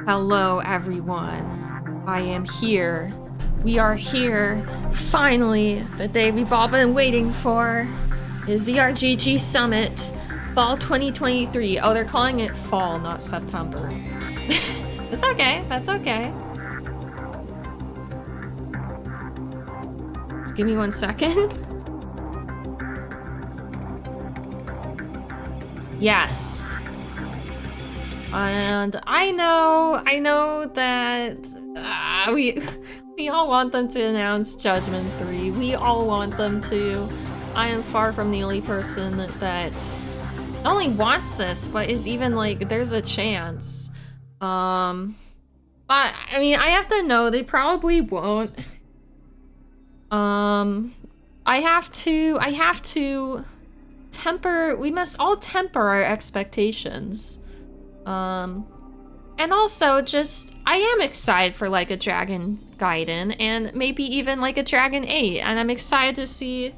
Hello, everyone. I am here. We are here. Finally, the day we've all been waiting for is the RGG Summit, Fall 2023. Oh, they're calling it fall, not September. That's okay. That's okay. Just give me 1 second. Yes. And I know that we all want them to announce Judgment 3. We all want them to. I am far from the only person that not only wants this, but is even like, there's a chance. But I mean, I have to know they probably won't. I have to temper, we must all temper our expectations. And also just, I am excited for like a Dragon Gaiden and maybe even like a Dragon 8, and I'm excited to see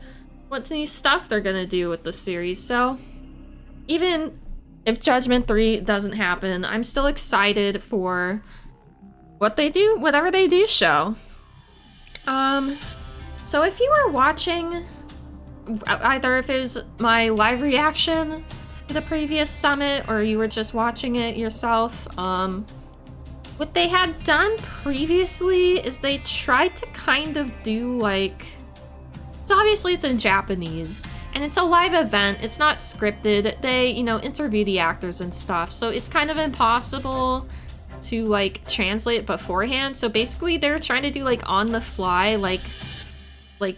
what new stuff they're gonna do with the series. So even if Judgment 3 doesn't happen, I'm still excited for what they do, whatever they do show. So if you were watching, either if it was my live reaction to the previous summit or you were just watching it yourself, what they had done previously is they tried to kind of do like, so obviously it's in Japanese and it's a live event, it's not scripted, they, you know, interview the actors and stuff, so it's kind of impossible to like translate beforehand. So basically they're trying to do like on the fly, like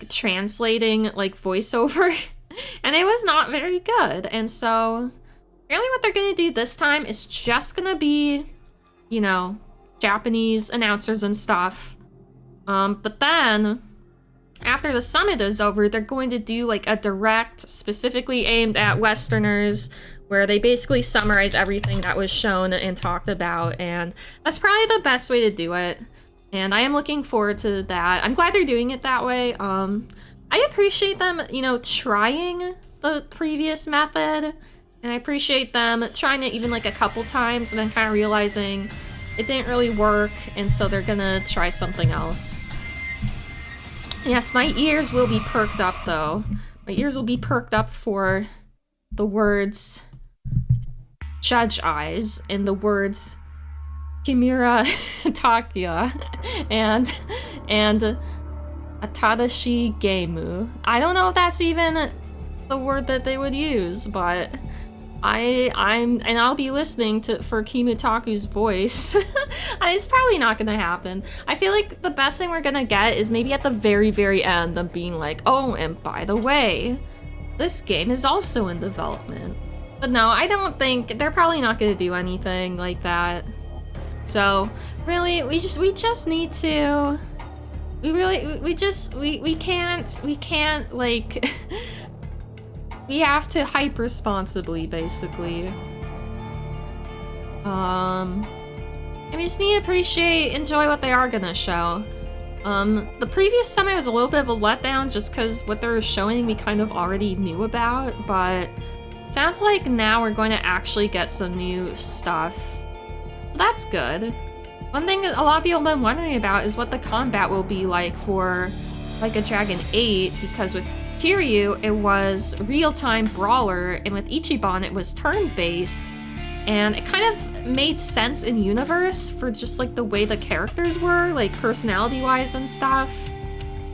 translating like voiceover and it was not very good. And so apparently what they're gonna do this time is just gonna be, you know, Japanese announcers and stuff. But then after the summit is over, they're going to do like a direct specifically aimed at Westerners where they basically summarize everything that was shown and talked about, and that's probably the best way to do it. And I am looking forward to that. I'm glad they're doing it that way. I appreciate them, you know, trying the previous method, and I appreciate them trying it even like a couple times and then kind of realizing it didn't really work, and so they're gonna try something else. Yes, my ears will be perked up though. My ears will be perked up for the words Judge Eyes and the words Kimura Takia and Atadashi Geimu. I don't know if that's even the word that they would use, but I'll be listening for Kimutaku's voice. It's probably not gonna happen. I feel like the best thing we're gonna get is maybe at the very, very end them being like, oh, and by the way, this game is also in development. But no, I don't think, they're probably not gonna do anything like that. So really, we just need to, we can't like, we have to hype responsibly, basically. We just need to enjoy what they are gonna show. The previous summit was a little bit of a letdown just because what they were showing we kind of already knew about, but sounds like now we're going to actually get some new stuff. That's good. One thing a lot of people have been wondering about is what the combat will be like for like a Dragon 8, because with Kiryu it was real-time brawler and with Ichiban it was turn-based, and it kind of made sense in universe for just like the way the characters were, like personality-wise and stuff.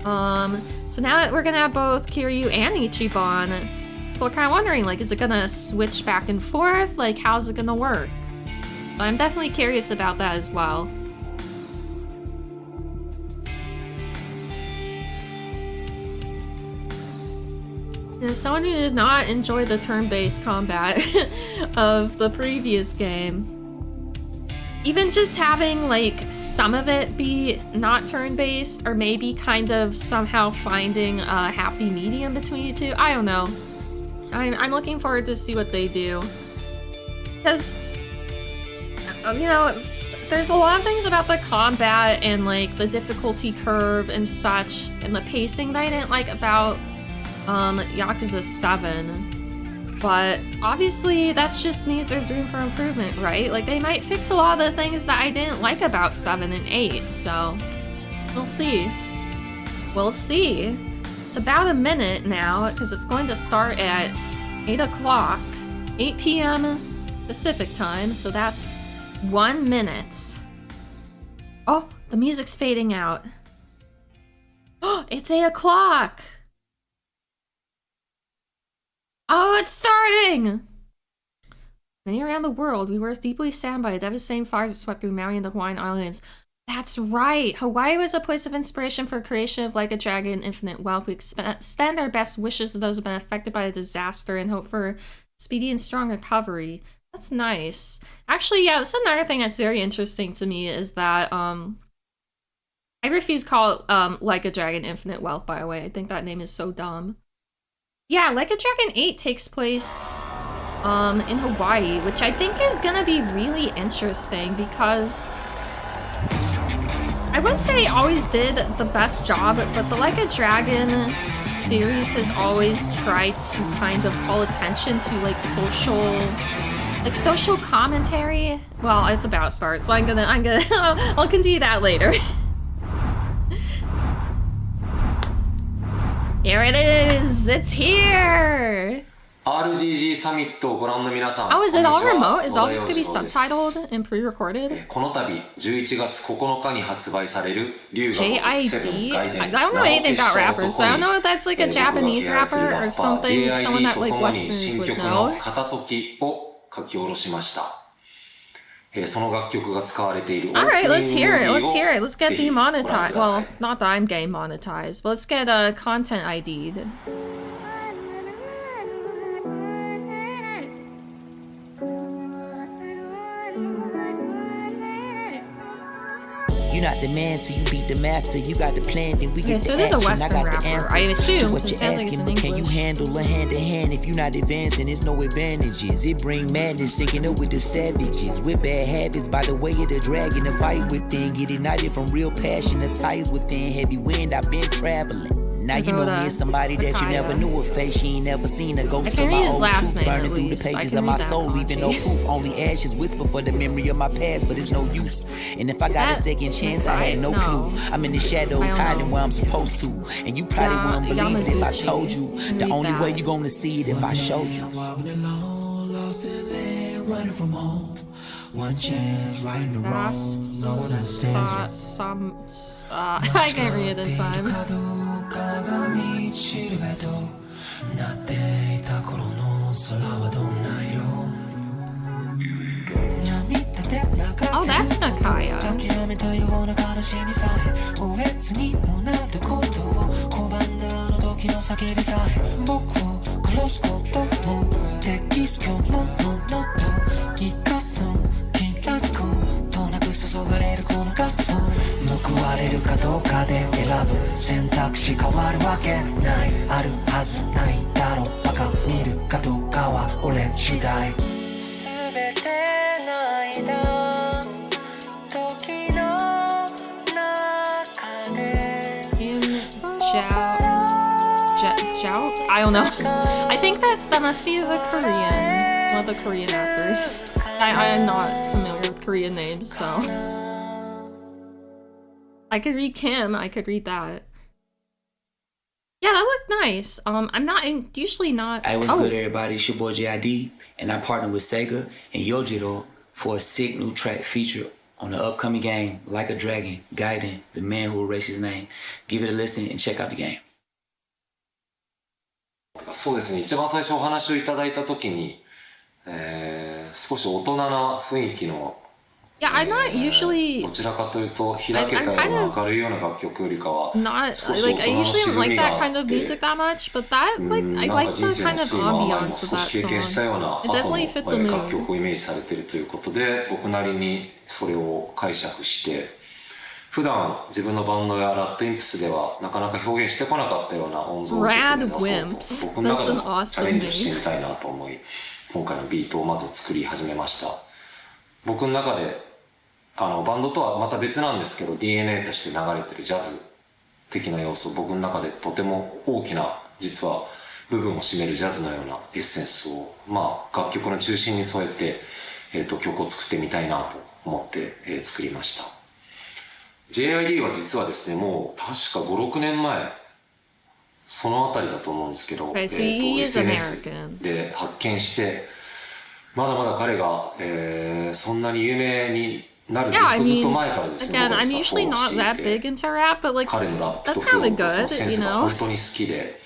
So now that we're gonna have both Kiryu and Ichiban, people are kind of wondering, like, is it gonna switch back and forth? Like, how's it gonna work? So I'm definitely curious about that as well. As someone who did not enjoy the turn-based combat of the previous game, even just having like some of it be not turn-based, or maybe kind of somehow finding a happy medium between the two, I don't know. I'm looking forward to see what they do. Because, you know, there's a lot of things about the combat and like the difficulty curve and such, and the pacing that I didn't like about Yakuza 7. But obviously, that just means there's room for improvement, right? Like, they might fix a lot of the things that I didn't like about 7 and 8, so we'll see. We'll see. It's about a minute now, because it's going to start at 8 o'clock, 8 p.m. Pacific time, so that's 1 minute. Oh, the music's fading out. Oh, it's 8 o'clock! Oh, it's starting! Many around the world, we were deeply saddened by the devastating fires that swept through Maui and the Hawaiian Islands. That's right! Hawaii was a place of inspiration for creation of Like a Dragon and Infinite Wealth. We extend our best wishes to those who have been affected by the disaster and hope for speedy and strong recovery. That's nice. Actually, yeah, that's another thing that's very interesting to me is that, I refuse to call it, Like a Dragon Infinite Wealth, by the way. I think that name is so dumb. Yeah, Like a Dragon 8 takes place in Hawaii, which I think is gonna be really interesting because I wouldn't say it always did the best job, but the Like a Dragon series has always tried to kind of call attention to like social commentary. Well, it's about stars, so I'll continue that later. Here it is! It's here! RGG サミットをご覧の皆さん。Oh, is it all remote? Is all this gonna be subtitled and pre-recorded? この度11月9日に発売される龍が如く7 JID? I don't know anything about rappers, so I don't know if that's like a Japanese rapper or something, someone that like Westerners would know. 片時を書き下ろしました。その楽曲が使われている。Alright, let's hear it. Let's hear it. Let's get demonetized. Well, not that I'm getting monetized, but let's get content ID'd. You're not the man till you beat the master. You got the plan, then we get so the this is a action. Western I got rapper, the answers I assume, to what since it you're sounds like it's asking, in but can you English. handle a hand to hand? If you're not advancing, there's no advantages. It bring madness, syncing up with the savages. With bad habits, by the way of the dragon, the fight within. Get ignited from real passion, the ties within. Heavy wind, I've been traveling. Now you know me as somebody that you never knew a face. She ain't never seen a ghost of my own truth burning through the pages of my soul, leaving no proof. Only ashes whisper for the memory of my past, but it's no use. And if I got a second chance, I had no clue. I'm in the shadows, hiding where I'm supposed to. And you probably wouldn't believe it if I told you. The only way you're gonna see it if I showed you. One chance, right in the wrong. I can't read it in time. Oh, that's Nakaya. I don't know. I think that must be the Korean, one of the Korean actors. I am not familiar with Korean names, so I could read Kim. I could read that. Yeah, that looked nice. I'm usually not. Hey, what's good, everybody? It's your boy JID, and I partnered with Sega and Yojiro for a sick new track feature on the upcoming game, Like a Dragon, Gaiden, the man who erased his name. Give it a listen and check out the game. そうですね。一番最初お話をいただいた時に、少し大人な雰囲気の。Yeah, I'm not usually. どちらかというと開けたような明るいような楽曲よりかは。Not like I usually don't like that kind of music that much, but that I like the kind of ambiance of that song. It definitely fit the mood. 楽曲をイメージされているということで、僕なりにそれを解釈して。普段自分のバンドやラッドインプスではなかなか表現してこなかったような音像を僕の中でもチャレンジしてみたいなと思い今回のビートをまず作り始めました。僕の中でバンドとはまた別なんですけど DNA として流れてるジャズ的な要素僕の中でとても大きな実は部分を占めるジャズのようなエッセンスを、楽曲の中心に添えて、曲を作ってみたいなと思って、作りました。JID は実はですね、もう確か5、6年前、そのあたりだと思うんですけど、SNS で発見して、まだまだ彼が、そんなに有名になるずっと前からですね、again, I'm usually not that big into rap, but like, that sounded good, you know? 本当に好きで、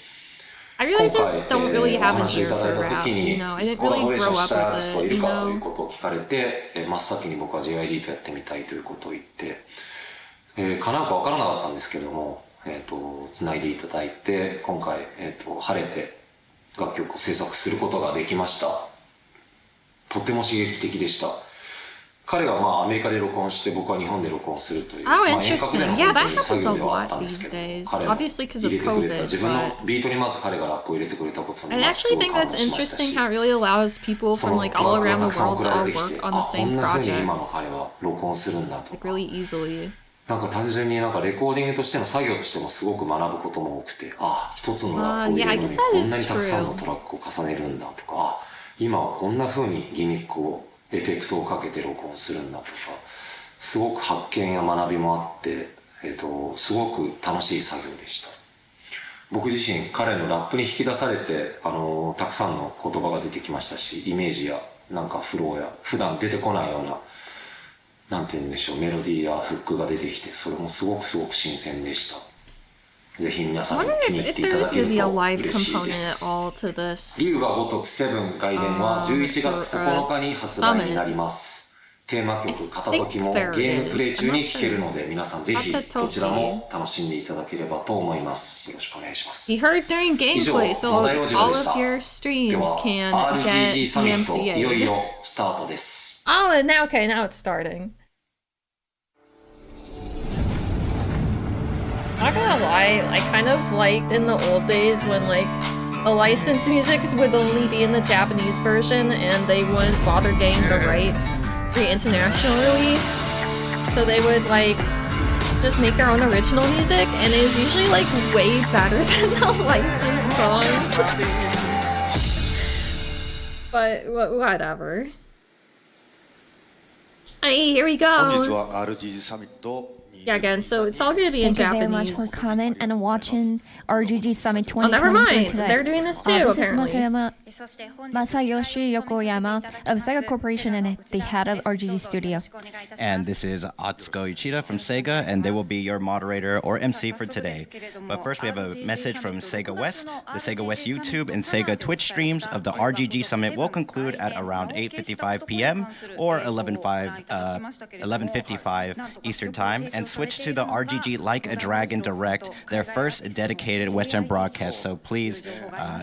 I really just don't really have an ear for rap, you know? I didn't really grow up with it, you という know? ことを聞かれて、真っ先に僕は JID とやってみたいということを言って、叶うか分からなかったんですけども、つないでいただいて、今回、晴れて楽曲を制作することができました。とても刺激的でした。彼がアメリカで録音して僕は日本で録音するという。Oh, interesting. Yeah, that happens a lot these days. Obviously because of COVID, 自分のビートにまず彼がラップを入れてくれたことに I actually think that's interesting how it really allows people from like all around the world to all work on the same こんな風に project. 今の彼は録音するんだと Like か。really easily. なんか単純になんかレコーディングとしての作業としてもすごく学ぶことも多くて、一つのラップを入れるのにこんなにたくさんのトラックを重ねるんだとか、今はこんな風にギミックをエフェクトをかけて録音するんだとか、すごく発見や学びもあって、すごく楽しい作業でした。僕自身彼のラップに引き出されて、たくさんの言葉が出てきましたし、イメージやなんかフローや普段出てこないような、なんて言うんでしょう、メロディーやフックが出てきて、それもすごく新鮮でした。ぜひ皆 I さんに wonder 気に入 if っていた there だ is け going to る be a と live 嬉しい component で at す。 all to this. 龍が如く7外伝は11月9日に発売になります。テーマ曲片時もゲームプレイ中に聴けるので、皆さんぜひどちらも楽しんでいただければと思います。よろしくお願いします。 He heard during gameplay, so all of your streams can get RGG サミットいよい DMCA'd. よスタートです。Oh, and now, okay, now it's starting. Not gonna lie, I kind of liked in the old days when like the licensed music would only be in the Japanese version and they wouldn't bother getting the rights for the international release. So they would like just make their own original music and it was usually like way better than the licensed songs. But whatever. Hey, here we 本日 go. は RGG サミット Yeah, again, so it's all gonna be in Thank you very much Japanese. for coming and watching RGG Summit Oh, never 2023 mind. today. They're doing this too, This is apparently. Masayoshi Yokoyama of Sega Corporation and the head of RGG Studio. And this is Atsuko Uchida from Sega, and they will be your moderator or MC for today. But first, we have a message from Sega West. The Sega West YouTube and Sega Twitch streams of the RGG Summit will conclude at around 8:55 p.m. or 11:55 Eastern Time, and switch to the RGG Like a Dragon Direct, their first dedicated Western broadcast. So please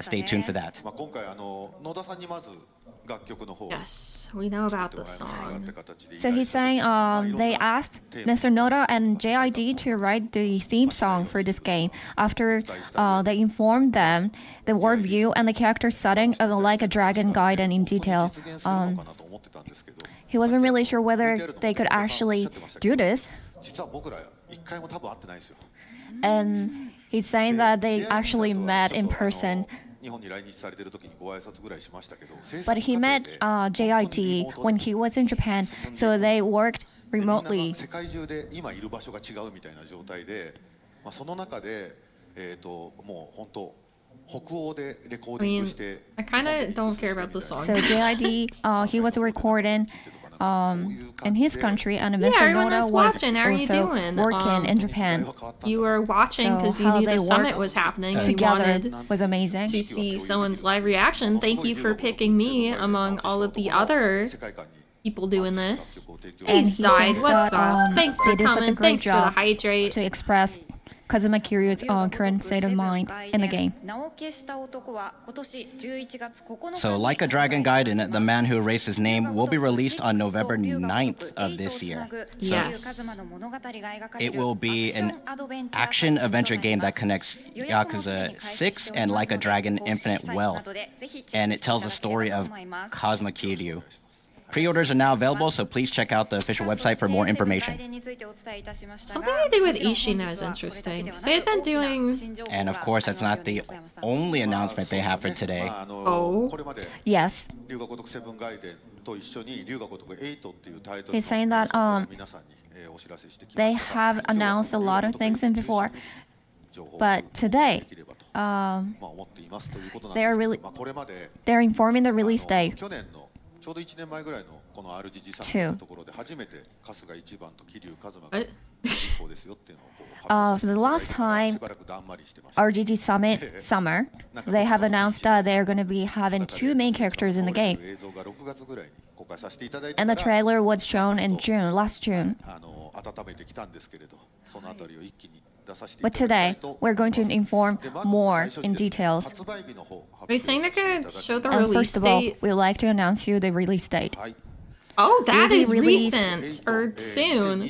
stay tuned for that. まあ今回野田さんにまず楽曲の方を Yes, we know about the って song. 形で So he's saying they asked Mr. Noda and JID to write the theme song for this game after they informed them the world view and the character setting of Like a Dragon Gaiden in detail. 実現するのかなと思ってたんですけど He wasn't really sure whether they could actually do this, 実は僕ら一回も多分会ってないんですよ and he's saying that they actually met in person. 日本に来日されてる時にご挨拶ぐらいしましたけど But he met JID when he was in Japan, so they worked みんな remotely. 世界中で今いる場所が違うみたいな状態で、まあ、その中でもう本当北欧でレコー I ディン mean, グして I kind of don't care about the song. So JID, he was recording in his country, and Yeah, Mr. everyone Noda that's was watching, how are you also doing? working in Japan. You were watching because So you how knew they the summit work was happening. You Together wanted was amazing. to see someone's live reaction. Thank you for picking me among all of the other 世界観に people doing this. 楽曲を提供 Hey, And he Side, thinks what's that, up? Thanks for they did such a coming. great Thanks for the job hydrate. to express Kazuma Kiryu's current state of mind in the game. So, Like a Dragon Gaiden, The Man Who Erased His Name, will be released on November 9th of this year. Yes. It will be an action adventure game that connects Yakuza 6 and Like a Dragon Infinite Wealth, and it tells the story of Kazuma Kiryu. Pre-orders are now available, so please check out the official website for more information. Something they do with Ishino is interesting, because they had been doing... And of course, that's not the only announcement they have for today. Oh. Yes. He's saying that they have announced a lot of things in before, but today they're informing the release date. For the last time, RGG Summit Summer, they have announced that they're going to be having 2 main characters in the game. And the trailer was shown in June, last June. But today, we're going to inform more in details. Are you saying they're going to show the And release first of all, date? we'd like to announce you the release date. Oh, that Will be is released recent, or soon.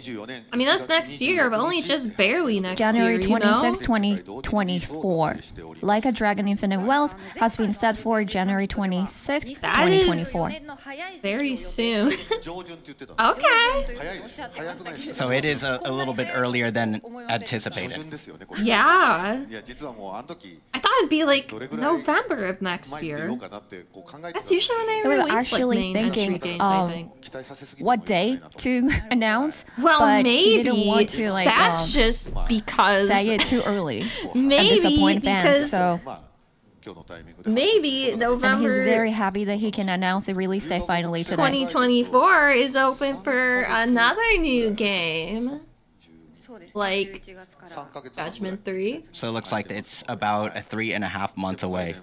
I mean, that's next year, but only just barely next January year, you know? 26, 2024. Like a Dragon Infinite Wealth has been set for January 26, That is 2024. very soon. Okay. So it is a little bit earlier than anticipated. Yeah. I thought it'd be like November of next year. That's usually when We they were release like actually main entry thinking games, I think. what day to announce, Well, but maybe he didn't want to that's just because say it too early and maybe disappoint because fans. So maybe and November he's very happy that he can announce the release date finally today. 2024 is open for another new game, like Judgment 3. So it looks like it's about 3.5 months away.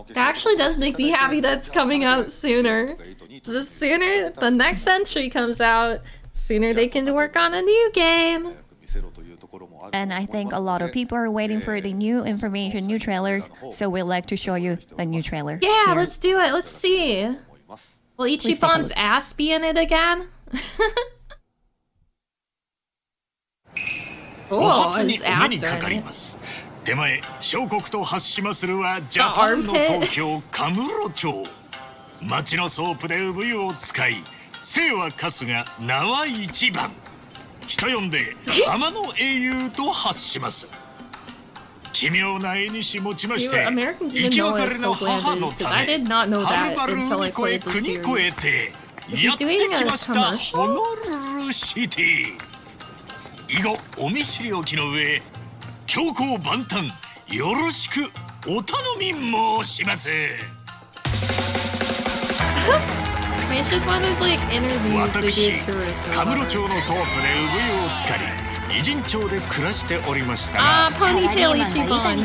That actually does make me happy that's coming out sooner. So the sooner the next entry comes out, sooner they can work on a new game. And I think a lot of people are waiting for the new information, new trailers, so we'd like to show you the new trailer. Yeah, here. let's do it. Let's see. Will Ichiban's ass be in it again? Oh, his abs are in it. 手前小国と発しまするはジャパンの東京カムロ町町のソープで産湯を使い姓は春日名は一番人呼んで浜の英雄と発します奇妙な絵にし持ちまして生き別れの母のためはるばる海越え国越えてやってきましたホノルルシティ以後お見知りおきの上強行万端よろしくお頼み申します I mean, it's just one of those like interviews they do tourists. カムロ町のソープで産湯を浸かり偉人町で暮らしておりましたが Ponytail Ichiban.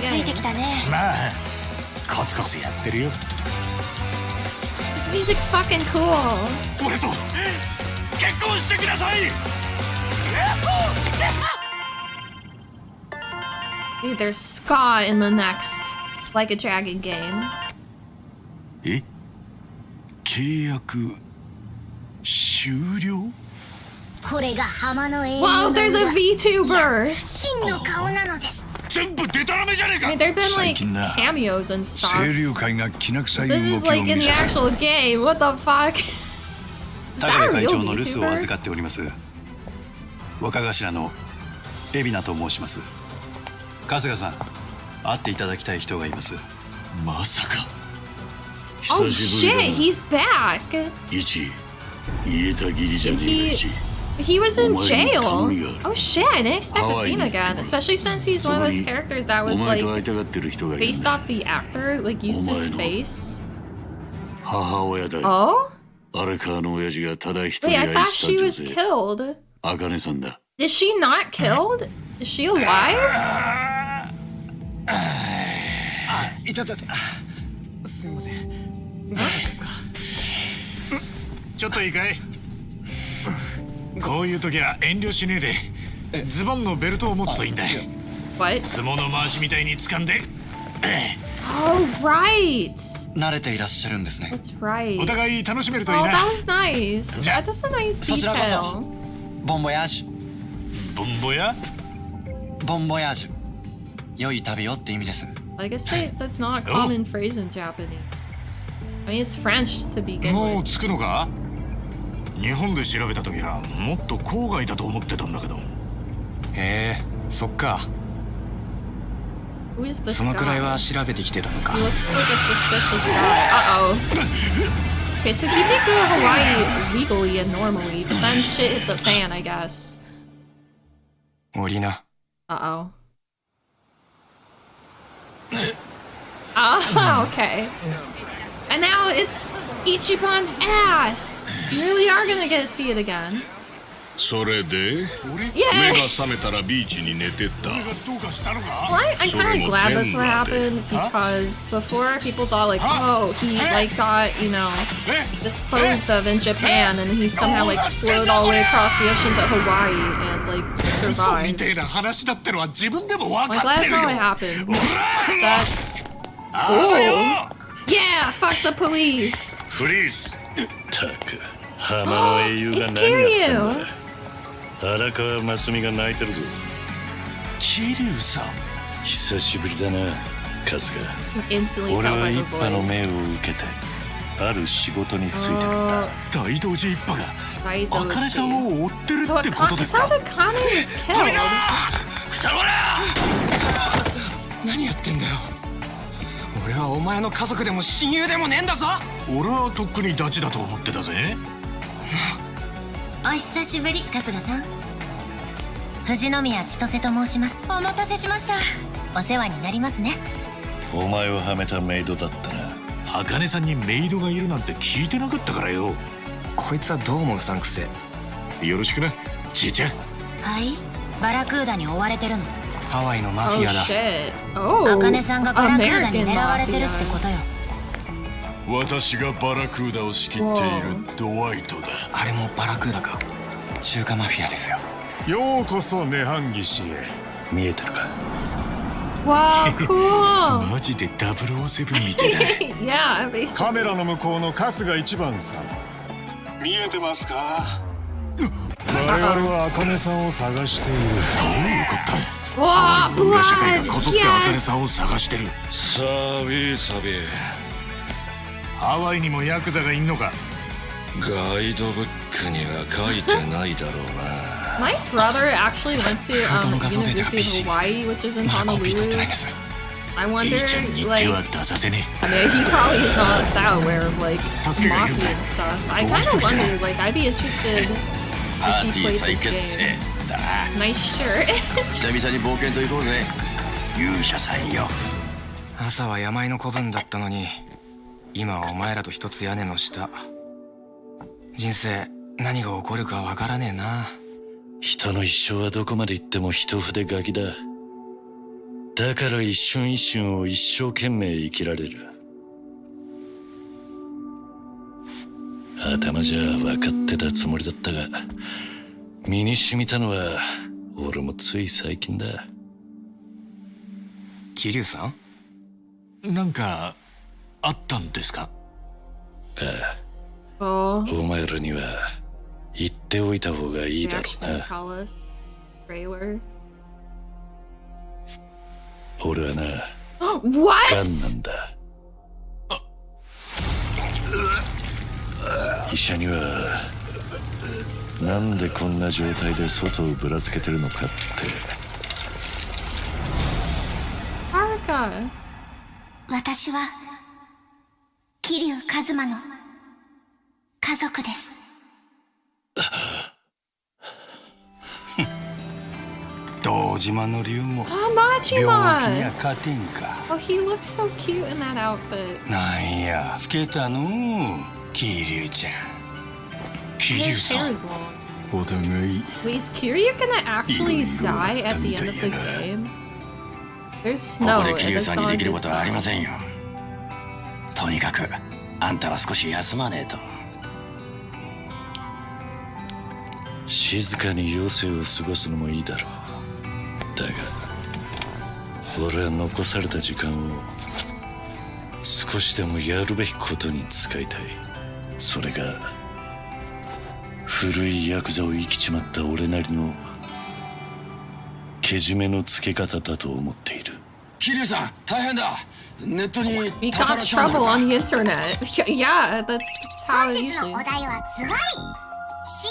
まあコツコツやってるよ This music's fucking cool. 俺と結婚してください Dude, there's ska in the next Like a Dragon game. え契約終了 Wow, there's a VTuber! 真の顔なのです全部デタラメじゃねえか I mean, there've been like cameos and stuff. 清流会がきな臭い動 This き is を like 見 in the せ actual game. What the fuck? Is 高 that a 部会 real 長の留守を預 VTuber? かっております若頭の海老名と申します春日さん会っていただきたい人がいますまさか Oh shit, he's back! 一言えたぎりじゃねえが一 He was in jail. Oh shit, I didn't expect to see him again. Especially since he's one of those characters that was like based off the actor, like used his face. 母親だよ Oh? 荒川の親父がただ一人 Wait, I 愛 thought した she 女 was 性 killed. 茜さんだ Is she not killed? Is she alive? いたたたすみません何ですかちょっといいかいこういう時は遠慮しねえでズボンのベルトを持つといいんだ What? 相撲の回しみたいに掴んで Oh, right. 慣れていらっしゃるんですね That's right. お互い楽しめるといい Oh, な that was nice. That's a nice そちらこそ detail. ボンボヤージュボンボヤボンボヤージュ良い旅をって意味です I guess that's not a common phrase in Japanese. I mean, it's French to begin もう with. 着くのか日本で調べた時はもっと郊外だと思ってたんだけど。へえ、そっか。 Who is this そのくらい guy? は調べてきてたのか。 He looks like a suspicious guy. Uh-oh. Okay, so he did go to Hawaii legally and normally, but then shit hit the fan, I guess. 降りな。 Uh-oh. Ah, okay. And now it's Ichiban's ass! You really are gonna get to see it again. それで Yeah! 目が覚めたらビーチに寝てた。俺がどうかしたのか？ Well, I'm kind of glad that's what happened because before people thought like, oh, he like got, you know, disposed of in Japan and he somehow like floated all the way across the ocean to Hawaii and like 嘘み survived. てえな話だってのは自分でも分 Like かっ that's てる not よ。 what happened. おら That's あれよ yeah, fuck the police. フリーズ。たく浜の英雄が It's 何やったん Kiryu. だ。荒川真澄が泣いてるぞ。桐生さん。久しぶりだな、春日。 Instantly 俺 tell は by 一 the 派の命 voice. を受けてある仕事についてるんだ。大道寺一派が Right, 茜さんを追ってる So ってことですか？ Akane was killed. くさわら！何やってんだよ。俺はお前の家族でも親友でもねえんだぞ。俺はとっくにダチだと思ってたぜ。お久しぶり、春日さん。藤宮千歳と申します。お待たせしました。お世話になりますね。お前をはめたメイドだったな。茜さんにメイドがいるなんて聞いてなかったからよ。こいつはどう思うサンクス。よろしくな、ちいちゃん。はい、バラクーダに追われてるの。ハワイのマフ Oh ィアだ。 shit. Oh, 茜さんがバラクーダに American 狙われてるって mafia. ことよ。私がバラクーダを仕切っているドワイトだ。あれもバラクーダか。中華マフィアですよ。ようこそ涅槃騎士へ。見えてるか？ Wow, cool. マジで007みたいだ。 Yeah, basically. カメラの向こうの春日一番さん。見えてますか？我々は茜さんを探している。どういうことだ？ Wow, 文化社会が blood. こぞって茜さんを Yes. 探してる。さびさび。ハワイにもヤクザがいんのか？ガイドブックには書いてないだろうな。 My brother actually went to 封筒の画像データが University of Hawaii, which is in まだコピー取ってない Honolulu. です。 I い wonder, いちゃん日記 like, は出させね I mean, he probably is not that aware of like 助けがいるん mafia だ。 and stuff. I kind of wonder, like, I'd be interested パ if ー he ティー played 再 this 結成 game. だ。 Nice shirt. 久々に冒険と行こうぜ。勇者さんよ。朝は山の子分だったのに、今はお前らと一つ屋根の下。人生何が起こるかわからねえな。人の一生はどこまで行っても一筆書きだ。だから一瞬一瞬を一生懸命生きられる。頭じゃ分かってたつもりだったが、身に染みたのは俺もつい最近だ。桐生さん？なんかあったんですか？ああ、 Oh, お前らには言っておいた方がいい they だろ actually う didn't な。 tell us. Trailer. 俺はな、 What? ガンなんだ。医者にはなんでこんな状態で外をぶらつけてるのかって。 Haruka. 私は桐生一馬の家族です。堂島の龍も Oh, 病気には Majima. 勝てんか。 Oh, he looks so cute in that outfit. なんや老けたの桐生ちゃん。 His hair is long. お互い Wait, is Kiryu gonna actually die at the end of the game? There's snow, ここで and 桐生 there's さんに not で a きる good ことはありま snow. せんよ。とにかくあんたは少し休まねえと。静かに余生を過ごすのもいいだろう。だが俺は残された時間を少しでもやるべきことに使いたい。それが古いヤクザを生きちまった俺なりのけじめのつけ方だと思っている。桐生さん、大変だ。ネットに We たた got らチャンネル trouble が on the internet. Yeah, that's how 本 it 日の usually. お題はズバリ Is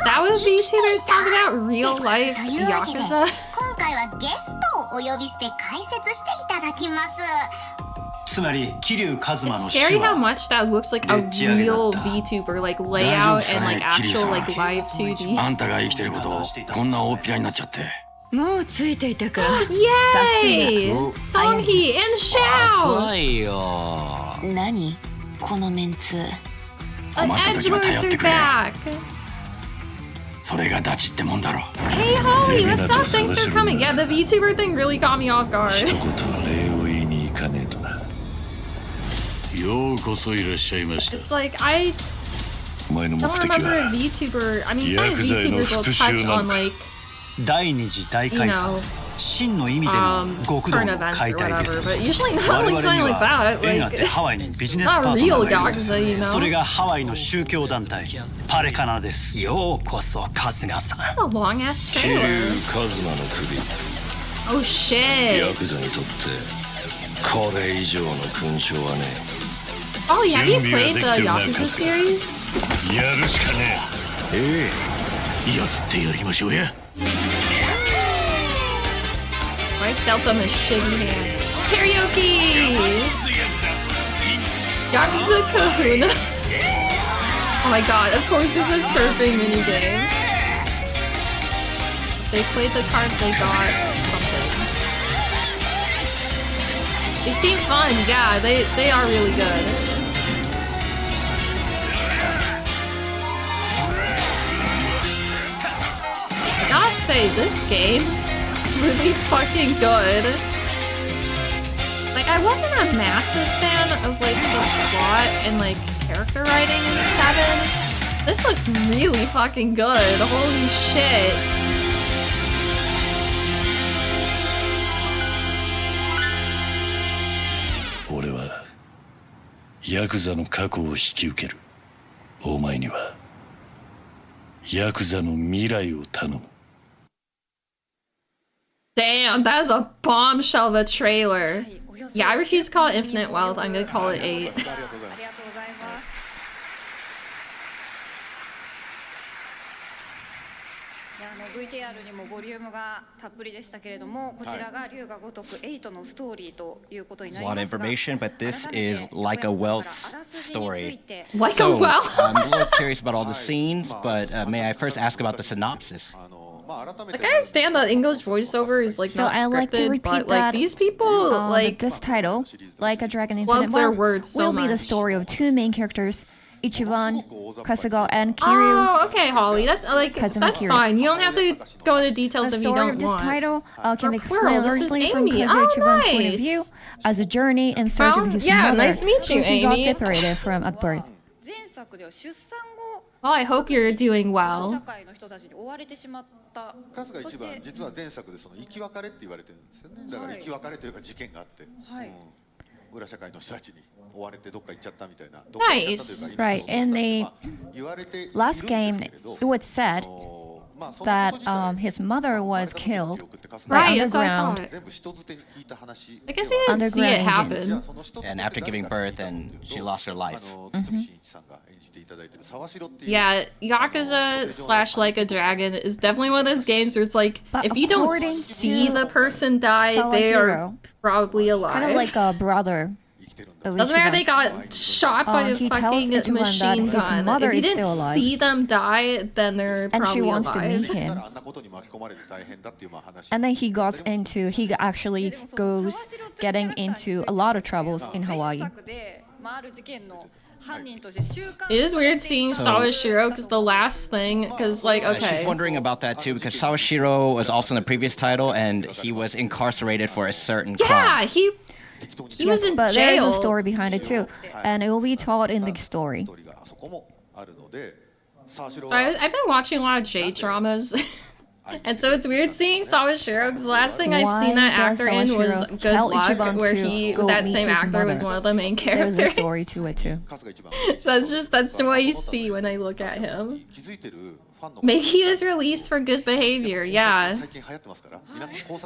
that what VTubers talk about? Real life Yakuza? 今回はゲストをお呼びして解説していただきます。 It's scary how much that looks like a real VTuber, like layout and like actual like live 2D. あんたが生きてることをこんな大っぴらになっちゃって。もうついていたか。Yay! Songhee and Xiao! 遅いよ。何このメンツ。And Edgewords are back! それがダチってもんだろ。 Hey Holly, what's up? Thanks for coming. Yeah, the VTuber thing really caught me off guard. 一言礼を言いに行かねえとな。ようこそいらっしゃいました。 It's like, I お前の目 don't 的 remember a は VTuber, I mean, sometimes VTubers will touch on like, 第二次大 you 解 know, 散真の意味での極道 current の events 解 or 体です whatever, but usually not 我 like 々 something に like は that. 縁あって Like, ハワイにビジネス not パートナ real ーがいるんです Yakuza, you know? それがハワイの宗教団体パレカナですようこそ春日さん This is a long ass 桐 trailer. 生一馬の首 Oh shit. ヤクザにとってこれ以上の勲章はね Ollie, have you played the Yakuza series? やるしかねえやってやりましょうや。 I dealt them a shitty hand. Karaoke! Yakuza Kahuna. Oh my god, of course there's a surfing minigame. They played the cards they got, something. They seem fun, yeah, they are really good. I gotta say, this game is really fucking good. Like, I wasn't a massive fan of, like, the plot and, like, character writing in 7. This looks really fucking good. Holy shit. 俺はヤクザの過去を引き受けるお前にはヤクザの未来を頼む Damn, that is a bombshell of a trailer. Yeah, I refuse to call it Infinite Wealth. I'm gonna call it 8. VTR にもボリュームがたっぷりでしたけれども、こちらが龍が如く8のストーリーということになりますが、 A lot of information, but this is like a wealth story. Like So, a wealth? I'm a little curious about all the scenes, but may I first ask about the synopsis? Like, I understand that English voiceover is, like, So not I like to scripted, repeat but, that, like, these people, like, this title, Like a Dragon love Infinite their Wealth, words so will be the much. story of two main characters, Ichiban, Kasuga, and Kiryu. Oh, okay, Holly. That's like Cousin that's Kiryu. fine. You don't have to go into details The if you story don't of this want. title can be Or plural, explained this is largely from Amy. Kasuga Oh, Ichiban's point of nice. view as a journey in search Well, of his yeah, mother, nice to meet you, who he got Amy. separated from at birth. 前作では出産後 Well, I hope you're doing 社 well. 会の人たちに追われてしまった。春日一番そして実は前作でその生き別れって言われてるんですよねだから生き別れというか事件があって、はい裏社会の人たちに追われてどっか行っちゃったみたいな Nice. Right, in the last game, it was said that his mother was killed by Right, that's what I underground. thought. I guess we didn't see it happen. And after giving birth, and she lost her life. Yeah, Yakuza / Like a Dragon is definitely one of those games where it's like, But if you don't according see to the person die, they are Sawahiro, probably alive. kind of like a brother. of Doesn't matter, Ichiban. they got shot by a he tells fucking Ichiban machine that his gun. mother If you is didn't still alive. see them die, then they're And she probably wants to meet alive. him. And then he actually goes getting into a lot of troubles in Hawaii. 前作でまあある事件の犯人として収監 It is weird seeing Sawashiro because the last thing, because like, She's okay. wondering about that too because Sawashiro was also in the previous title and he was incarcerated for a certain crime. Yeah, he was in But there is a jail. story behind it too, and it will be told in the story. So I've been watching a lot of J dramas. And so it's weird seeing Sawashiro because the last thing I've seen that Why actor does in was Sawashiro Good tell Luck, Ichiban where to that go same meet his actor was mother? one of the main There's characters. a story to it too. So that's what I see when I look at him. Maybe he was released for good behavior, yeah.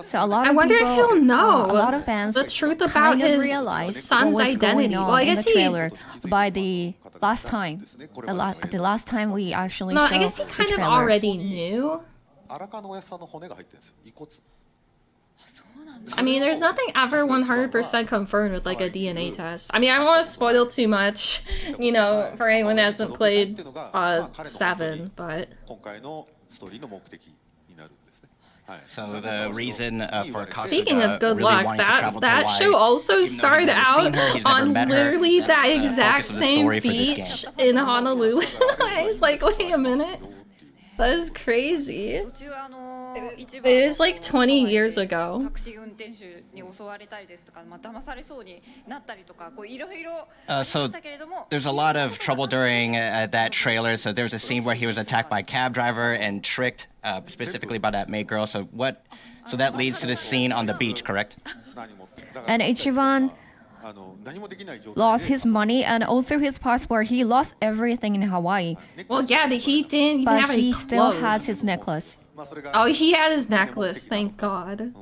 So a lot I of wonder if people, he'll know a lot of fans the truth about kind of his realized son's what was identity. going on Well, I in guess the he. trailer by the last time. The last time we actually No, saw I guess he the kind of trailer. already knew. I mean, there's nothing ever 100% confirmed with like a DNA test. I mean, I don't want to spoil too much, you know, for anyone that hasn't played 7, but. So the reason for Katsuga Speaking of Good really Luck, wanting to travel to that Hawaii, show also even though he's started never out seen her, he's never on met her, literally that's that the exact focus of the same story for this beach game. in Honolulu. I was like, wait a minute. That is crazy. It was like 20 years ago. So there's a lot of trouble during that trailer. So there's a scene where he was attacked by a cab driver and tricked, specifically by that maid girl. So that leads to the scene on the beach, correct? And Ichiban lost his money and also his passport. He lost everything in Hawaii. Well, yeah, he didn't even but have any he still clothes. has his necklace. Oh, he had his necklace, thank God.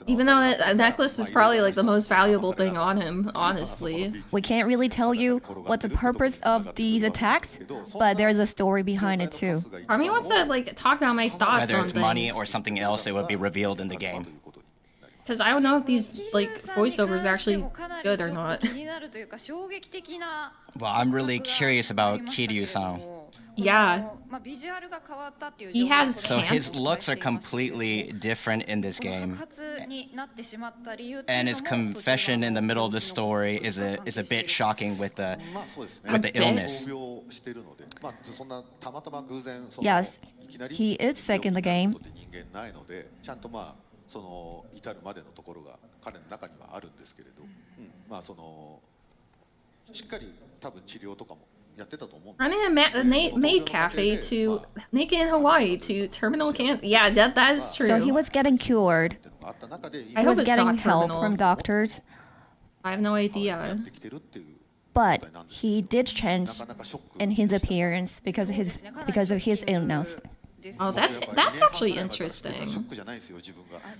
Even though a necklace is probably like the most valuable thing on him, honestly. We can't really tell you what the purpose of these attacks, but there's a story behind it too. I mean, wants to like talk about my thoughts Whether on it's things. money or something else, it would be revealed in the game. Because I don't know if these like voiceovers are actually good or not. Well, I'm really curious about Kiryu-san. Yeah. He has So cancer. his looks are completely different in this game. And his confession in the middle of the story is a bit shocking with the illness. Yes, he is sick in the game. その至るまでのところが彼の中にはあるんですけれど、まあそのしっかり多分治療とかもやってたと思うんです。 Running a maid cafe to naked in Hawaii to terminal cancer. Yeah, that is true. So he was getting cured. I He hope was it's getting not help terminal. from doctors, I have no idea. but he did change in his appearance because of his illness. Oh, that's actually interesting.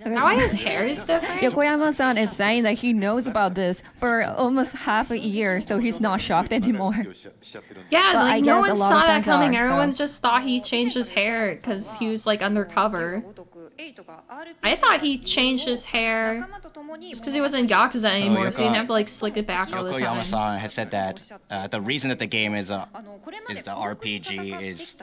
Now his hair is different. Yokoyama-san is saying that he knows about this for almost half a year, so he's not shocked anymore. Yeah, But I like no guess one a lot saw of that fans coming. are, Everyone so. just thought he changed his hair because he was like undercover. I thought he changed his hair just because he wasn't Yakuza anymore, so he didn't have to like slick it back all the time. Yokoyama-san has said that the reason that the game is the RPG is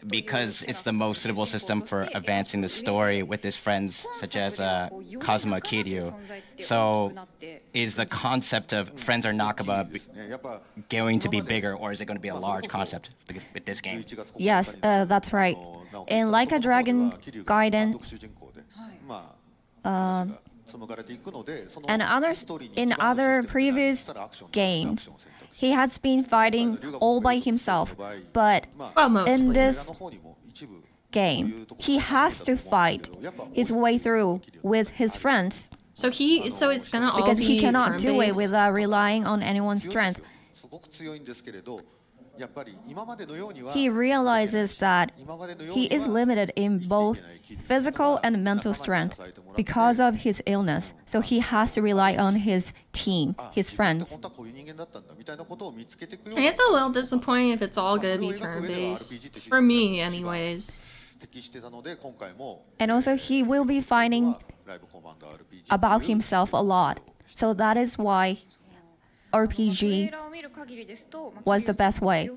because it's the most suitable system for advancing the story with his friends, such as Kazuma Kiryu. So, is the concept of friends are Nakaba going to be bigger, or is it going to be a large concept with this game? Yes, that's right. In Like a Dragon Gaiden, and in other previous games, he has been fighting all by himself. But in this game, he has to fight his way through with his friends. So it's gonna all because be he cannot do it turn-based? without relying on anyone's strength. He realizes that he is limited in both physical and mental strength because of his illness. So he has to rely on his team, his friends. I mean, it's a little disappointing if it's all gonna be turn-based. For me, anyways. And also he will be finding about himself a lot. So that is why RPG was the best way.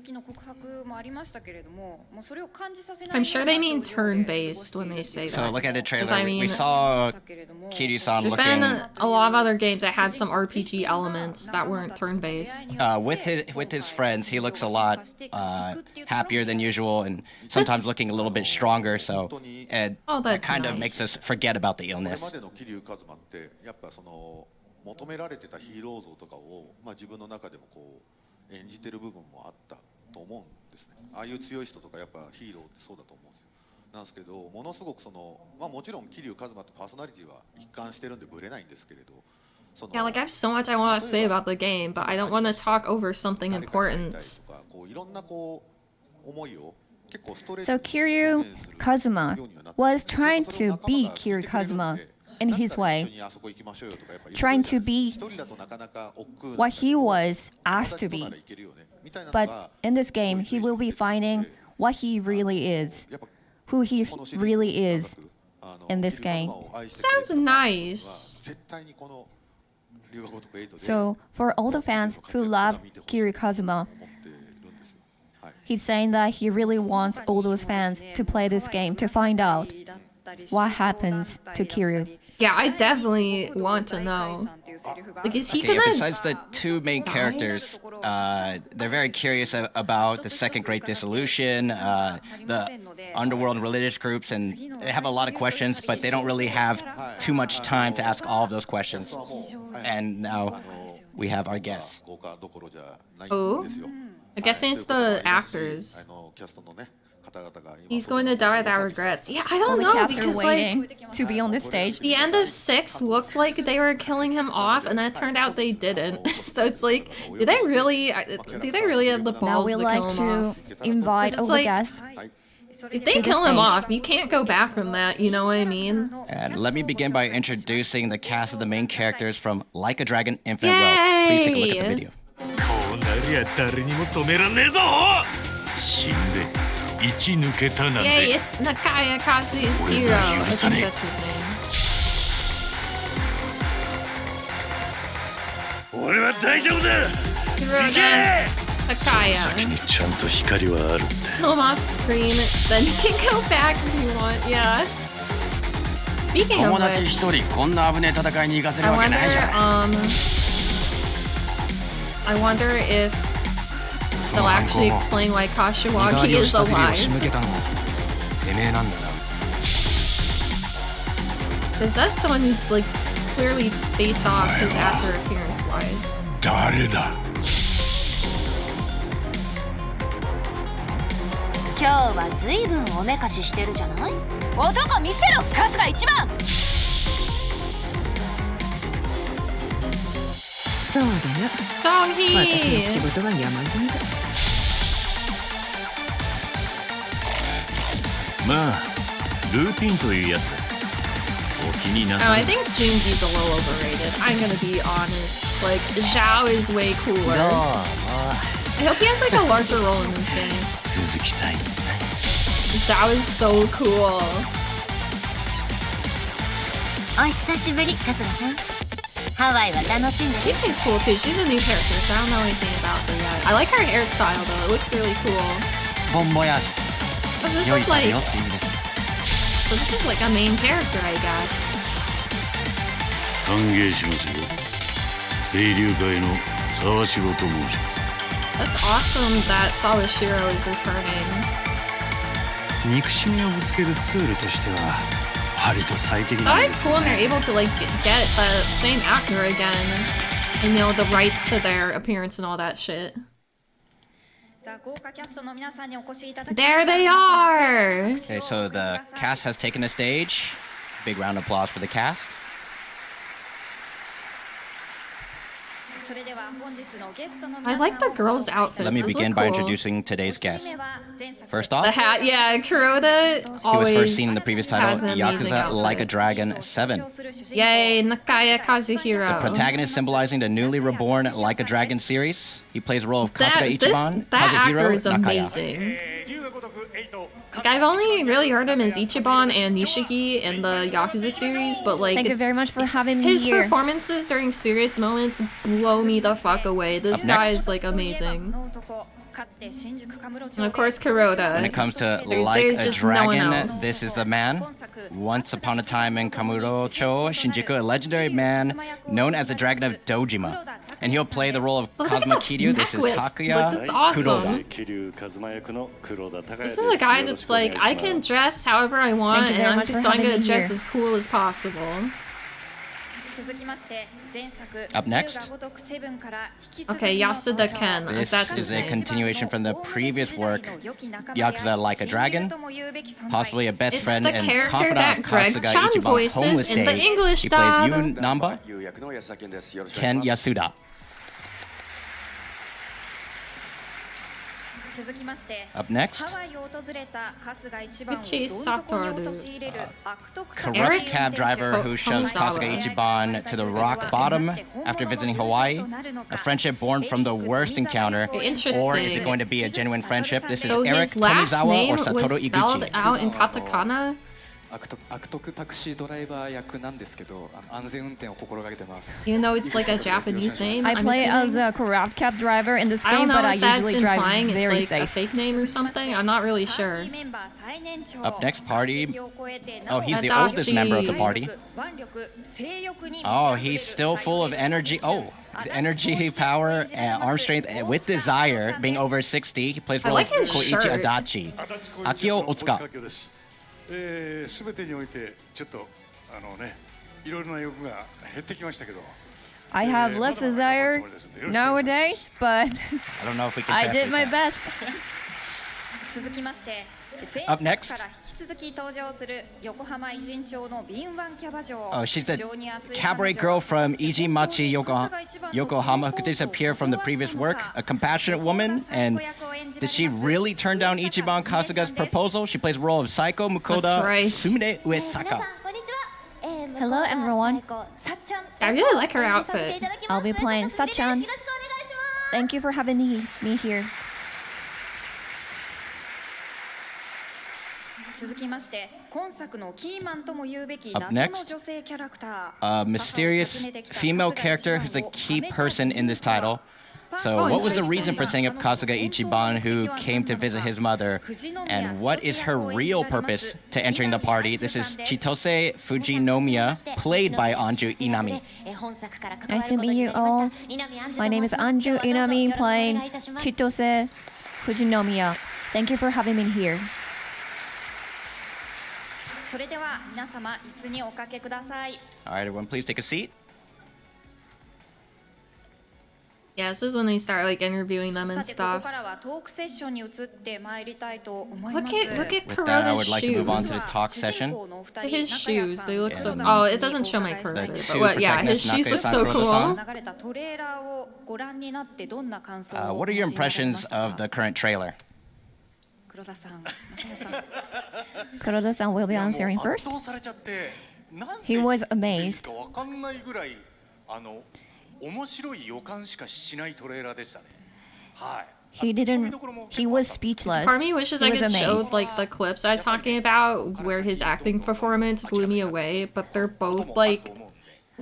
I'm sure they mean turn-based when they say that. So look at the 'Cause, trailer. I mean, We saw Kiryu-san there's looking been a lot of other games that had some RPG elements that weren't turn-based. with his friends. He looks a lot happier than usual, and sometimes looking a little bit stronger. So it kind of makes us forget about the illness. 求められてたヒーロー像とかを、まあ、自分の中でもこう演じてる部分もあったと思うんですね。ああいう強い人とかやっぱヒーローってそうだと思うんですよ。なんですけど、ものすごくそのまあもちろん桐生一馬とパーソナリティは一貫してるんでブレないんですけれど。Yeah, like I have so much I want to say about the game, but I don't want to talk over something important. So Kiryu Kazuma was trying to be Kiryu Kazuma in his way, trying to be what he was asked to be. But in this game, he will be finding what he really is, who he really is in this game. Sounds nice. So for all the fans who love Kiryu Kazuma, he's saying that he really wants all those fans to play this game to find out what happens to Kiryu. Yeah, I definitely want to know. Like, is he gonna... Besides the two main characters, they're very curious about the Second Great Dissolution, the underworld and religious groups, and they have a lot of questions, but they don't really have too much time to ask all of those questions. And now we have our guests. Oh? I guess it's the actors. He's going to die without regrets. Yeah, I don't know, because like to be on this stage. The end of 6 looked like they were killing him off, and then it turned out they didn't. So it's like, do they really have the balls to kill him off? Now we'd like to invite all the guests. If they kill him off, you can't go back from that, you know what I mean? And let me begin by introducing the cast of the main characters from Like a Dragon Infinite Wealth. Please take a look at the video. Yay, it's Nakaya Kazuhiro. I think that's his name. Hiroda Nakaya. Film off screen, then you can go back if you want, yeah. Speaking of which, I wonder if they'll actually explain why Kashiwagi is alive. Because that's someone who's like clearly based off his actor appearance-wise. 誰だ今日は随分おめかししてるじゃない？男見せろ、春日一番。そうだな。私の仕事は山積みだ。まあ、ルーティンというやつ。お気になさ Oh, I think Junji's a little overrated. I'm gonna be honest. Like, Zhao is way cooler. I hope he has like a larger role in this game. Zhao is so cool. お久しぶり、春日さん。ハワイは楽しんでる。 She seems cool too. She's a new character, so I don't know anything about her yet. I like her hairstyle though. It looks really cool. Bon voyage. So this is like... So this is like a main character, I guess. 歓迎しますよ。清流会の沢城と申します。 That's awesome that Sawashiro is returning. 憎しみをぶつけるツールとしては割と最適なんで It's す always よ cool when they're ね。 able to like get the same actor again, and you know the rights to their appearance and all that shit. There they are. Okay, so the cast has taken the stage. Big round of applause for the cast. I like the girls' outfits. Let me Those begin look by cool. introducing today's guest. First off, The hat, yeah, Kuroda he was always first seen in the previous title, has an amazing Yakuza Like a outfit. Dragon 7. Yay, Nakaya Kazuhiro. The protagonist symbolizing the newly reborn Like a Dragon series. He plays the role of Kasuga Ichiban, That actor Kazuhiro is Nakaya. amazing. Like, I've only really heard him as Ichiban and Nishiki in the Yakuza series, but like... Thank you very much for having me his here. performances during serious moments blow me the fuck away. This Up guy next. is like amazing. And of course, Kuroda. When it comes to There's Like a just no one Dragon, else. this is the man. Once upon a time in Kamurocho, Shinjuku, a legendary man known as the Dragon of Dojima. And he'll play the role of Look at Kazuma the Kiryu. This is necklace. Takuya Like, that's awesome. Kuroda. This is a guy that's like, I can dress however I want, Thank you very and much for so I'm having gonna me dress here. as cool as possible. Up next. Okay, Yasuda Ken. This That's is his a name. continuation from the previous work, Yakuza Like a Dragon. Possibly a best It's friend the and character confidant that of Greg Kasuga Chan Ichiban's voices homeless in the days. English He plays dub. Yu Namba, Ken Yasuda. Up next, Uchi Satoru. corrupt cab driver who shoves Tomizawa. Kasuga Ichiban to the rock bottom after visiting Hawaii. A friendship born from the worst encounter. Interesting. Or is it going to be a genuine friendship? This is So Eric his last Tomizawa name or Satoru was spelled Iguchi. out in katakana. 悪徳タクシードライバー役なんですけど、安全運転を心がけてます。 Even though it's like a Japanese name, I I'm play as assuming. a corrupt cab driver in this I don't game, know but I if that's usually drive implying it's very like a safe. fake name or something. I'm not really sure. Up next party. Oh, he's the Adachi. oldest member of the party. Oh, he's still full of energy. Oh, the energy, power, and arm strength with desire. Being over 60, he plays I role like his Koichi shirt. Adachi. Akio Otsuka. 全てにおいてちょっといろいろな欲が減ってきましたけど。 I have less desire nowadays, but I don't know if we can I did translate my that. best. Up next. から引き続き登場する横浜偉人町の敏腕キャバ嬢。 Oh, she's the cabaret girl from Ijimachi, Yokohama, who disappeared from the previous work. A compassionate woman, and did she really turn down Ichiban Kasuga's proposal? She plays the role of Saiko Mukoda That's right. Sumire Uesaka. Hello, everyone. I really like her outfit. I'll be playing Sachan. Thank you for having me here. 続きまして今作のキーマンとも言うべき Up 謎 next, の女性キャラクター a mysterious female character who's a key person in this title. So, Oh, what was the interesting. reason for setting up Kasuga Ichiban, who came to visit his mother? And what is her real purpose to entering the party? This is Chitose Fujinomiya, played by Anju Inami. Nice to meet you all. My name is Anju Inami, playing Chitose Fujinomiya. Thank you for having me here. それでは皆様椅子におかけください Alright, everyone, please take a seat. Yeah, this is when they start like interviewing them and さてここ stuff. からはトークセッションに移ってまいりたいと思います Look at With that, I Kuroda's would like to move on to the shoes. talk session. Look at his shoes. They look so. And Oh, it doesn't show my cursor, but what? Yeah, his shoes look so cool. 流れたトレーラーをご覧になってどんな感想を What are your impressions of the current trailer? 黒田さん中谷さん Kuroda-san will be answering first. 圧倒されちゃってなんて He was 言っていい amazed. かわかんないぐらい面白い予感しかしないトレーラーでしたね。はい。 He was speechless. Part of me wishes He I was could show amazed. like the clips I was talking about where his acting performance blew me away, but they're both like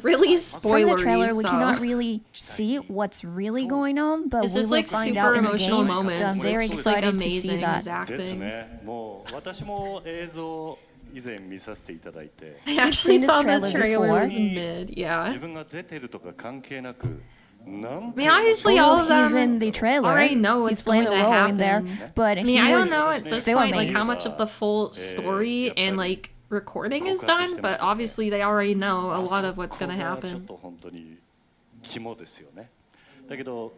really From the trailer, spoilery. we So cannot really see what's really going on, but it's we just will like find super out in the emotional game. moments. So I'm very It's just like excited to see amazing his that. です acting. ね。もう私も映像以前見させていただいて。 I actually this thought the trailer trailer was before? mid. Yeah. 自分が出てるとか関係なく。I mean, obviously, Although all of them he's in the trailer. already know He's what's playing going the to role in there, happen. but I mean, he I was don't know at this still point like amazed. how much of the full story and like recording is done, but obviously they already know a lot of what's going to ちょっ happen. と本当に肝ですよね。だけど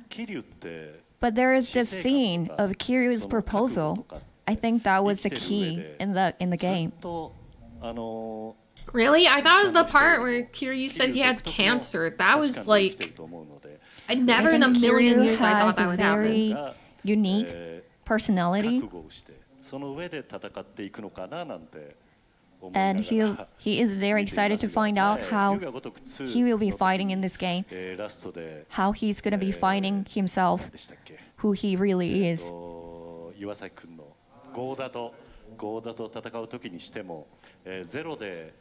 桐生って But there is this scene of Kiryu's proposal. I think that was the key in the game. とReally? I thought it was the part where Kiryu said he had cancer. That was like, I never in a million years I thought that would very happen. unique personality, 覚悟をしてその上で戦っていくのかななんて思いながら and he is very excited to find out how he will be fighting in this game, ラストで how he's gonna be fighting himself, でしたっけ who he really is. 岩崎君のゴーダと戦う時にしても、ゼロで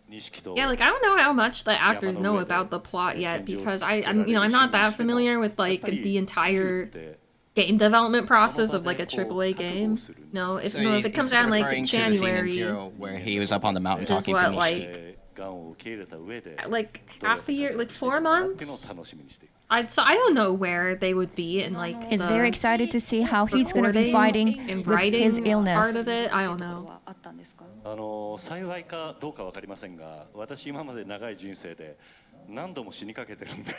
錦と Yeah, like I don't know how much the actors know about the plot yet because I'm I'm not that familiar with like the entire game development process of like a AAA game. No, if if it comes out in like referring to the scene in January, Zero where he was up on the mountain which is talking what to like がんを受け入れた上で half a year, like 4 months. 楽しみにしています。 So I don't know where they would be in like He's the very excited to see how he's gonna be recording fighting and with his writing part illness. of it. I don't know. 幸いかどうか分かりませんが、私今まで長い人生で何度も死にかけてるんで。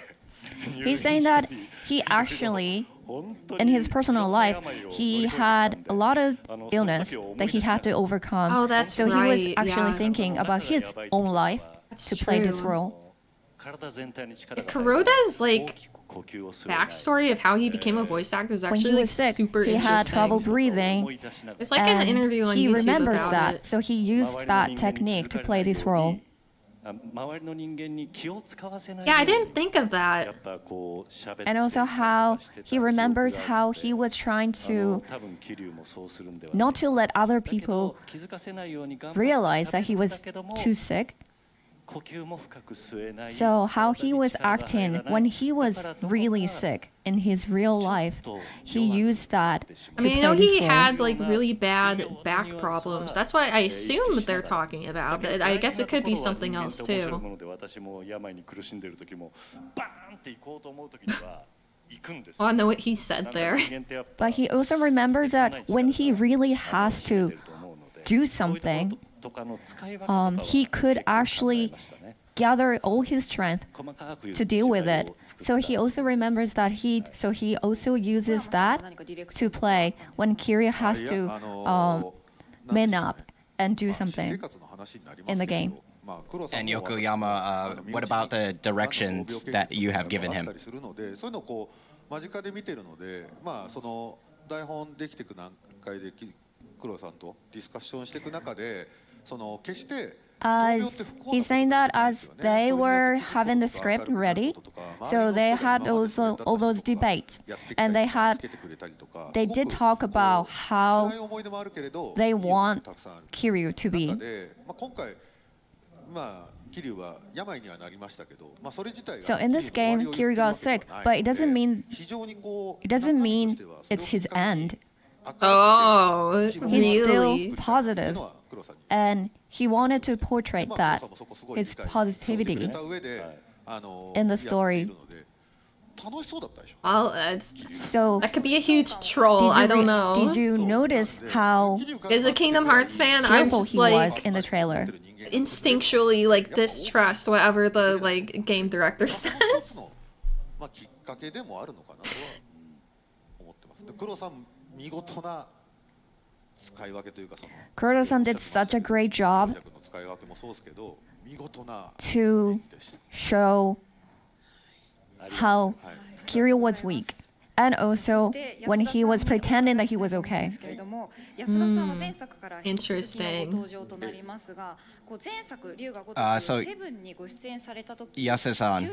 He's saying that he actually, in his personal life, he had a lot of illness that he had to overcome. Oh, that's so right. he was actually thinking about his own life to play this role. Kuroda's like backstory of how he became a voice actor is When actually he like was sick, super he interesting. had trouble breathing. There's like an and interview on he YouTube remembers about that, it. so he used that technique to play this role. Yeah, I didn't think of that. And also how he remembers how he was trying to not to let other people realize that he was too sick. So how he was acting when he was really sick in his real life, he used that I to mean, I play know this he role. had like really bad back problems. That's what I assume they're talking about, but I guess it could be something else too. Oh, I know what he said there. But he also remembers that when he really has to do something, he could actually gather all his strength to deal with it. So he also remembers that he also uses that to play when Kiryu has to man up and do something in the game. And Yokoyama, what about the directions that you have given him? 間近で見てるので、その台本できていく段階で黒さんとディスカッションしていく中で、その決して He's saying that as they were having the script ready, so they had also all those debates, and they did talk about how they want Kiryu to be. So in this game, Kiryu got sick, but it doesn't mean it's his end. Oh, He's really? still positive, and he wanted to portray that his positivity in the story. Well, So that could be a huge troll. I don't know. Did you notice how As a Kingdom Hearts fan, I'm cheerful just he was like in the trailer? instinctually like distrust whatever the like game director says. きっかけでもあるのかなとは思ってます。で、黒さん見事な使い分けというかその。Kuroda-san did such a great job 使い分けもそうですけど、見事な。to show how Kiryu was weak, and also when he was pretending that he was okay. Interesting. So, Yase-san,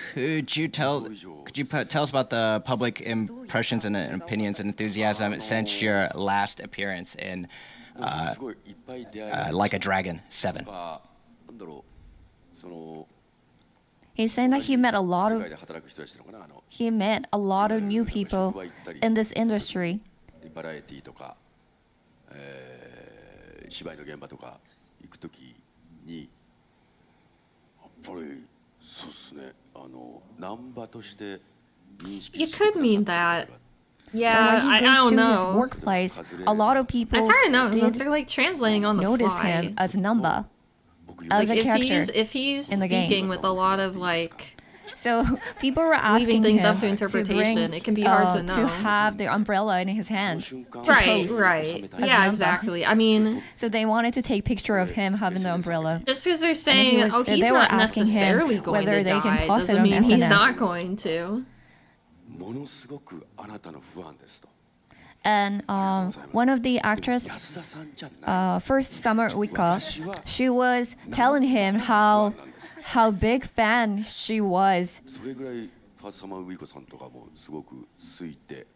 could you tell us about the public impressions and opinions and enthusiasm since your last appearance in Like a Dragon 7? He's saying that he met a lot of new people in this industry. バラエティとか、芝居の現場とか行くときにやっぱりそうですね、難波として認識 You could mean that. So Yeah, when he I goes don't to know. his workplace, a lot of people It's hard to know since did they're like translating on the notice fly. him as Namba, as Like a character if he's in the game. speaking with a lot of like So people were asking leaving things him up to interpretation. bring, It can be hard to know. to have the umbrella in his hand. Right, pose right. as Yeah, Namba. exactly. I mean, So they wanted to take picture of him having the umbrella. just because they're And saying, he was- oh, they he's were not asking him necessarily going whether to they can die, post it doesn't on mean he's SNS. not going to. ものすごくあなたの不安ですと。 And one of the actress, first Summer Wika, she was telling him how big fan she was. それぐらいファーストサマーウイコさんとかもすごく好いて、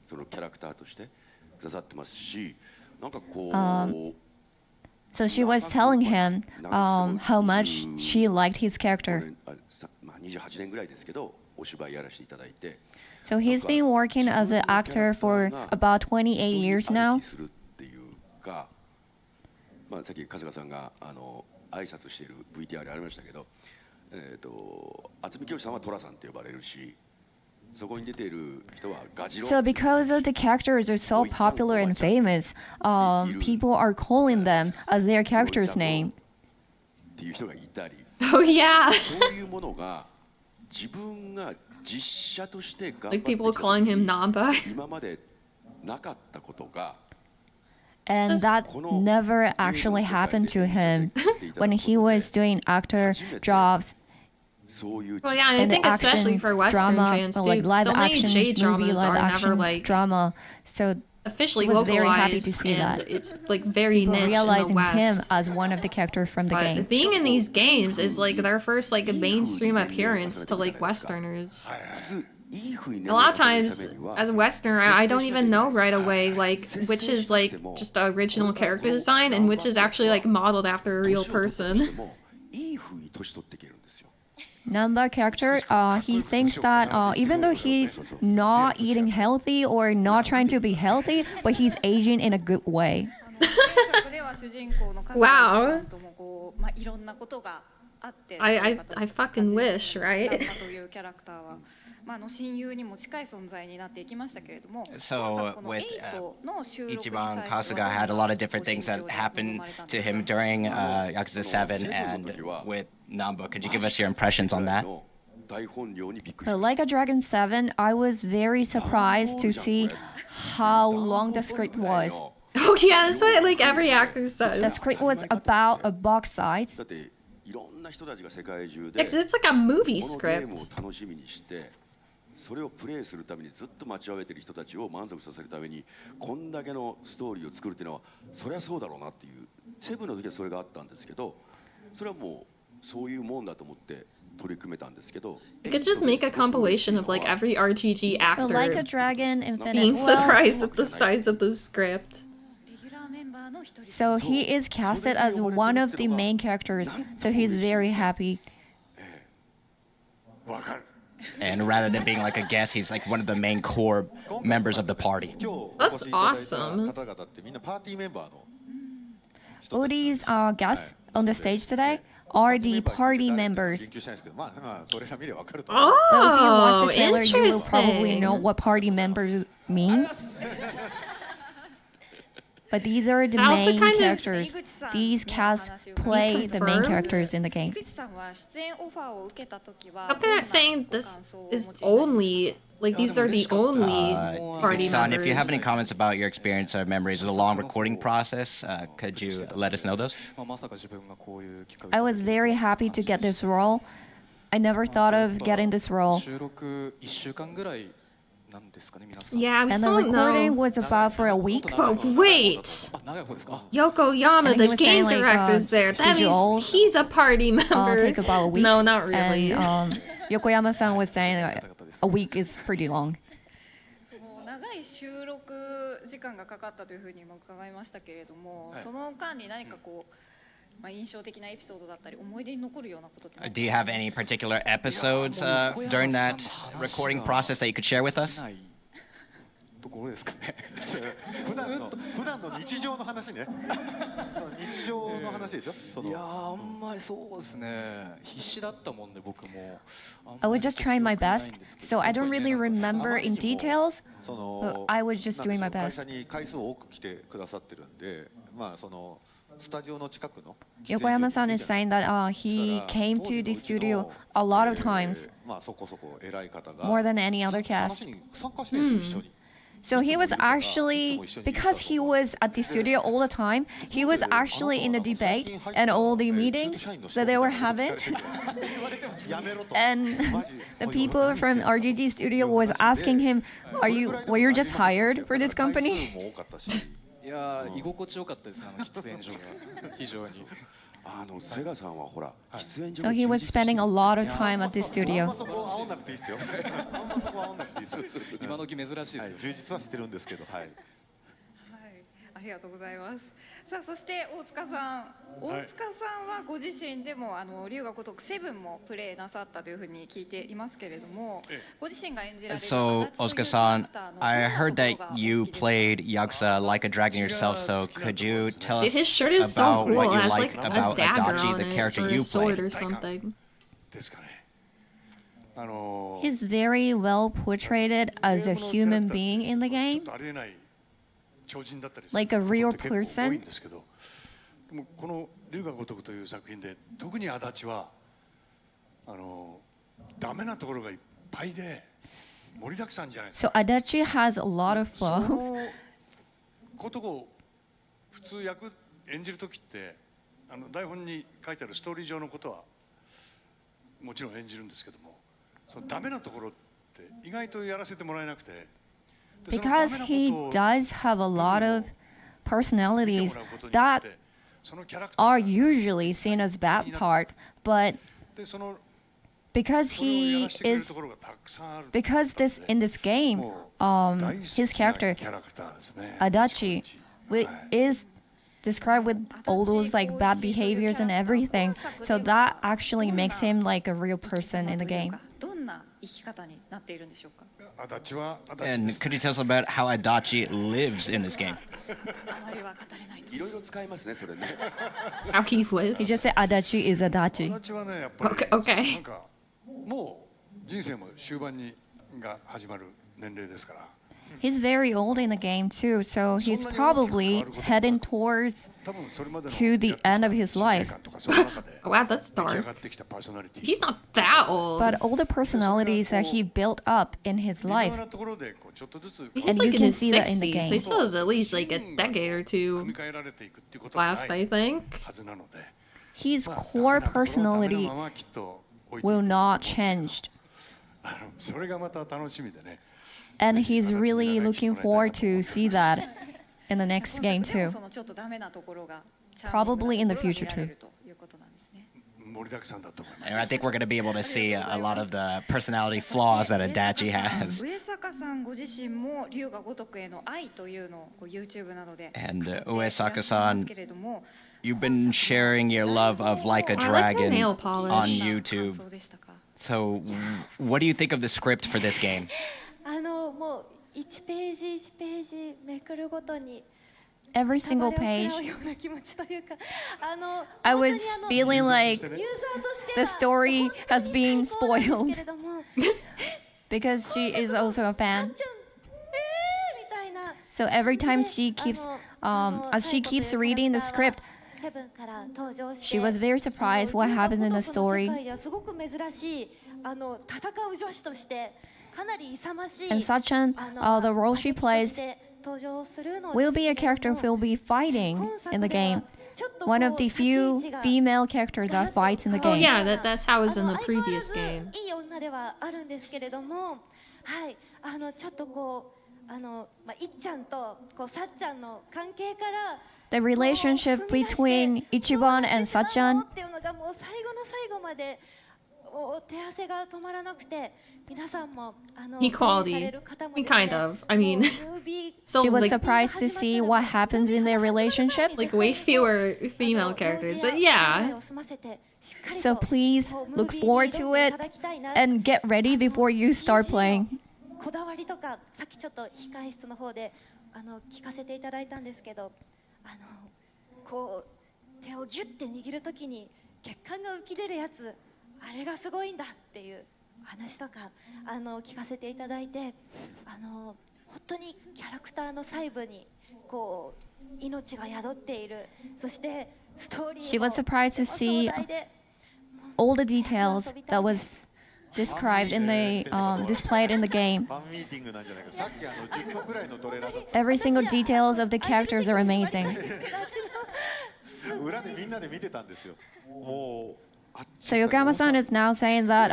そのキャラクターとしてくださってますし、なんかこう。So she was telling him how much she liked his character. まあ28年ぐらいですけど、お芝居やらせていただいて。 So he's been working as an actor for about 28 years now. まあさっき春日さんが挨拶している VTR ありましたけど、渥美清さんは寅さんって呼ばれるし、So because of the characters are so popular and famous, people are calling them as their character's name. Oh yeah. Like people calling him Namba. And that never actually happened to him when he was doing actor jobs. Well, yeah, and I think especially for Western fans too, like live so many action J dramas are never like drama. So officially was very happy to localized, see and that. it's like very People niche in the realizing West. him as one of the characters from the But game. being in these games is like their first like mainstream appearance to like Westerners. A lot of times, as a Westerner, I don't even know right away like which is like just the original character design and which is actually like modeled after a real person. Namba character, he thinks that even though he's not eating healthy or not trying to be healthy, but he's aging in a good way. Wow. I fucking wish, right? So with Ichiban Kasuga had a lot of different things that happened to him during Yakuza 7 and with Namba. Could you give us your impressions on that? Like a Dragon 7, I was very surprised to see how long the script was. Oh yeah, that's what like every actor says. The script was about a box size. It's like a movie script. それをプレイするためにずっと待ちわびている人たちを満足させるためにこんだけのストーリーを作るっていうのはそりゃそうだろうなっていうセブンの時はそれがあったんですけどそれはもうそういうもんだと思って取り組めたんですけど You could just make a compilation of like every RGG actor Like a Dragon, Infinite being surprised at the size of the script. So he is casted as one of the main characters, so he's very happy. And rather than being like a guest, he's like one of the main core members of the party. That's awesome. All these guests on the stage today are the party members. Oh, if you watch the trailer, you will probably interesting. know what party members mean. But these are the I also main kind of- characters. These casts play the main confirms- characters in the game. But they're not saying this is only like these are the only party Son, members. if you have any comments about your experience or memories of the long recording process, could you let us know those? I was very happy to get this role. I never thought of getting this role. Yeah, we And the still don't recording know. was about for a week. But wait, Yokoyama, And he the was game saying, like, director's there. That schedule, means he's a party member. Take about a week. No, not really. And Yokoyama-san was saying a week is pretty long. 長い収録時間がかかったというふうにも伺いましたけれども、その間に何かこう、まあ印象的なエピソードだったり思い出に残るようなことって。 Do you have any particular episodes during that recording process that you could share with us? ところですかね。普段の日常の話ね。日常の話でしょ。そのいやあんまりそうですね。必死だったもんで僕も。 I was just trying my best, so I don't really remember in details. そ But の I was just doing my 会 best. 社に回数多く来てくださってるんで、まあそのスタジオの近くの Yokoyama-san is saying that he came to the studio a lot of times, まあそこそこ偉い方が more than any other cast. 話に参加してるんですよ一緒に。 So he was actually, because he was at the studio all the time, he was actually in the debate and all the meetings that they were having. And the people from RGG studio was asking him, were you just hired for this company? いや居心地よかったですね。喫煙所が非常に。セガさんはほら喫煙所 So he was spending a lot of time at the あん studio. まそこ煽んなくていいですよ。あんまそこ煽んなくていいですよ。今時珍しいですよ。はい、充実はしてるんですけど、はい。はい、ありがとうございます。さあそして大塚さん、大塚さんはご自身でも龍が如く7もプレイなさったというふうに聞いていますけれども、ご自身が演じられる So, Osuka-san, I heard that you played Yakuza Like a Dragon yourself, so could you tell Dude, us his shirt is so about cool. what It you has like like a about dagger Adachi, on the it, character or a you sword played? or something. ですかね。He's very well portrayed as a human being in the game, like a real person. でもこの龍が如くという作品で特に足立はダメなところがいっぱいで盛りだくさんじゃないですか。So Adachi has a lot of そ flaws. のことを普通役演じる時って台本に書いてあるストーリー上のことはもちろん演じるんですけども、そのダメなところって意外とやらせてもらえなくて。でそのダ Because メな he ことを does have a lot of personalities that are usually seen as bad part, but でその because he is because this in this game his character Adachi is described with all those like bad behaviors and everything, so that actually makes him like a real person in the game. どんな生き方になっているんでしょうか。 And could you tell us about how Adachi lives in this game? いろいろ使いますね、それね。 How he lives? He just said Adachi is Adachi. 足立はねやっぱり Okay. なんかもう人生も終盤が始まる年齢ですから。 He's very old in the game too, so he's probably heading towards to the end of his life. Wow, that's dark. He's not that old. But all the personalities that he built up in his life, He's and like you in can his see that in the 60s, so he game. still has at least like a decade or two left, I think. His core personality will not change. それがまた楽しみでね。 And he's really looking forward to see that in the next game too. そのちょっとダメなところが Probably in the future too. ということなんですね。 盛りだくさんだと思います。 And I think we're going to be able to see a lot of the personality flaws that Adachi has. 上坂さんご自身も龍が如くへの愛というのをこう YouTube などで And 語っていらっしゃいます Uesaka-san, けれども、 you've been sharing your love of Like a I like her Dragon nail polish. on 感 YouTube. 想でしたか。 So, what do you think of the script for this game? もう1ページ1ページめくるごとに Every single page, ような気持ちというか、I was feeling like ユーザーとして the は story has been そうなんです spoiled けれども because she is also a fan. みたいな So every time she keeps, as she keeps reading the script, セブンから登場して she was very surprised what happens in the この世 story. 界ではすごく珍しい戦う女子としてかなり勇ましい And Sachan, the role she と plays して登場するの will be a character who will be fighting in the game. One of the few female characters that fights in the Oh game. yeah, that's how it was in the previous game. いい女ではあるんですけれども、はいちょっとこういっちゃんとさっちゃんの関係から The relationship between Ichiban and Sachan っていうのがもう最後の最後まで手汗が止まらなくて、皆さんもEquality. Kind of. I mean, so she was like, surprised to see what happens in their relationship. like way fewer female characters, but yeah. So please look forward to it and get ready before you start playing. こだわりとかさっきちょっと控え室の方で聞かせていただいたんですけど、こう手をギュッて握るときに血管が浮き出るやつ、あれがすごいんだっていう話とか聞かせていただいて、本当にキャラクターの細部にこう命が宿っている。そしてストーリー She was surprised to see all the details that was described in the displayed in the game. Every single details of the characters are amazing. 裏でみんなで見てたんですよ。もう So Yokoyama-san is now saying that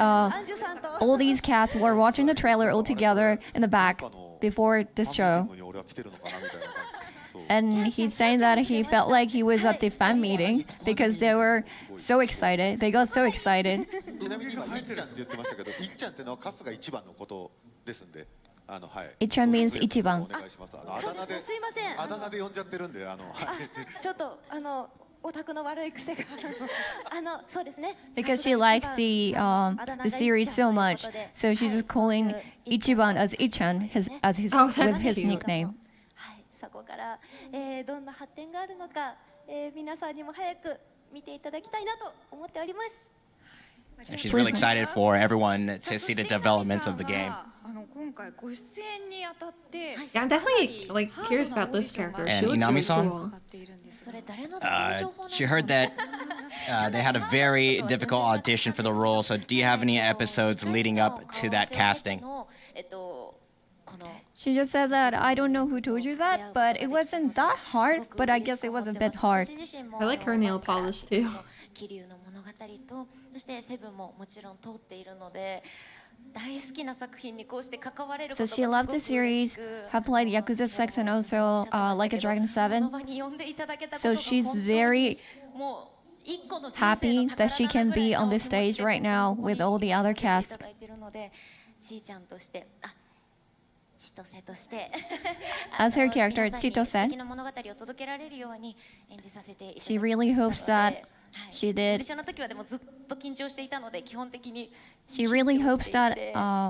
all these cast were watching the trailer all together in the back before this show. And he's saying that he felt like he was at the fan meeting because they were so excited. They got so excited. ちなみに今いっちゃんって言ってましたけど、いっちゃんってのは春日一番のことですんで、はい。Ichiban means 一番。お願いします。あそうですね、すいません。あだ名で呼んじゃってるんで、はい。ちょっとオタクの悪い癖がそうですね。Because she likes the series so much, so she's just calling Ichiban as Ichan with his nickname. はい、そこからどんな発展があるのか、皆さんにも早く見ていただきたいなと思っております。And she's really excited for everyone to see the development of the game. Yeah, I'm definitely like curious about this character. And She looks really Inami-san? cool. She heard that they had a very difficult audition for the role, so do you have any episodes leading up to that casting? She just said that I don't know who told you that, but it wasn't that hard, but I guess it was a bit hard. I like her nail polish too. 桐生の物語とそしてセブンももちろん通っているので大好きな作品にこうして関われること So が she すご loved く the series, have played Yakuza 6 and also Like a Dragon 7. この場に呼んでいただけたこと So が she's 本当に very もう一個の人生 happy の that she 宝 can だなぐら be い on の this 気持ち stage で right now ここに with all the other い cast. ただいてるのでちーちゃんとして千歳として As her character, 皆さんに Chitose, 素敵な物語を届けられるように演じさせていただきました she really hopes that she オーデ did. ィションの時はでもずっと緊張していたので基本的に She really hopes that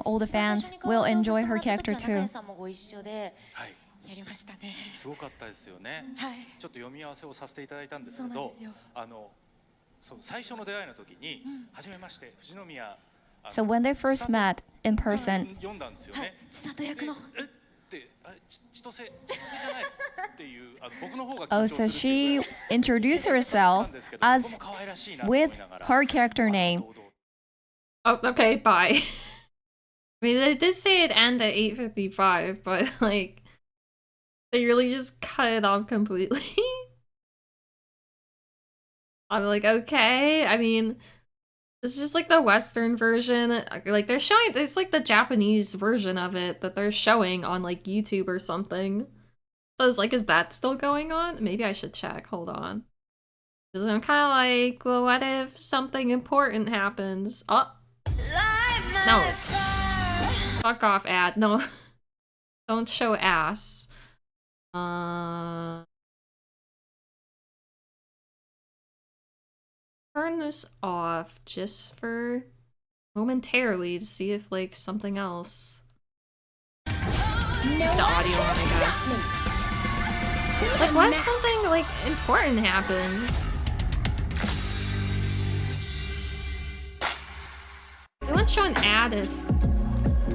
all the fans will enjoy her character 中 too. 谷さんもご一緒でやりましたね。すごかったですよね。はいちょっと読み合わせをさせていただいたんですけそうなんどですよ、そう最初の出会いの時に初めまして富士宮 So when they first met in person, 読んだんですよね。千里役ので千歳じゃないっていう僕の方が oh, so she introduced herself as with her character name. Oh, okay, bye. I mean, they did say it end at 8:55, but like, they really just cut it off completely. I'm like, okay. I mean, it's just like the Western version. Like they're showing, it's like the Japanese version of it that they're showing on like YouTube or something. So it's like, is that still going on? Maybe I should check. Hold on. Because I'm kind of like, well, what if something important happens? Oh. No. Fuck off, ad. No. Don't show ass. Turn this off just for momentarily to see if like something else. The audio one, I guess. It's like, what if something like important happens? They wouldn't show an ad if...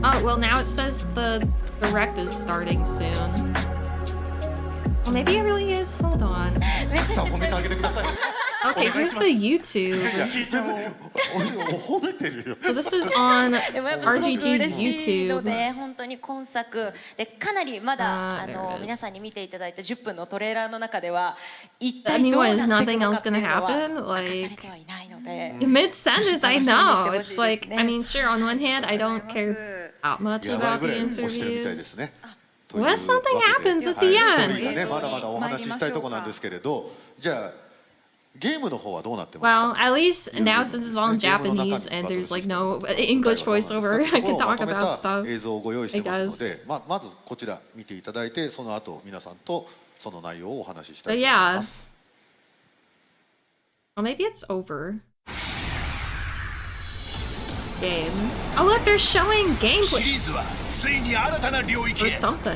Oh, well now it says the rect is starting soon. Well, maybe it really is. Hold on. Okay, here's the YouTube. So this is on でもやっぱすごく RGG's 嬉しいの YouTube. で本当に今作でかなりまだ there it is. 皆さんに見ていただいた10分のトレーラーの中では一 I 体 mean, どう what, なっ is ていく nothing のか else っていう gonna のは happen? 明かされ Like, てはいないので mid-sentence, I 楽しみにして know. ほしい It's です like, ね I mean, sure, on one hand, I don't care that much やばい about ぐら the い押してるみたいです interviews. ね。 What if something happens at はい the ストーリー end? がねまだまだお話ししたいとこなんですけれど、じゃあゲームの方はどうなってますか？ Well, at least now since it's all in Japanese and there's like no English voiceover, I can talk about stuff. 映像をご用意してますの I で、まずこちら見ていただいて、その後皆さんとその内容をお話しした But いと思い yeah. ます。 Well, maybe it's over. Game. Oh look, they're showing シ gameplay リーズはついに新たな領域 or へ something.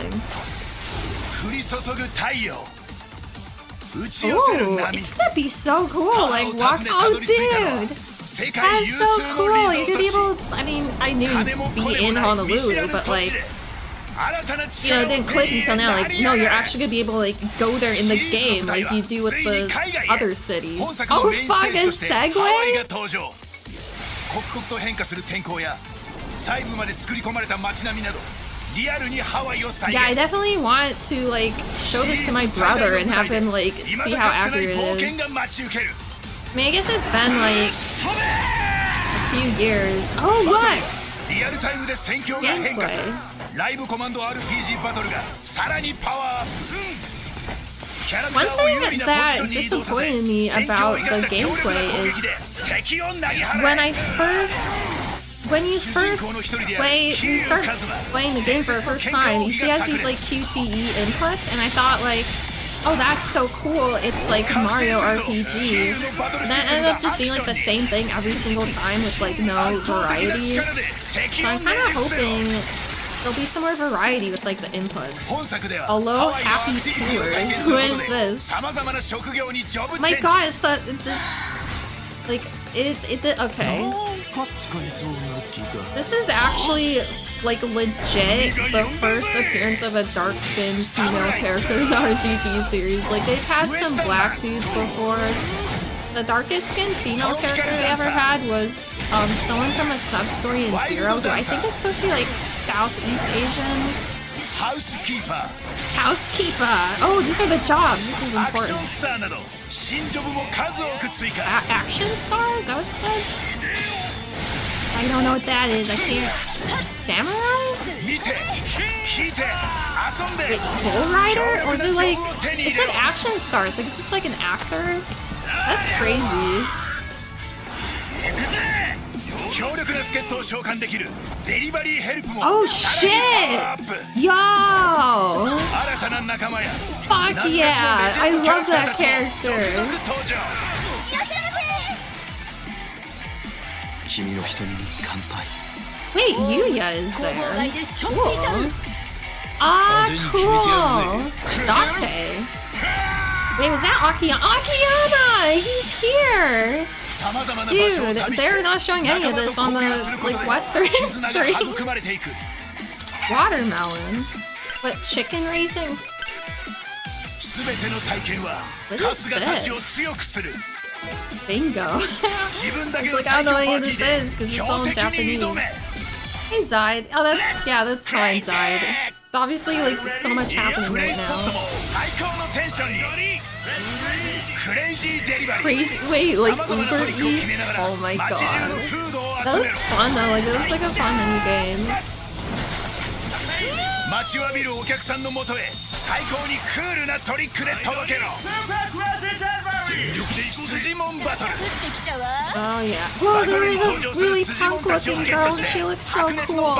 降り注ぐ太陽打ち寄せる Ooh, 波 it's gonna be so cool. Like walk. 訪 Oh, ねたどり着いたのは dude, 世界 that's 有 so 数の cool. リ You ゾ could be ート able. I mean, I knew 地金も you'd 声 be も in ない見知ら Honolulu, ぬ but 土地 like, で新たな you know, 力 it を didn't 手 click に until 入れ now. 成 Like, り no, 上 you're がる actually gonna be able to like go there in the game, like you do with the other cities. 本作の Oh メインス fuck, テージ a としてハワイが segue? 登場刻々と変化する天候や細部まで作り込まれた街並みなどリアルにハワイを再 Yeah, I 現 definitely want to like show this to my brother and have him like 未 see だ how かつてない accurate 冒 it 険 is. が待ち受ける I mean, I guess it's been like a few years. Oh look! リアルタイムで戦況が変化する Gameplay. ライブコマンド RPG バトルがさらにパワーアップキャラクタ One ーを有利 thing なポジション that に移動させ disappointed me 戦況 about を生かし the た強力な gameplay 攻 is 撃で敵を投げ払 when え I when you first you start playing the game for the first time, you see as these like QTE inputs, and I thought like, oh, that's so cool. It's like Mario RPG. And that ended up just being like the same thing every single time with like no variety. So I'm kind of hoping there'll be some more variety with like the inputs. Hello, happy tours. Who is this? My God, it's the this like it okay. This is actually like legit the first appearance of a dark-skinned female character in the RGG series. Like they've had some black dudes before. The darkest skinned female character they ever had was someone from a sub-story in Zero, who I think is supposed to be like Southeast Asian. Housekeeper. Oh, these are the jobs. This is important. Action star? Is that what it said? I don't know what that is. I can't. Samurai? Wait, Bull Rider? Or is it like... It said action stars. I guess it's like an actor? That's crazy. Oh shit! Yo! Fuck yeah! I love that character. Wait, Yuya is there. Cool. Ah, cool. Date. Wait, was that Akiyama? He's here! Dude, they're not showing any of this on the, like, Western history. Watermelon? What, chicken raising? What is this? Bingo. It's like, I don't know what this is, because it's all in Japanese. Hey, Zide. Oh, that's fine, Zide. It's obviously, like, so much happening right now. Crazy. Wait, like Uber Eats? Oh my god. That looks fun though, like, that looks like a fun mini game. Oh yeah. Whoa, there is a really punk looking girl. She looks so cool.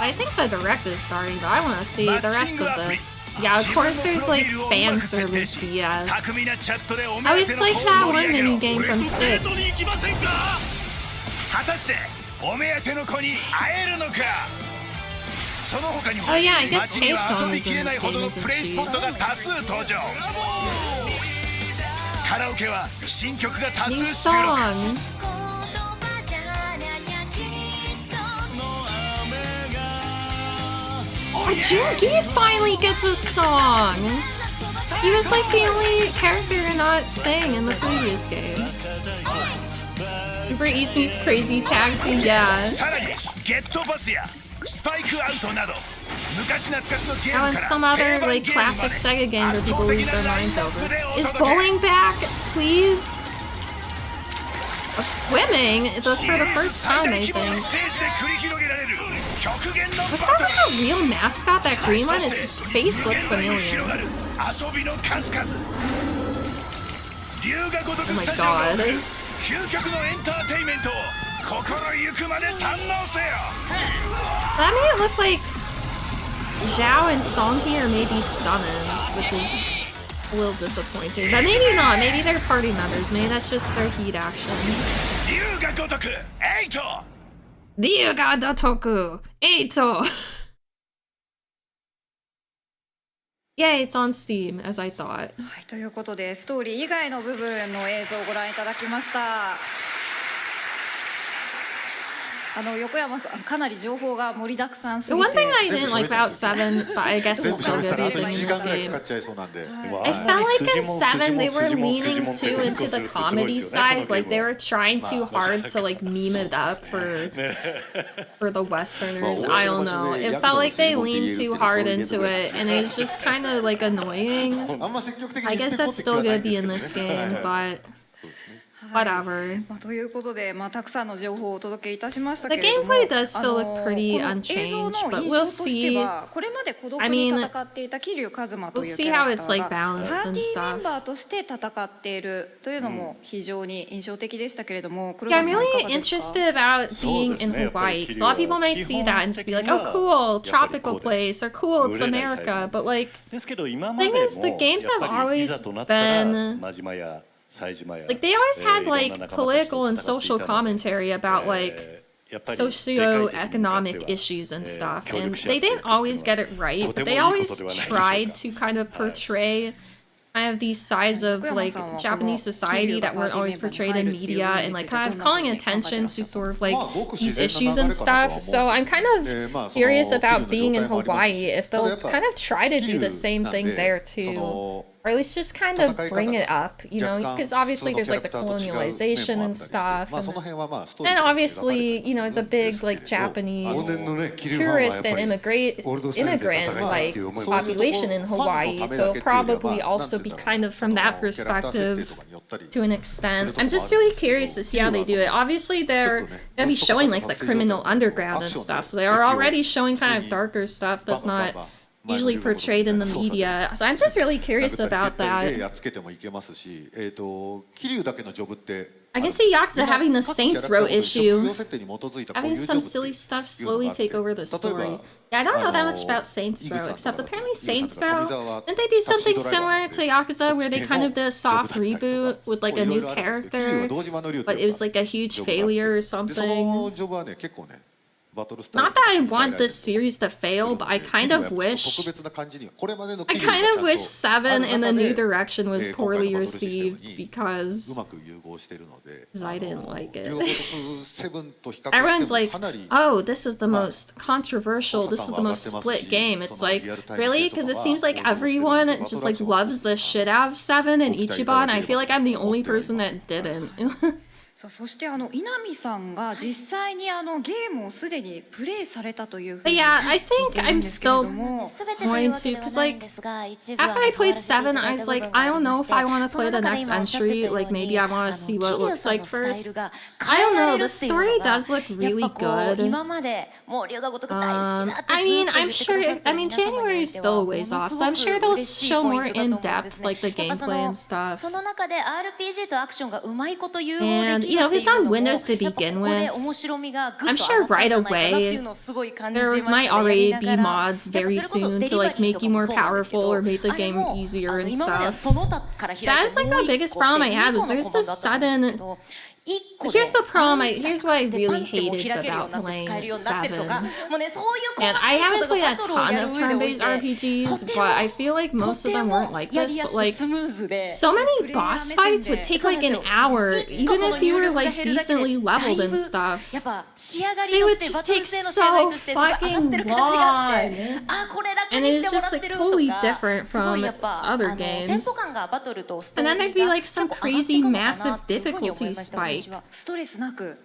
I think the direct is starting, but I want to see the rest of this. Yeah, of course there's like fan service BS. Oh, it's like that one mini game from 6. Oh yeah, I guess Tae-song is in this game, isn't she? New song! RGG finally gets a song! He was like the only character not sang in the previous game. Uber Eats meets Crazy Taxi, yeah. Oh, and some other like classic Sega game where people lose their minds over. Is bowling back, please? Oh, swimming? That's for the first time, I think. Was that like a real mascot, that green one? Its face looked familiar. Oh my god. That made it look like Zhao and Songhee or maybe summons, which is a little disappointing. But maybe not, maybe they're party members, maybe that's just their heat action. Ryuga Dotoku 8! Yay, it's on Steam, as I thought. はい、ということで、ストーリー以外の部分の映像をご覧いただきました。横山さん、かなり情報が盛りだくさんすぎて。 The one thing I didn't like about 7, but I guess it's still good being in this game. I felt like in 7 they were leaning too into the comedy side, like they were trying too hard to like meme it up for the Westerners. I don't know. It felt like they leaned too hard into it, and it was just kind of like annoying. I guess that's still good be in this game, but. Whatever. ということで、たくさんの情報をお届けいたしましたけ The れども、 gameplay does still look pretty unchanged, but we'll see. これまで孤独に戦っていた桐生一馬というキ We'll see ャラ how クタ it's ー like が balanced パー and ティーメ stuff. ンバーとして戦っているというのも非常に印象的でしたけれども、 Yeah, I'm really interested about being in Hawaii, because a lot of people might see that and just be like, oh cool, tropical place, or cool, it's America, but like, the thing is, the games have always been, like, they always had like political and social commentary about like socioeconomic issues and stuff, and they didn't always get it right, but they always tried to kind of portray kind of these sides of like Japanese society that weren't always portrayed in media, and like kind of calling attention to sort of like these issues and stuff. So I'm kind of curious about being in Hawaii, if they'll kind of try to do the same thing there too. Or at least just kind of bring it up, you know, because obviously there's like the colonialization and stuff. And obviously, you know, it's a big like Japanese tourist and immigrant like population in Hawaii. So it'll probably also be kind of from that perspective to an extent. I'm just really curious to see how they do it. Obviously they're gonna be showing like the criminal underground and stuff. So they are already showing kind of darker stuff that's not usually portrayed in the media. So I'm just really curious about that. I can see Yakuza having the Saints Row issue, having some silly stuff slowly take over the story. Yeah, I don't know that much about Saints Row, except apparently Saints Row, didn't they do something similar to Yakuza where they kind of did a soft reboot with like a new character, but it was like a huge failure or something? Not that I want this series to fail, but I kind of wish 7 in the new direction was poorly received because I didn't like it. Everyone's like, oh, this was the most controversial, this was the most split game. It's like, really? Because it seems like everyone just like loves the shit out of 7 and Ichiban. I feel like I'm the only person that didn't. さあそして稲見さんが実際にゲームをすでにプレイされたというふうに Yeah, I think I'm still going to, because like after I played 7, I was like, I don't know if I want to play the next entry. Like maybe I want to see what it looks like first. I don't know. The story does look really good. I mean, I'm sure. I mean, January is still a ways off, so I'm sure they'll show more in depth, like the gameplay and stuff. その中で RPG とアクションがうまいこと融合で And you know, if it's on Windows to begin with, I'm sure right away there might already be mods very soon to like make you more powerful or make the game easier and stuff. That is like the biggest problem I had was there's this sudden. Here's the problem. Here's what I really hated about playing 7. And I haven't played a ton of turn-based RPGs, but I feel like most of them weren't like this. But like, so many boss fights would take like an hour, even if you were like decently leveled and stuff. They would just take so fucking long. And it's just like totally different from other games. And then there'd be like some crazy massive difficulty spike.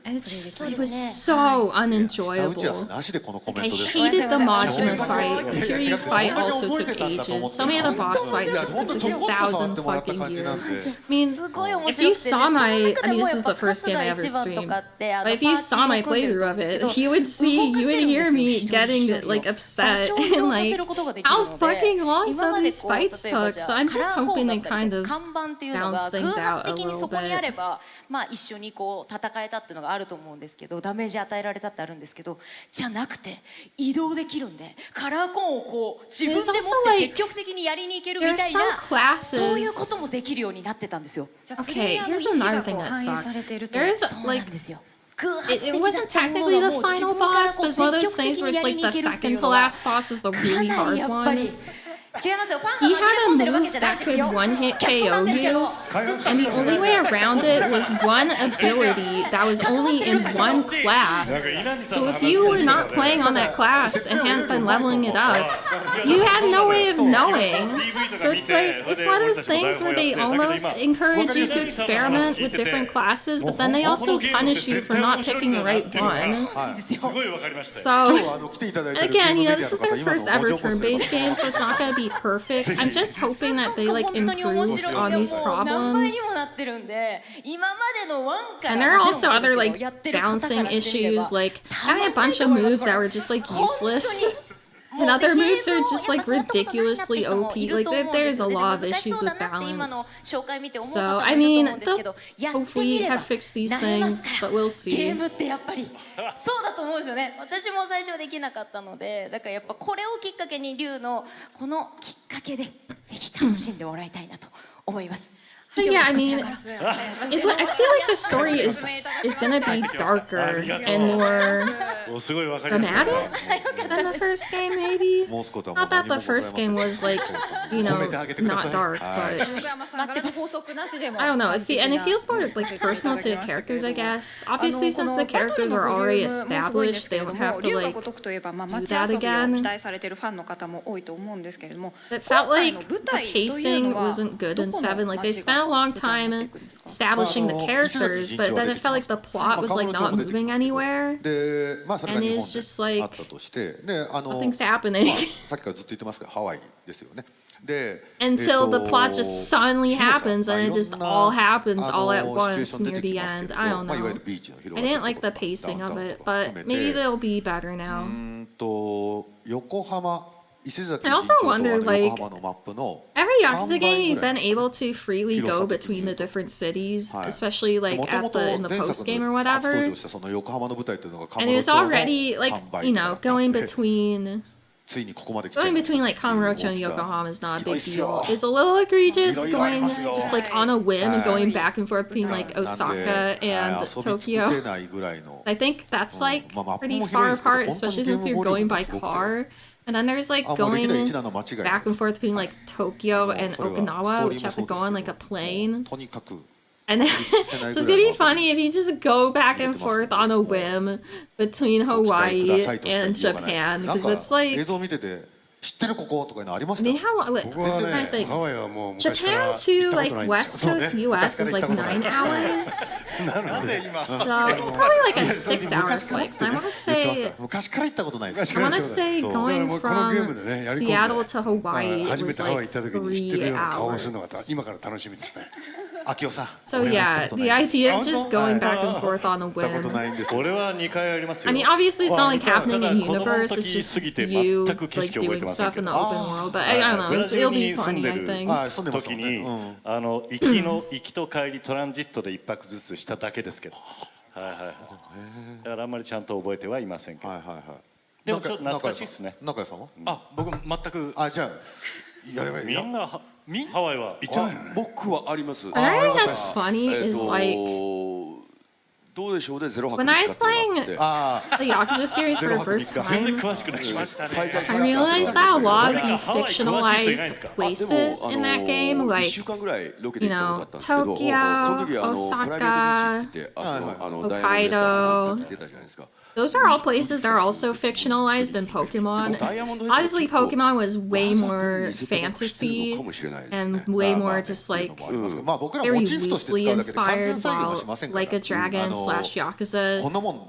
And it was so unenjoyable. Like, I hated the Majima fight. The Kiryu fight also took ages. So many of the boss fights just took like 1,000 fucking years. I mean, if you saw my... I mean, this is the first game I ever streamed. But if you saw my playthrough of it, you would hear me getting like upset and like how fucking long some of these fights took. So I'm just hoping they kind of balance things out a little bit. まあ一緒にこう戦えたっていうのがあると思うんですけど、ダメージ与えられたってあるんですけど、じゃなくて移動できるんで、カラーコーンをこう自分で持って積極的にやりに行けるみたいな、そういうこともできるようになってたんですよ。Okay, here's another thing that sucks. There's like it wasn't technically the final boss, but it's one of those things where it's like the second to last boss is the really hard one. He had a move that could one-hit KO you, and the only way around it was one ability that was only in one class. So if you were not playing on that class and hadn't been leveling it up, you had no way of knowing. So it's like, it's one of those things where they almost encourage you to experiment with different classes, but then they also punish you for not picking the right one. So, again, you know, this is their first ever turn-based game, so it's not going to be perfect. I'm just hoping that they like improve on these problems. And there are also other like balancing issues, like having a bunch of moves that were just like useless. And other moves are just like ridiculously OP. Like there's a lot of issues with balance. So I mean, they'll hopefully have fixed these things, but we'll see. そうだと思うんですよね。私も最初できなかったので、だからやっぱこれをきっかけに龍のこのきっかけでぜひ楽しんでもらいたいなと思います。But yeah, I mean, I feel like the story is gonna be darker and more dramatic than the first game, maybe. Not that the first game was like, you know, not dark, but I don't know. It feels more like personal to the characters, I guess. Obviously, since the characters are already established, they don't have to like do that again. It felt like the pacing wasn't good in 7. Like they spent a long time establishing the characters, but then it felt like the plot was like not moving anywhere, and it's just like nothing's happening until the plot just suddenly happens, and it just all happens all at once near the end. I don't know. I didn't like the pacing of it, but maybe they'll be better now. I also wonder, like, every Yakuza game you've been able to freely go between the different cities, especially like in the post game or whatever. And it was already like, you know, going between like Kamurocho and Yokohama is not a big deal. It's a little egregious going just like on a whim and going back and forth between like Osaka and Tokyo. I think that's like pretty far apart, especially since you're going by car. And then there's like going back and forth between like Tokyo and Okinawa, which you have to go on like a plane. And then, so it's gonna be funny if you just go back and forth on a whim between Hawaii and Japan, because it's like, I mean, I think Japan to like West Coast US is like 9 hours. So it's probably like a 6-hour flight. So I want to say going from Seattle to Hawaii, it was like 3 hours. So yeah, the idea of just going back and forth on a whim. I mean, obviously it's not like happening in universe, it's just you like doing stuff in the open world, but I don't know, it'll be funny, I think. 時に行きと帰りトランジットで1泊ずつしただけですけど、はいはいはい。だからあんまりちゃんと覚えてはいませんけど。でもちょっと懐かしいですね。中谷さんは？あ、僕全く。じゃあみんなハワイは行ってないのね。僕はあります。The thing that's funny is like when I was playing the Yakuza series for the first time, I realized that a lot of the fictionalized places in that game, like, you know, Tokyo, Osaka, Hokkaido, those are all places that are also fictionalized in Pokemon. Obviously, Pokemon was way more fantasy and way more just like very loosely inspired, while Like a Dragon / Yakuza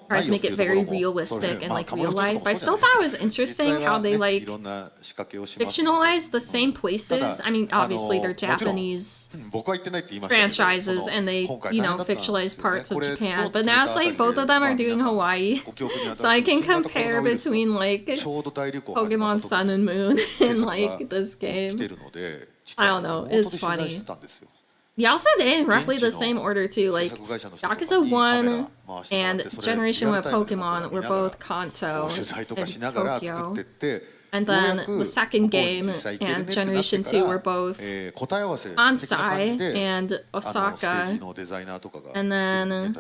tries to make it very realistic and like real life. But I still thought it was interesting how they like fictionalized the same places. I mean, obviously they're Japanese franchises and they, you know, fictionalize parts of Japan. But now it's like both of them are doing Hawaii. So I can compare between like Pokemon Sun and Moon and like this game. I don't know, it's funny. They also did in roughly the same order too, like Yakuza 1 and Generation 1 Pokemon were both Kanto and Tokyo. And then the second game and Generation 2 were both Kansai and Osaka. And then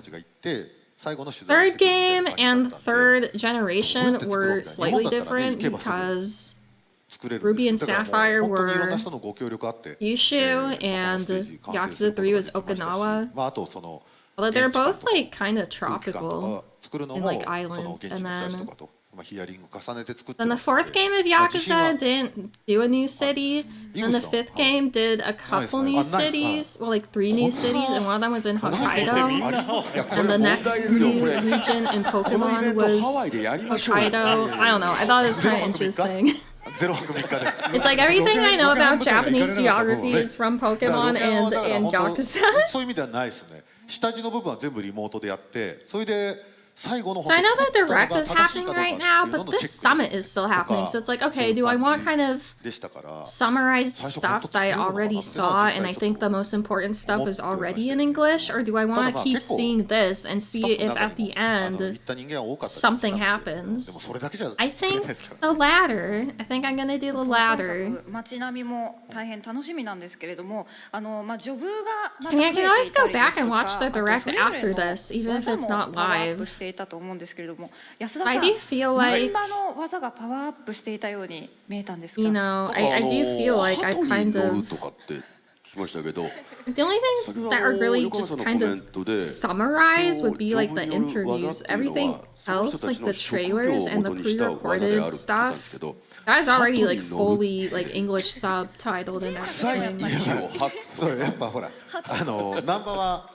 third game and third generation were slightly different because Ruby and Sapphire were Kyushu and Yakuza 3 was Okinawa. Although they're both like kind of tropical and like islands. And then the fourth game of Yakuza didn't do a new city. And the fifth game did a couple new cities, well, like 3 new cities, and one of them was in Hokkaido. And the next new region in Pokemon was Hokkaido. I don't know, I thought it was kind of interesting. It's like everything I know about Japanese geography is from Pokemon and Yakuza. そういう意味ではないですね。下地の部分は全部リモートでやって、それで So I know that direct is happening right now, but this summit is still happening. So it's like, okay, do I want kind of summarized stuff that I already saw and I think the most important stuff is already in English, or do I want to keep seeing this and see if at the end something happens? I think the latter. I think I'm gonna do the latter. 街並みも大変楽しみなんですけれども、ジョブが I mean, I can always go back and watch the direct after this, even if it's not live. していたと思うんですけれども、安田さん、 I do feel like 現場の技がパワーアップしていたように見えたんですか？ You know, I do feel like I kind of. The only things that are really just kind of summarized would be like the interviews. Everything else, like the trailers and the pre-recorded stuff, that is already like fully like English subtitled and everything. そうやっぱほらナンバは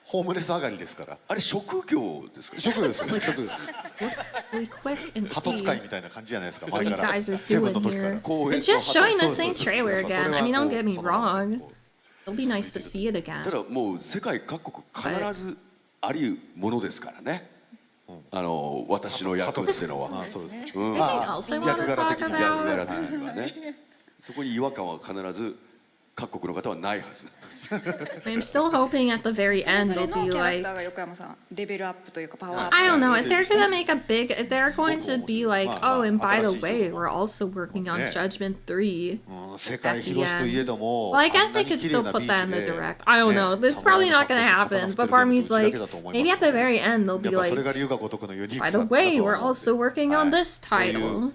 ホームレス上がりですから。あれ職業ですか？職業ですね。職業。鳩使いみたいな感じじゃないですか。前から。What you guys are doing here? They're just showing the same trailer again. I mean, don't get me wrong. It'll be nice to see it again. ただもう世界各国必ずありものですからね。私の役っていうのは。そうです。Anything else I want to talk about? そこに違和感は必ず。各国の方はないはず。I'm still hoping at the very end they'll be like, I don't know, if they're gonna make a big, if they're going to be like, oh, and by the way, we're also working on Judgment 3 at the end. Well, I guess they could still put that in the direct. I don't know, it's probably not gonna happen, but part of me's like, maybe at the very end they'll be like, by the way, we're also working on this title.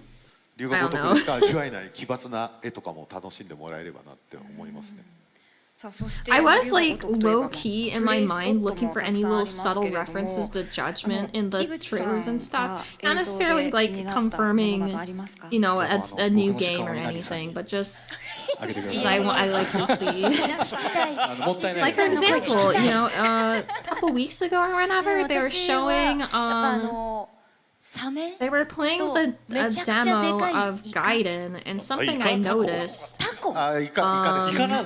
龍が如くでしか味わえない奇抜な絵とかも楽しんでもらえればなって思いますね。I was like low key in my mind looking for any little subtle references to Judgment in the trailers and stuff. Not necessarily like confirming, you know, a new game or anything, but just because I like to see. Like for example, you know, a couple weeks ago or whenever they were showing they were playing a demo of Gaiden, and something I noticed. I'm gonna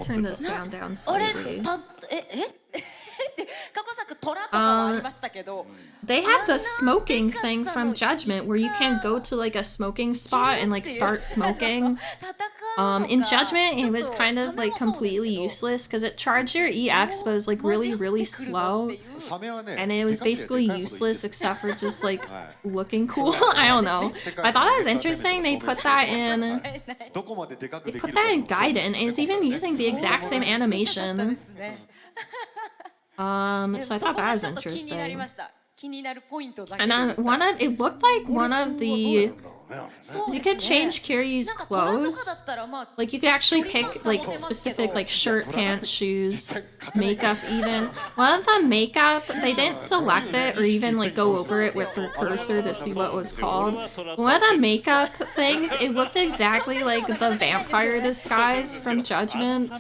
turn the sound down slightly. They have the smoking thing from Judgment where you can go to like a smoking spot and like start smoking. In Judgment, it was kind of like completely useless because it charged your EX, but it was like really slow. And it was basically useless except for just like looking cool. I don't know. I thought that was interesting. They put that in Gaiden, and it's even using the exact same animation. So I thought that was interesting. And then it looked like one of the, you could change Kiryu's clothes. Like you could actually pick like specific like shirt, pants, shoes, makeup even. One of the makeup, they didn't select it or even like go over it with their cursor to see what it was called. One of the makeup things, it looked exactly like the vampire disguise from Judgment.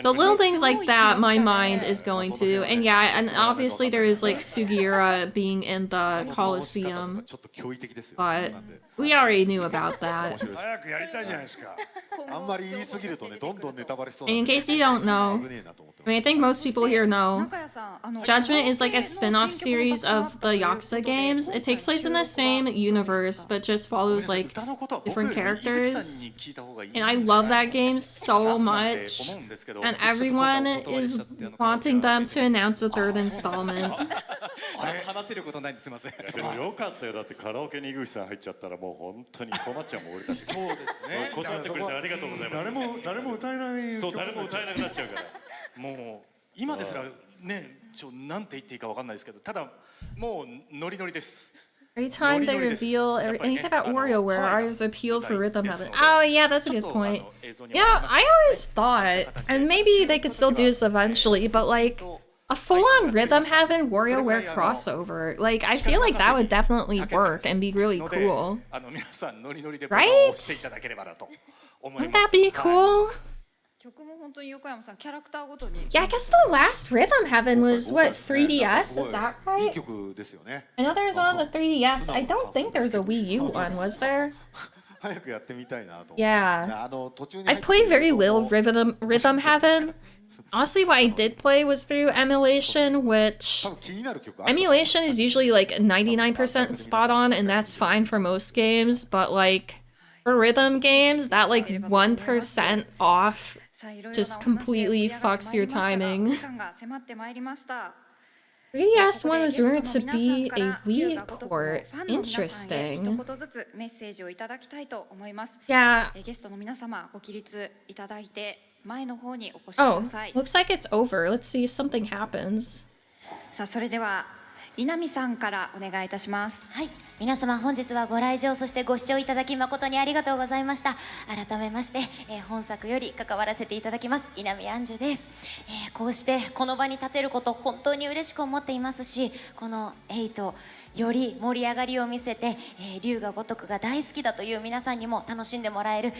So little things like that my mind is going to. And yeah, and obviously there is like Sugiura being in the Colosseum. But we already knew about that. And in case you don't know, I mean, I think most people here know, Judgment is like a spin-off series of the Yakuza games. It takes place in the same universe, but just follows like different characters. And I love that game so much. And everyone is wanting them to announce a third installment. でもよかったよ。だってカラオケに井口さん入っちゃったらもう本当に困っちゃうもん俺たち。そうですね。断ってくれてありがとうございます。誰も歌えない。そう誰も歌えなくなっちゃうから。もう今ですらね、なんて言っていいかわかんないですけど、ただもうノリノリです。Every time they reveal anything about WarioWare, I always appeal for Rhythm Heaven. Oh yeah, that's a good point. Yeah, I always thought, and maybe they could still do this eventually, but like a full-on Rhythm Heaven WarioWare crossover, like I feel like that would definitely work and be really cool. Right? Wouldn't that be cool? Yeah, I guess the last Rhythm Heaven was what, 3DS? Is that right? I know there's one on the 3DS. I don't think there's a Wii U one, was there? Yeah. I played very little Rhythm Heaven. honestly, what I did play was through emulation, which emulation is usually like 99% spot on, and that's fine for most games, but like for rhythm games, that like 1% off just completely fucks your timing. 3DS one was rumored to be a Wii port. Interesting. Yeah. Oh, looks like it's over. Let's see if something happens. さあそれでは稲見さんからお願いいたします。はい、皆様本日はご来場そしてご視聴いただき誠にありがとうございました。改めまして、本作より関わらせていただきます稲見杏樹です。こうしてこの場に立てること本当に嬉しく思っていますし、この8より盛り上がりを見せて、龍が如くが大好きだという皆さんにも楽しんでもらえる、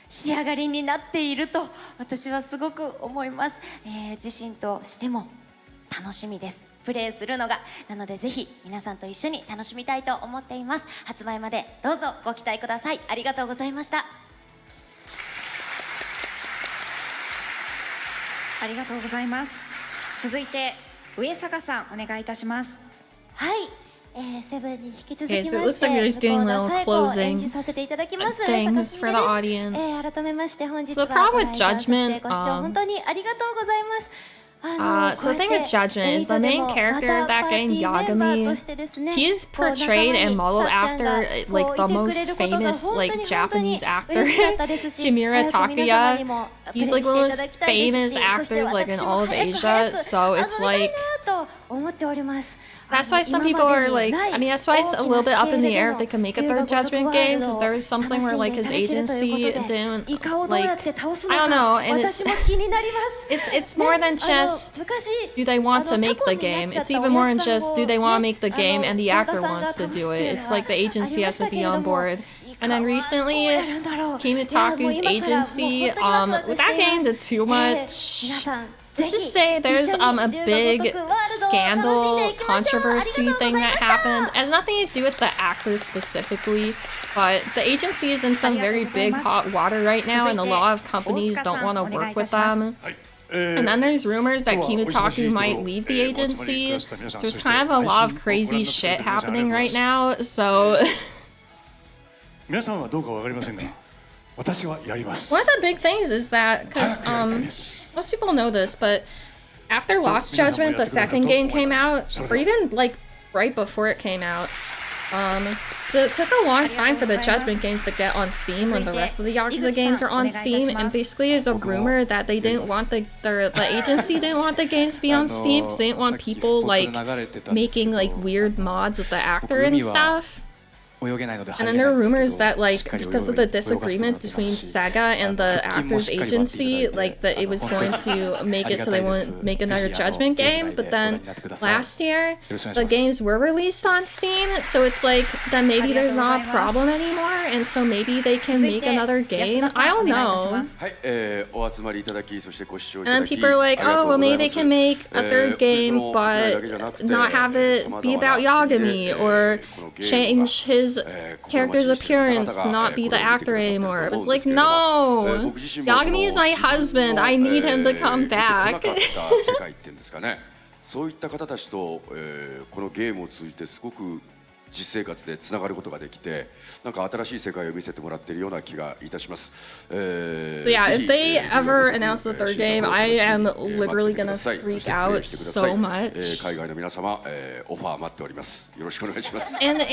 仕上がりになっていると私はすごく思います。自身としても楽しみです。プレイするのがなのでぜひ皆さんと一緒に楽しみたいと思っています。発売までどうぞご期待ください。ありがとうございました。ありがとうございます。続いて上坂さんお願いいたします。はい。セブンに引き続きまして、Okay, so it looks like you're just doing little closing things for the audience. 改めまして本日 So は the problem ご with 来場そして Judgment, ご視聴本当にありがとうございます。so the thing with Judgment is the main character of that game, Yagami, he's portrayed and modeled after like the most famous like Japanese actor, Kimura Takuya. He's like one of the most famous actors like in all of Asia, so it's like that's why some people are like, I mean, that's why it's a little bit up in the air if they can make a third Judgment game, because there was something where like his agency didn't, like, I don't know, and it's more than just do they want to make the game, it's even more than just do they want to make the game and the actor wants to do it. It's like the agency has to be on board. And then recently, Kimutaku's agency, without getting into too much, let's just say there's a big scandal, controversy thing that happened. It has nothing to do with the actors specifically, but the agency is in some very big hot water right now, and a lot of companies don't want to work with them. And then there's rumors that Kimutaku might leave the agency. So there's kind of a lot of crazy shit happening right now, so... One of the big things is that, because most people know this, but after Lost Judgment, the second game came out, or even like right before it came out, so it took a long time for the Judgment games to get on Steam when the rest of the Yakuza games are on Steam, and basically there's a rumor that they didn't want the agency didn't want the games to be on Steam, because they didn't want people like making like weird mods with the actor and stuff. And then there are rumors that, like, because of the disagreement between Sega and the actor's agency, like, that it was going to make it so they wouldn't make another Judgment game. But then last year, the games were released on Steam, so it's like, then maybe there's not a problem anymore, and so maybe they can make another game. I don't know. And then people are like, oh, well, maybe they can make a third game, but not have it be about Yagami, or change his character's appearance, not be the actor anymore. It's like, no! Yagami is my husband, I need him to come back. そういった方たちと、このゲームを通じてすごく実生活でつながることができて、なんか新しい世界を見せてもらっているような気がいたします。So yeah, if they ever announce the third game, I am literally gonna freak out so much. 海外の皆様、オファー待っております。よろしくお願いします。And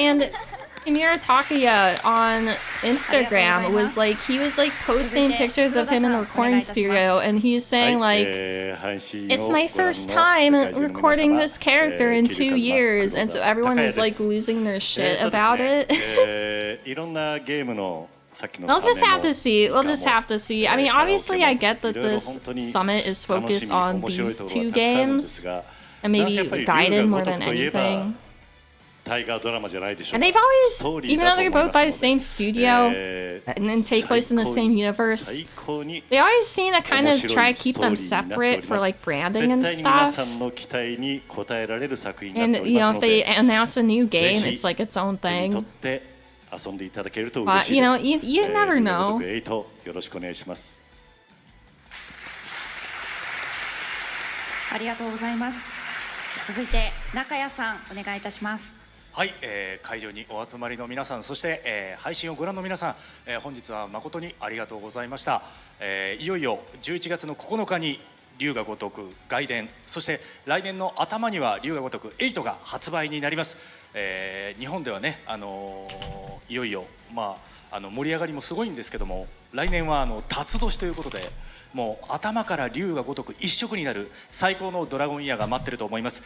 Kimura Takuya on Instagram was like, he was like posting pictures of him in the recording studio, and he's saying like, it's my first time recording this character in 2 years, and so everyone is like losing their shit about it. We'll just have to see. We'll just have to see. I mean, obviously, I get that this summit is focused on these 2 games, and maybe guided more than anything. And they've always, even though they're both by the same studio and then take place in the same universe, they always seem to kind of try to keep them separate for like branding and stuff. And you know, if they announce a new game, it's like its own thing. But you know, you never know. ありがとうございます。続いて中谷さんお願いいたします。はい、会場にお集まりの皆さん、そして、配信をご覧の皆さん、本日は誠にありがとうございました。いよいよ11月の9日に龍が如く外伝、そして来年の頭には龍が如く8が発売になります。日本ではね、いよいよ、盛り上がりもすごいんですけども、来年は辰年ということで、もう頭から龍が如く一色になる最高のドラゴンイヤーが待ってると思います。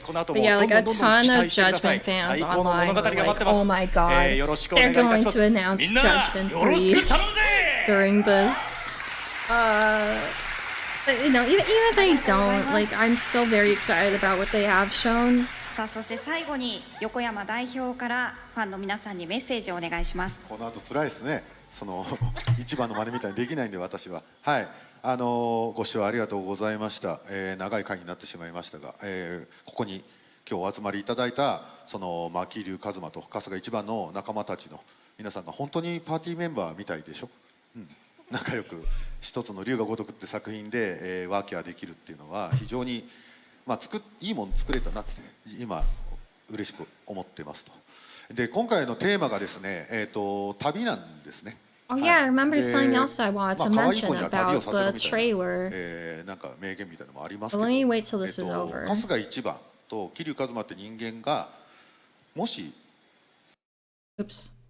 この後もどんどん期待してください。最高の物語が待ってます。よろしくお願いいたします。みんなよろしく頼むぜ。During this, you know, even if they don't, like, I'm still very excited about what they have shown. さあ、そして最後に横山代表からファンの皆さんにメッセージをお願いします。この後辛いですね。その一番の真似みたいにできないんで私は。はい。ご視聴ありがとうございました。長い回になってしまいましたが、ここに今日お集まりいただいたその牧龍一馬と春日一番の仲間たちの皆さんが本当にパーティーメンバーみたいでしょ。仲良く一つの龍が如くって作品で、ワーキャーできるっていうのは非常に、いいもの作れたなって今嬉しく思ってますと。で今回のテーマがですね、旅なんですね。Oh yeah, I remember something else I wanted to mention about the trailer. なんか名言みたいなのもありますけ But ど、 let me wait till this is over. 春日一番と桐生一馬って人間がもし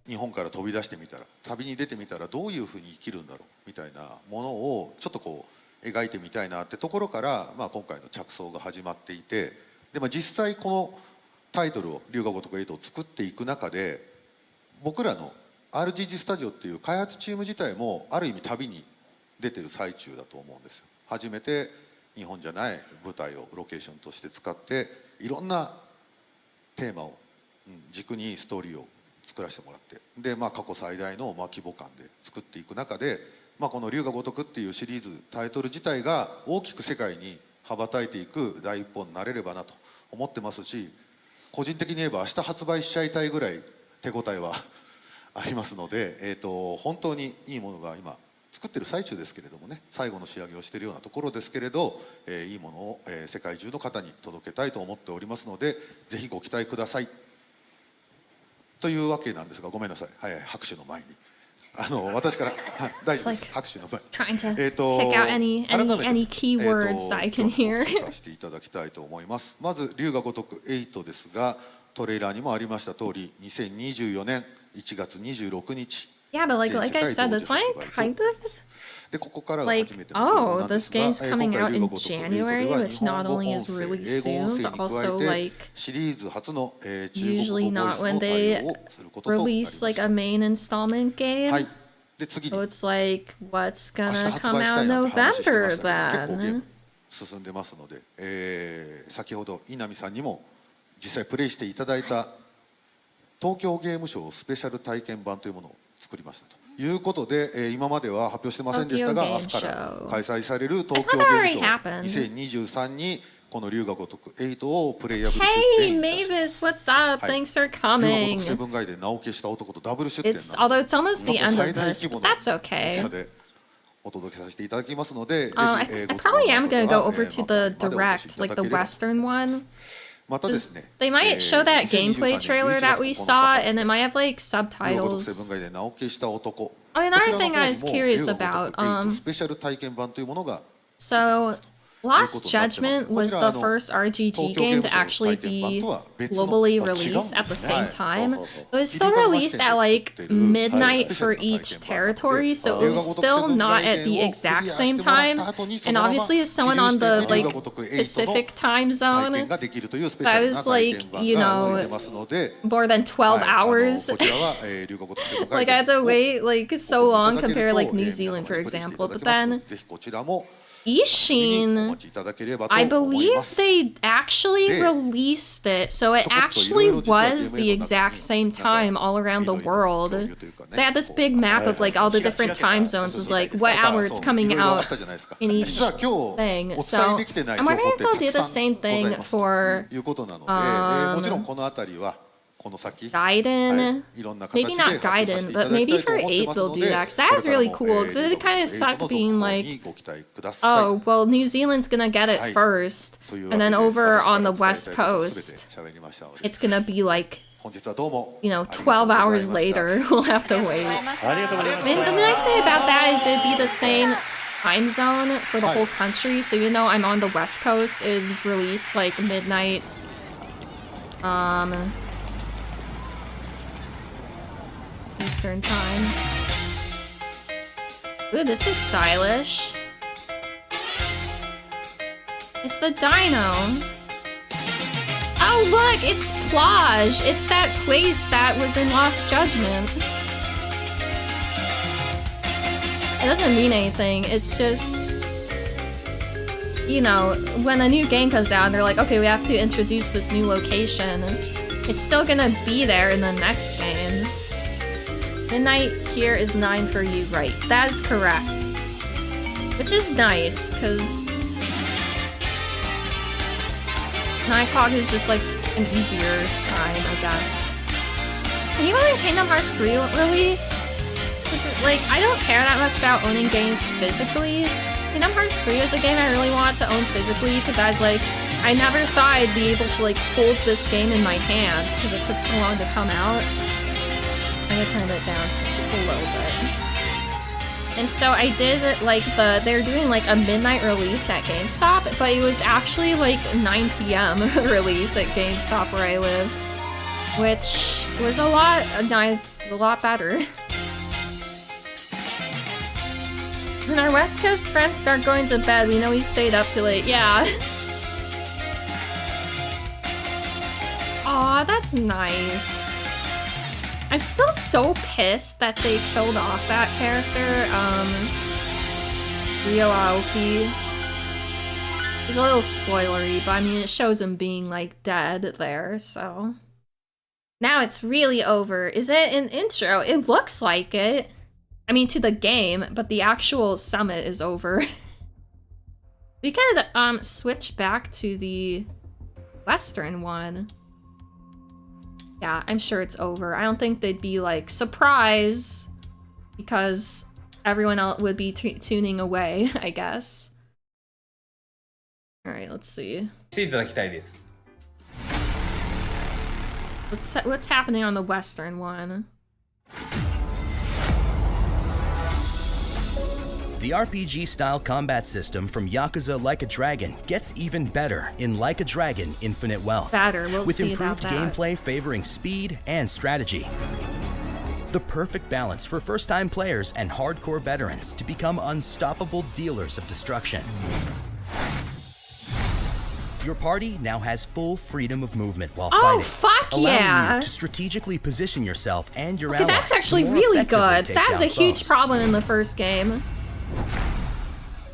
日本から飛び出してみたら、旅に出てみたらどういうふうに生きるんだろうみたいなものをちょっとこう描いてみたいなってところから、今回の着想が始まっていて、で実際このタイトルを龍が如く8を作っていく中で、僕らのRGG スタジオっていう開発チーム自体もある意味旅に出てる最中だと思うんですよ。初めて日本じゃない舞台をロケーションとして使っていろんなテーマを軸にストーリーを作らせてもらって、で過去最大の規模感で作っていく中で、この龍が如くっていうシリーズタイトル自体が大きく世界に羽ばたいていく第一歩になれればなと思ってますし、個人的に言えば明日発売しちゃいたいぐらい手応えはありますので、本当にいいものが今作ってる最中ですけれどもね、最後の仕上げをしているようなところですけれど、いいものを、世界中の方に届けたいと思っておりますので、ぜひご期待くださいというわけなんですが、ごめんなさい、拍手の前に私から、大丈夫です、拍手の前にTrying to pick out any keywords that I can hear. させていただきたいと思います。まず龍が如く8ですが、トレーラーにもありました通り、2024年1月26日。Yeah, but like I said, this one kind of like, oh, this game's coming out in January, which not only is really soon, but also like usually not when they release like a main installment game. So it's like, what's gonna come out in November then? 進んでますので、先ほど稲見さんにも実際プレイしていただいた東京ゲームショウスペシャル体験版というものを作りましたということで、今までは発表してませんでしたが、明日から開催される東京ゲームショウ2023にこの龍が如く8をプレイヤブル出展。 Hey Mavis, what's up? Thanks for coming. セブンガイで名を消した男とダブル出展。 Although it's almost the end of this, but that's okay. お届けさせていただきますので、I probably am gonna go over to the direct, like the Western one. They might show that gameplay trailer that we saw, and it might have like subtitles. Another thing I was curious about, so Lost Judgment was the first RGG game to actually be globally released at the same time. It was still released at like midnight for each territory, so it was still not at the exact same time. And obviously it's someone on the like Pacific time zone. That was like, you know, more than 12 hours. Like I had to wait like so long compared to like New Zealand, for example. But then Ishin, I believe they actually released it, so it actually was the exact same time all around the world. So they had this big map of like all the different time zones with like what hour it's coming out in each thing. So I'm wondering if they'll do the same thing for Gaiden, maybe not Gaiden, but maybe for 8 they'll do that, because that is really cool, because it kind of sucked being like, oh, well, New Zealand's gonna get it first, and then over on the West Coast, it's gonna be like, 12 hours later, we'll have to wait. And the nice thing about that is it'd be the same time zone for the whole country, so even though I'm on the West Coast, it was released like midnight. Eastern time. Ooh, this is stylish. It's the dino. Oh look, it's Plage. It's that place that was in Lost Judgment. It doesn't mean anything, it's just, when a new game comes out and they're like, okay, we have to introduce this new location, it's still gonna be there in the next game. Midnight here is 9 for you, right? That is correct. Which is nice, because 9 o'clock is just like an easier time, I guess. Can you imagine Kingdom Hearts 3 release? Like, I don't care that much about owning games physically. Kingdom Hearts 3 was a game I really wanted to own physically, because I was like, I never thought I'd be able to like hold this game in my hands, because it took so long to come out. I'm gonna turn it down just a little bit. And so I did like they're doing like a midnight release at GameStop, but it was actually like 9 p.m. release at GameStop where I live, which was a lot better. When our West Coast friends start going to bed, we know we stayed up too late. Yeah. Aw, that's nice. I'm still so pissed that they killed off that character, Ryo Aoki. It's a little spoilery, but I mean, it shows him being, like, dead there, so... Now it's really over. Is it an intro? It looks like it. I mean, to the game, but the actual summit is over. We could, switch back to the Western one. Yeah, I'm sure it's over. I don't think they'd be like, surprise, because everyone else would be tuning away, I guess. Alright, let's see. What's happening on the Western one? The RPG-style combat system from Yakuza Like a Dragon gets even better in Like a Dragon Infinite Wealth, with improved gameplay favoring speed and strategy. The perfect balance for first-time players and hardcore veterans to become unstoppable dealers of destruction. Your party now has full freedom of movement while fighting, allowing you to strategically position yourself and your allies. That's actually really good. That's a huge problem in the first game.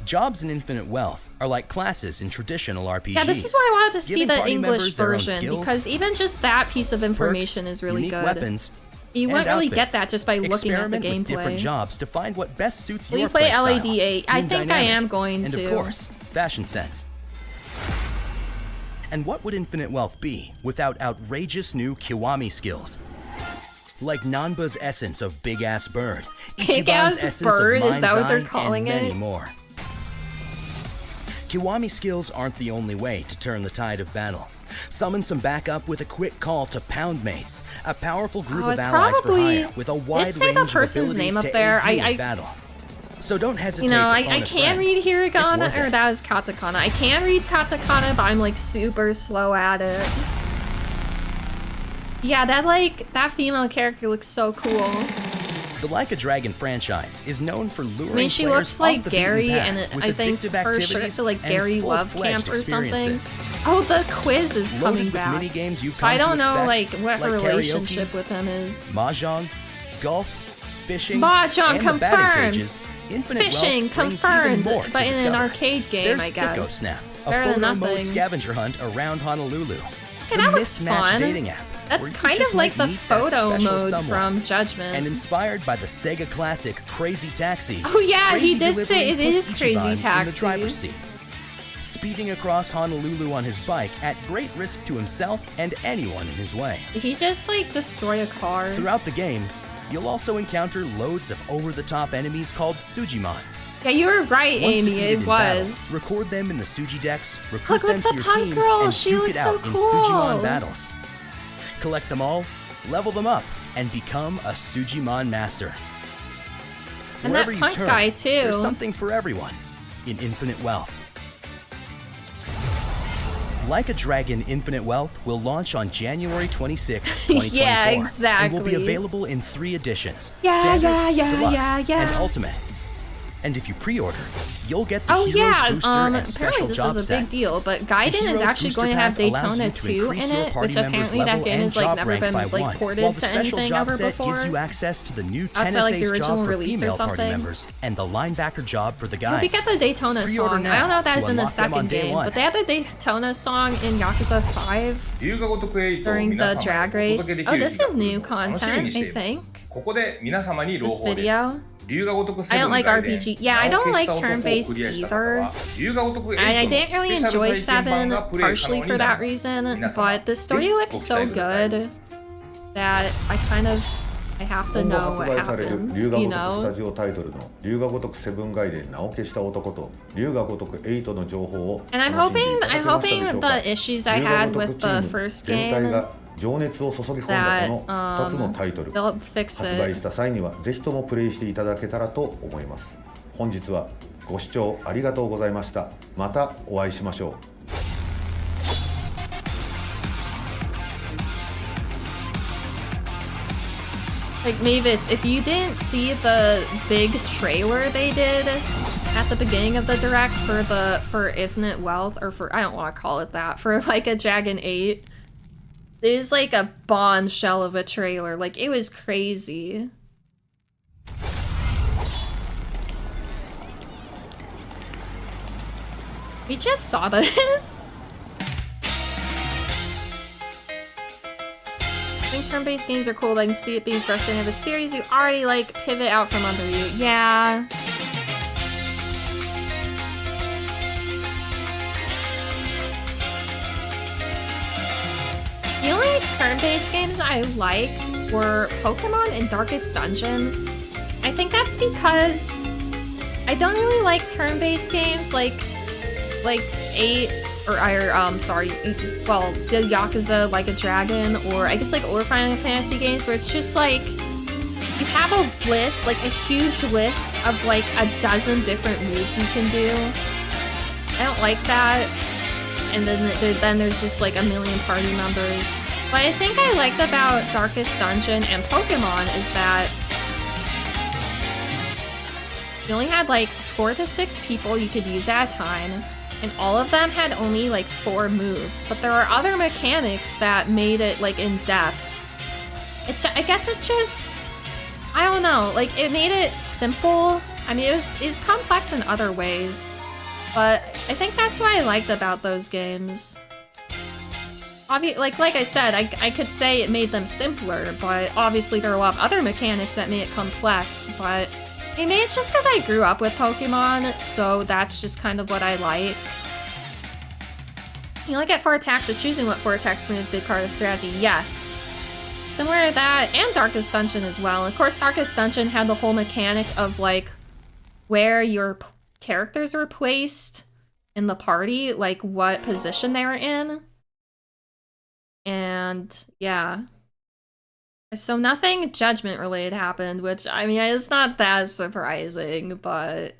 Jobs in Infinite Wealth are like classes in traditional RPGs. Yeah, this is why I wanted to see the English version, because even just that piece of information is really good. Weapons, you wouldn't really get that just by looking at the gameplay. With different jobs to find what best suits your play playstyle, LAD8? I think I am going and to. And of course, fashion sense. And what would Infinite Wealth be without outrageous new Kiwami skills? Like Nanba's essence of Big Ass Bird, Big-ass Bird, is that what they're calling it? And many more. Kiwami skills aren't the only way to turn the tide of battle. Summon some backup with a quick call to Pound Mates, a powerful group of allies for hire with a wide range of abilities to aid you in battle. So don't hesitate to phone I can read hiragana, or that was katakana. I can read katakana, but I'm like super slow at it. Yeah, that female character looks so cool. The Like a Dragon franchise is known for luring I mean, she looks like Gary, and I think her shirt's like Gary Love Camp or something. Oh, the quiz is coming back. I don't know like what her relationship with him is. Mahjong, golf, fishing, Mahjong confirmed. Fishing confirmed, but in an arcade game, I guess. There's Snap, a better than photo mode nothing. scavenger hunt around Honolulu. Okay, that looks fun. Dating app, that's kind of like the photo mode from Judgment. And inspired by the Sega classic Crazy Taxi. Oh yeah, Crazy he did say it Delivery is puts Crazy Ichiban in the driver's Taxi. seat. speeding across Honolulu on his bike at great risk to himself and anyone in his way. Did he just like destroy a car? Throughout the game, you'll also encounter loads of over-the-top enemies called Sujimon. Yeah, you were right, Once Amy. defeated It in was. battle, record them in the Suji decks, recruit Look them at to the your punk team, girl. and She duke it looks so out in cool. Sujimon battles. Collect them all, level them up, and become a Sujimon master. And Wherever that you punk turn, guy, too. there's something for everyone in Infinite Wealth. Like a Dragon Infinite Wealth will launch on January 26, 2024. Yeah, And will exactly. be available in 3 editions. Yeah, Standard, yeah, Deluxe, yeah. and Ultimate. And if you pre-order, you'll get the Oh Heroes yeah, Booster and apparently special this job is a big sets. deal, but The Gaiden is Heroes actually Booster going to have Pack allows Daytona you to 2 increase in your it, party which members' apparently that level game and has like job never rank been by like 1, ported while the to special anything job ever set before. gives you access to the new 10 Outside, like, the Ace original job for release or female party something. members and the linebacker job for the Hope guys. you get the Daytona Pre-order song. now I don't know if that's to in the unlock them on second day game, 1. but they had the Daytona song in Yakuza 5 during the drag race. Oh, this is new content, I think. This video. I don't like RPG. Yeah, I don't like turn-based either. And I didn't really enjoy 7 partially for that reason, but the story looks so good that I have to know what happens, you know? スタジオタイトルの龍が如くセブンガイデン名を消した男と龍が如く8の情報を And I'm hoping the issues I had with the first game 情熱を注ぎ込んだこの2つのタイトル they'll fix 発 it. 売した際にはぜひともプレイしていただけたらと思います。本日はご視聴ありがとうございました。またお会いしましょう。Like, Mavis, if you didn't see the big trailer they did at the beginning of the direct for Infinite Wealth, or for, I don't want to call it that, for like a Dragon 8, it is like a bombshell of a trailer. Like, it was crazy. We just saw this. I think turn-based games are cool, but I can see it being frustrating. Of a series you already like pivot out from under you. Yeah. The only turn-based games I liked were Pokemon and Darkest Dungeon. I think that's because I don't really like turn-based games like 8 well, the Yakuza Like a Dragon, or I guess like older Final Fantasy games where it's just like you have a list, like a huge list of like a dozen different moves you can do. I don't like that. And then there's just like a million party members. What I think I liked about Darkest Dungeon and Pokemon is that you only had like 4 to 6 people you could use at a time, and all of them had only like 4 moves, but there are other mechanics that made it like in depth. I guess it just, I don't know, like it made it simple. I mean, it's complex in other ways, but I think that's what I liked about those games. Like I said, I could say it made them simpler, but obviously there are a lot of other mechanics that made it complex, but maybe it's just because I grew up with Pokemon, so that's just kind of what I like. You only get 4 attacks, so choosing what 4 attacks to me is a big part of the strategy. Yes. Similar to that, and Darkest Dungeon as well. Of course, Darkest Dungeon had the whole mechanic of like where your characters were placed in the party, like what position they were in. And yeah. So nothing Judgment related happened, which, I mean, it's not that surprising, but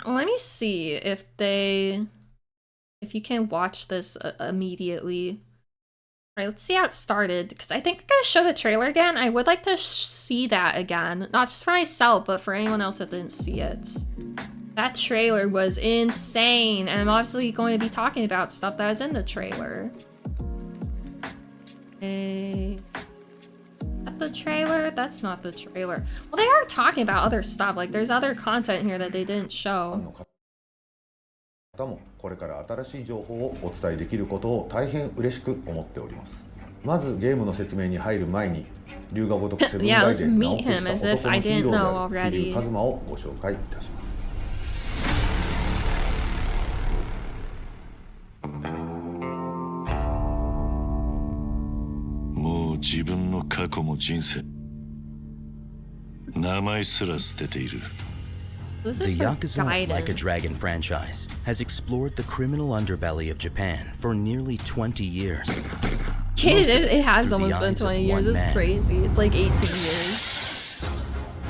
let me see if you can watch this immediately. All right, let's see how it started, because I think they're gonna show the trailer again. I would like to see that again, not just for myself, but for anyone else that didn't see it. That trailer was insane, and I'm obviously going to be talking about stuff that is in the trailer. Is that the trailer? That's not the trailer. Well, they are talking about other stuff. Like, there's other content here that they didn't show. 方もこれから新しい情報をお伝えできることを大変嬉しく思っております。まずゲームの説明に入る前に龍が如くセブンガイデン名を消した男のヒーローである桐生一馬をご紹介いたします。自分の過去も人生名前すら捨てている。 This The is for Yakuza Like a Gaiden. Dragon franchise has explored the criminal underbelly of Japan for nearly 20 years. It has through the almost been eyes of 20 years. one It's man. crazy. It's like 18 years.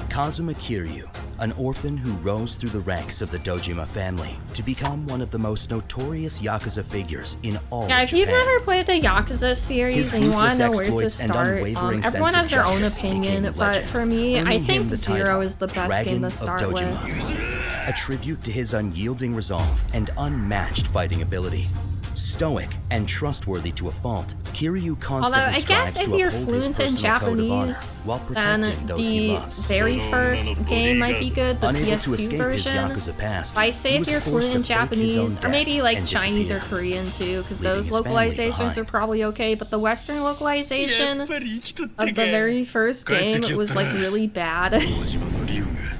Kazuma Kiryu, an orphan who rose through the ranks of the Dojima family to become one of the most notorious Yakuza figures in all Yeah, of if you've Japan. never played the Yakuza series His and you want to know ruthless where to exploits and start, unwavering everyone sense has of their own justice opinion, became but legend, for me, I earning him think the Zero title is the best Dragon game to of start with. Dojima. A tribute to his unyielding resolve and unmatched fighting ability. Stoic and trustworthy to a fault, Kiryu constantly Although I guess strives if to you're uphold his fluent in personal code of honor Japanese, while then protecting those he the loves. very first game might be good, the Unable to PS2 escape his version. Yakuza past, I say he if was you're forced fluent in to fake his own Japanese, or maybe death like and Chinese or disappear, Korean too, because leaving those his family localizations behind. are probably okay, but the Western localization of the very first game was like really bad.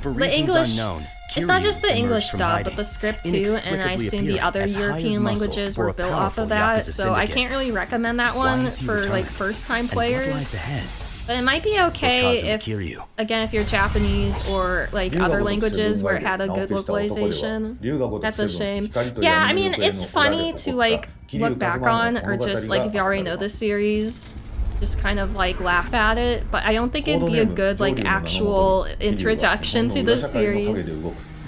For The reasons English, unknown, it's not Kiryu just the emerged English from dub, hiding, but the script too, and I inexplicably assume the appearing other as hired European muscle languages for were a built off powerful of that, Yakuza so I syndicate. can't really recommend that Why one has he for returned? like first-time And what lies players. ahead? But it might be okay Kazuma if, Kiryu? again, if you're Japanese or like other languages where it had a good localization. That's a shame. Yeah, I mean, it's funny to like look back on, or just like if you already know the series, just kind of like laugh at it. But I don't think it'd be a good like actual introduction to the series.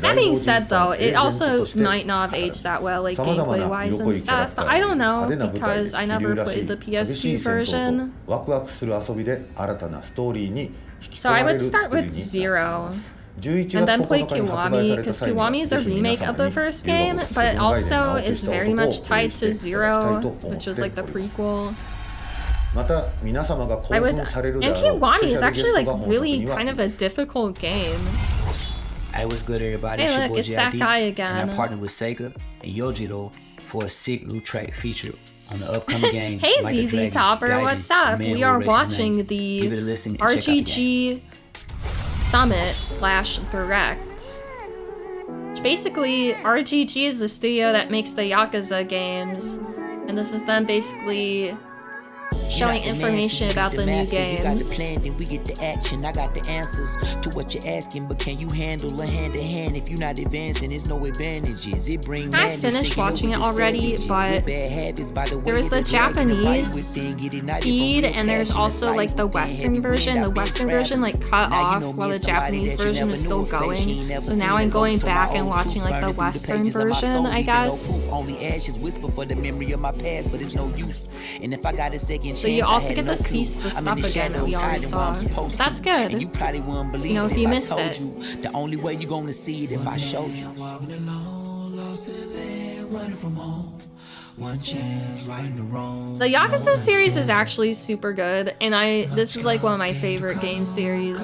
That being said though, it also might not have aged that well, like gameplay wise and stuff, but I don't know because I never played the PS2 version. ワクワクする遊びで新たなストーリーに引き込 So ま I れ would る start 作りに with なっています。 Zero. 11 And 月 then play 9日に発売さ Kiwami, れた because 際には Kiwami is a ぜひ皆 remake 様 of the に first 龍 game, が如く but セブンガイデン also 直樹 is した very 男を much 応援 tied し to ていただきたい Zero, と思って which was like the おります。 prequel. また皆様が興 I would, 奮される and であろうスペ Kiwami シ is ャルゲ actually スト like が本作 really には kind of a difficult game. Hey, what's good, everybody? Hey, It's your look, boy it's that JID, guy And again. I'm partnered with Sega and Yojiro for a sick new track feature on the upcoming game. Hey Like a ZZ Dragon, Topper, Gaiden, what's up? Man We Who are Erased His watching Name. the Give it a listen and check out the game. RGG Summit / Direct. Which basically, RGG is the studio that makes the Yakuza games, and this is them basically showing information about the new You got the games. plan, then we get the action. I got the answers to what you're asking, but can you handle a hand to hand? If you're not advancing, there's no advantages. It brings I finished watching it already, but there was the Japanese feed, and there's also like the Western version. The Western version like cut off while the Japanese version is still going. So now I'm going back and watching like the Western version, I guess. Only ashes whisper for the memory of my past, but it's no use. And if I got a second So you also get to see the stuff again that we already saw. That's good. You probably wouldn't believe You know, if you missed told it. you. The only way you're gonna see it if I showed you. The Yakuza series is actually super good, and this is like one of my favorite game series.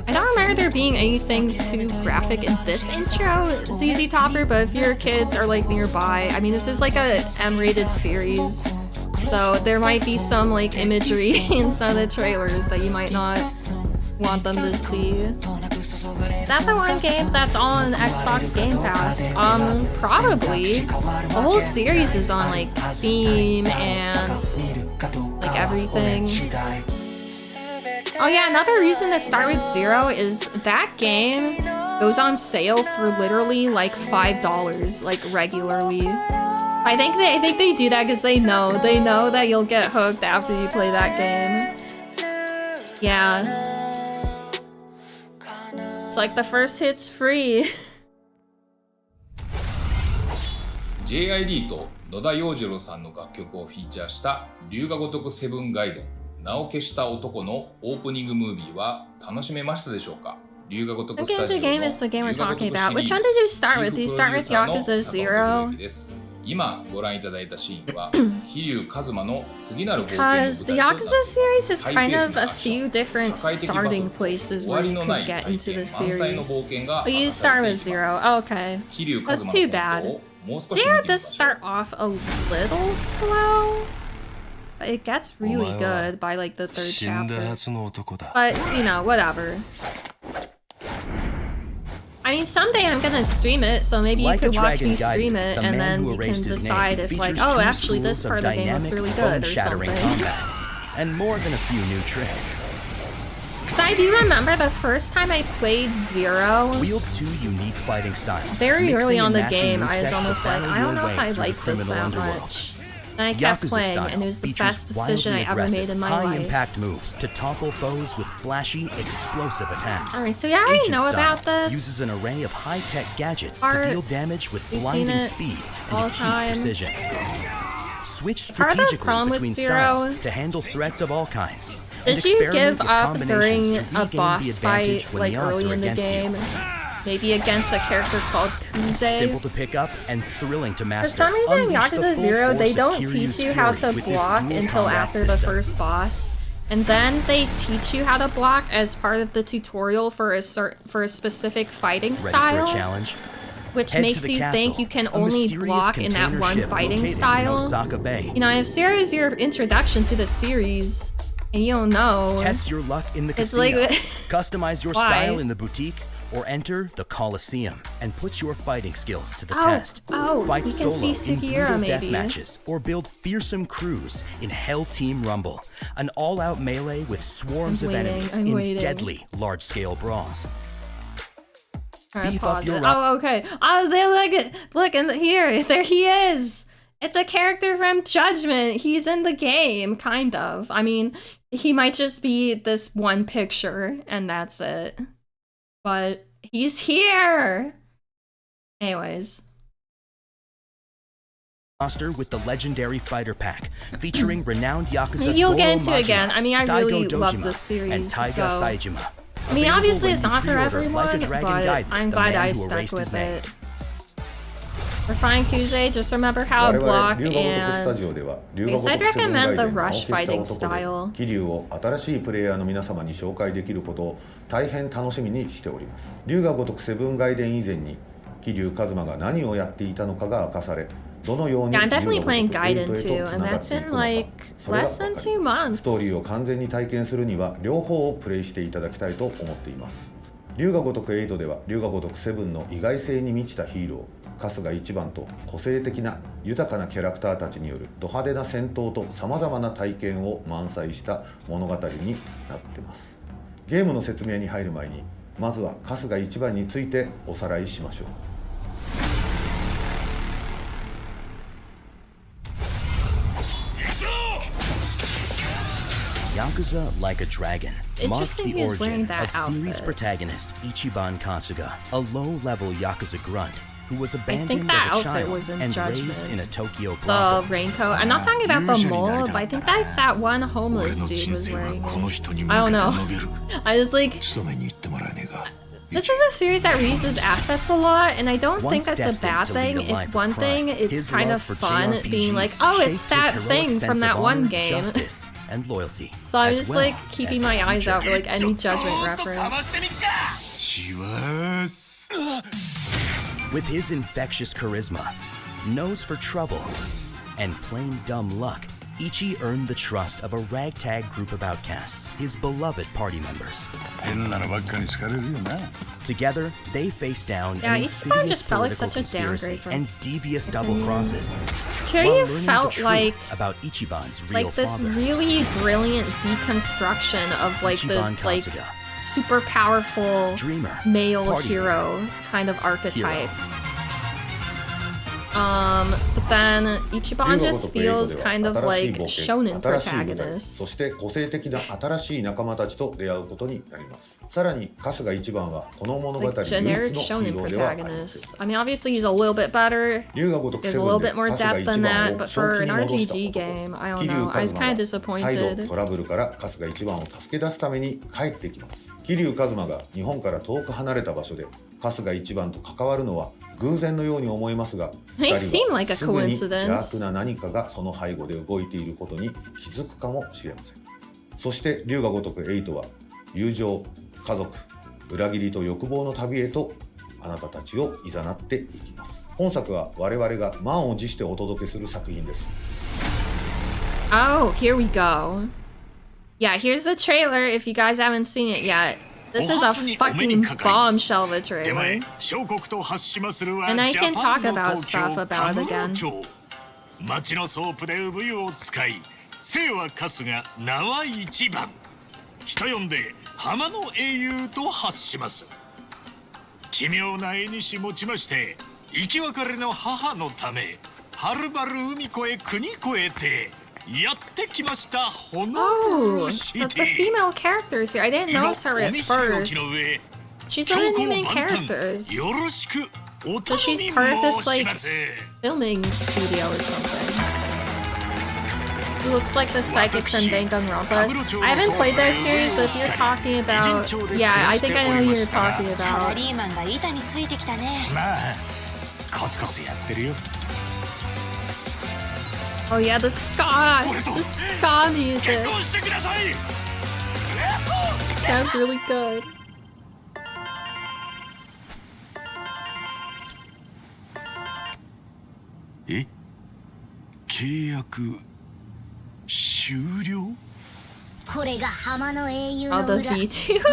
I don't remember there being anything too graphic in this intro, ZZ Topper, but if your kids are like nearby, I mean this is like a M-rated series, so there might be some like imagery in some of the trailers that you might not want them to see. Is that the one game that's on Xbox Game Pass? Probably. The whole series is on like Steam and like everything. Oh yeah, another reason to start with Zero is that game goes on sale for literally like $5, like regularly. I think they do that because they know that you'll get hooked after you play that game. Yeah. It's like the first hit's free. JID と野田洋次郎さんの楽曲をフィーチャーした龍が如くセブンガイデン名を消した男のオープニングムービーは楽しめましたでしょうか？龍が如くスタジオの game is the game we're talking about. Which one did you start with? Did you start with Yakuza Zero? 今ご覧いただいたシーンは桐生一馬の次なる冒険の舞 Because the 台とな Yakuza る series is kind of a few different starting places where you could get into the series. But you start with Zero. Okay. That's too bad. Zero does start off a little slow, but it gets really good by like the third chapter. But, you know, whatever. I mean, someday I'm gonna stream it, so maybe you could watch me stream it, and then you can decide if, like, oh, actually, this part of the game looks really good, or something. And more than a few new tricks. So I do remember the first time I played Zero. Wield 2 unique fighting styles. Very early on the game, I was almost like, I don't know if I like this that much. And I kept playing, and it was the best decision I ever made in my life. High-impact moves to topple foes with flashy, explosive attacks. Alright, so you already know about this. Uses an array of high-tech gadgets to deal damage with blinding speed and acute precision. Switch strategically between styles to handle threats of all kinds. Did you give up during a boss fight, like early in the game? Maybe against a character called Kuze? Simple to pick up and thrilling to master. For some reason in Yakuza 0, they don't teach you how to block until after the first boss. And then they teach you how to block as part of the tutorial for a specific fighting style. Ready for a challenge? Which makes you think you can only block in that one fighting style. You know, I have Zero's your introduction to the series, and you don't know. Test your luck in the casino. Like, customize your style in the boutique, or enter the Coliseum and put your fighting skills to the test. Fight we can see Sugiura maybe. Death matches, or build fearsome crews in Hell Team Rumble, an all-out melee with swarms of enemies in deadly large-scale brawls. Beef up your oh, okay. Oh, they look, and here, there he is. It's a character from Judgment. He's in the game, kind of. I mean, he might just be this one picture, and that's it. But he's here! Anyways. Roster with the legendary fighter pack, featuring renowned Yakuza maybe you'll get into it again. I mean, I really love this series, so... I mean, obviously it's not for everyone, but I'm glad I stuck with it. For Fine Kuze, just remember how to block, and I guess I'd recommend the rush fighting style. 桐生を新しいプレイヤーの皆様に紹介できることを大変楽しみにしております。龍が如くセブン外伝以前に桐生一馬が何をやっていたのかが明かされ、どのように Yeah, I'm definitely playing Gaiden too, and that's in like less than 2 months. ストーリーを完全に体験するには両方をプレイしていただきたいと思っています。龍が如く8では龍が如く7の意外性に満ちたヒーロー。春日一番と個性的な豊かなキャラクターたちによるド派手な戦闘とさまざまな体験を満載した物語になってます。ゲームの説明に入る前にまずは春日一番についておさらいしましょう。Yakuza Like a Dragon marks the origin of series protagonist Ichiban Kasuga, a low-level Yakuza grunt who was abandoned as a child and raised in a Tokyo plaza. The raincoat. I'm not talking about the mole, but I think that one homeless dude was wearing it. I don't know. I was like... This is a series that reuses assets a lot, and I don't think that's a bad thing. If one thing, it's kind of fun being like, oh, it's that thing from that one game. And loyalty. So I was just like keeping my eyes out for like any Judgment reference. With his infectious charisma, nose for trouble, and plain dumb luck, Ichi earned the trust of a ragtag group of outcasts, his beloved party members. Together, they face down an insidious political conspiracy and devious double crosses. Kiryu felt like about Ichiban's real this really brilliant deconstruction of like the super powerful dreamer, male hero kind of archetype. But then Ichiban just feels kind of like shonen protagonist. そして個性的な新しい仲間たちと出会うことになります。さらに春日一番はこの物語唯一のヒーローではあります。I mean, obviously he's a little bit better. There's a little bit more depth than that, but for an RGG game, I don't know. I was kind of disappointed. トラブルから春日一番を助け出すために帰ってきます。桐生一馬が日本から遠く離れた場所で春日一番と関わるのは偶然のように思えますが、2人はすぐに邪悪な何かがその背後で動いていることに気づくかもしれません。そして龍が如く8は友情、家族、裏切りと欲望の旅へとあなたたちを誘っていきます。本作は我々が満を持してお届けする作品です。Oh, here we go. Yeah, here's the trailer if you guys haven't seen it yet. This is a fucking bombshell of a trailer. And I can talk about stuff about it again. 町のソープで産湯を使い姓は春日名は一番人呼んで浜の英雄と発します奇妙な絵にし持ちまして生き別れの母のためはるばる海越え国越えてやってきましたホノルルシティ the female characters here. I didn't notice her at first. She's one of the main characters. So she's part of this like filming studio or something. Who looks like the psychic from Danganronpa. I haven't played that series, but if you're talking about, yeah, I think I know who you're talking about. Oh yeah, the ska music. Sounds really good. Eh? 契約終了？これが浜の英雄 Oh, の the 裏。いや、 VTuber?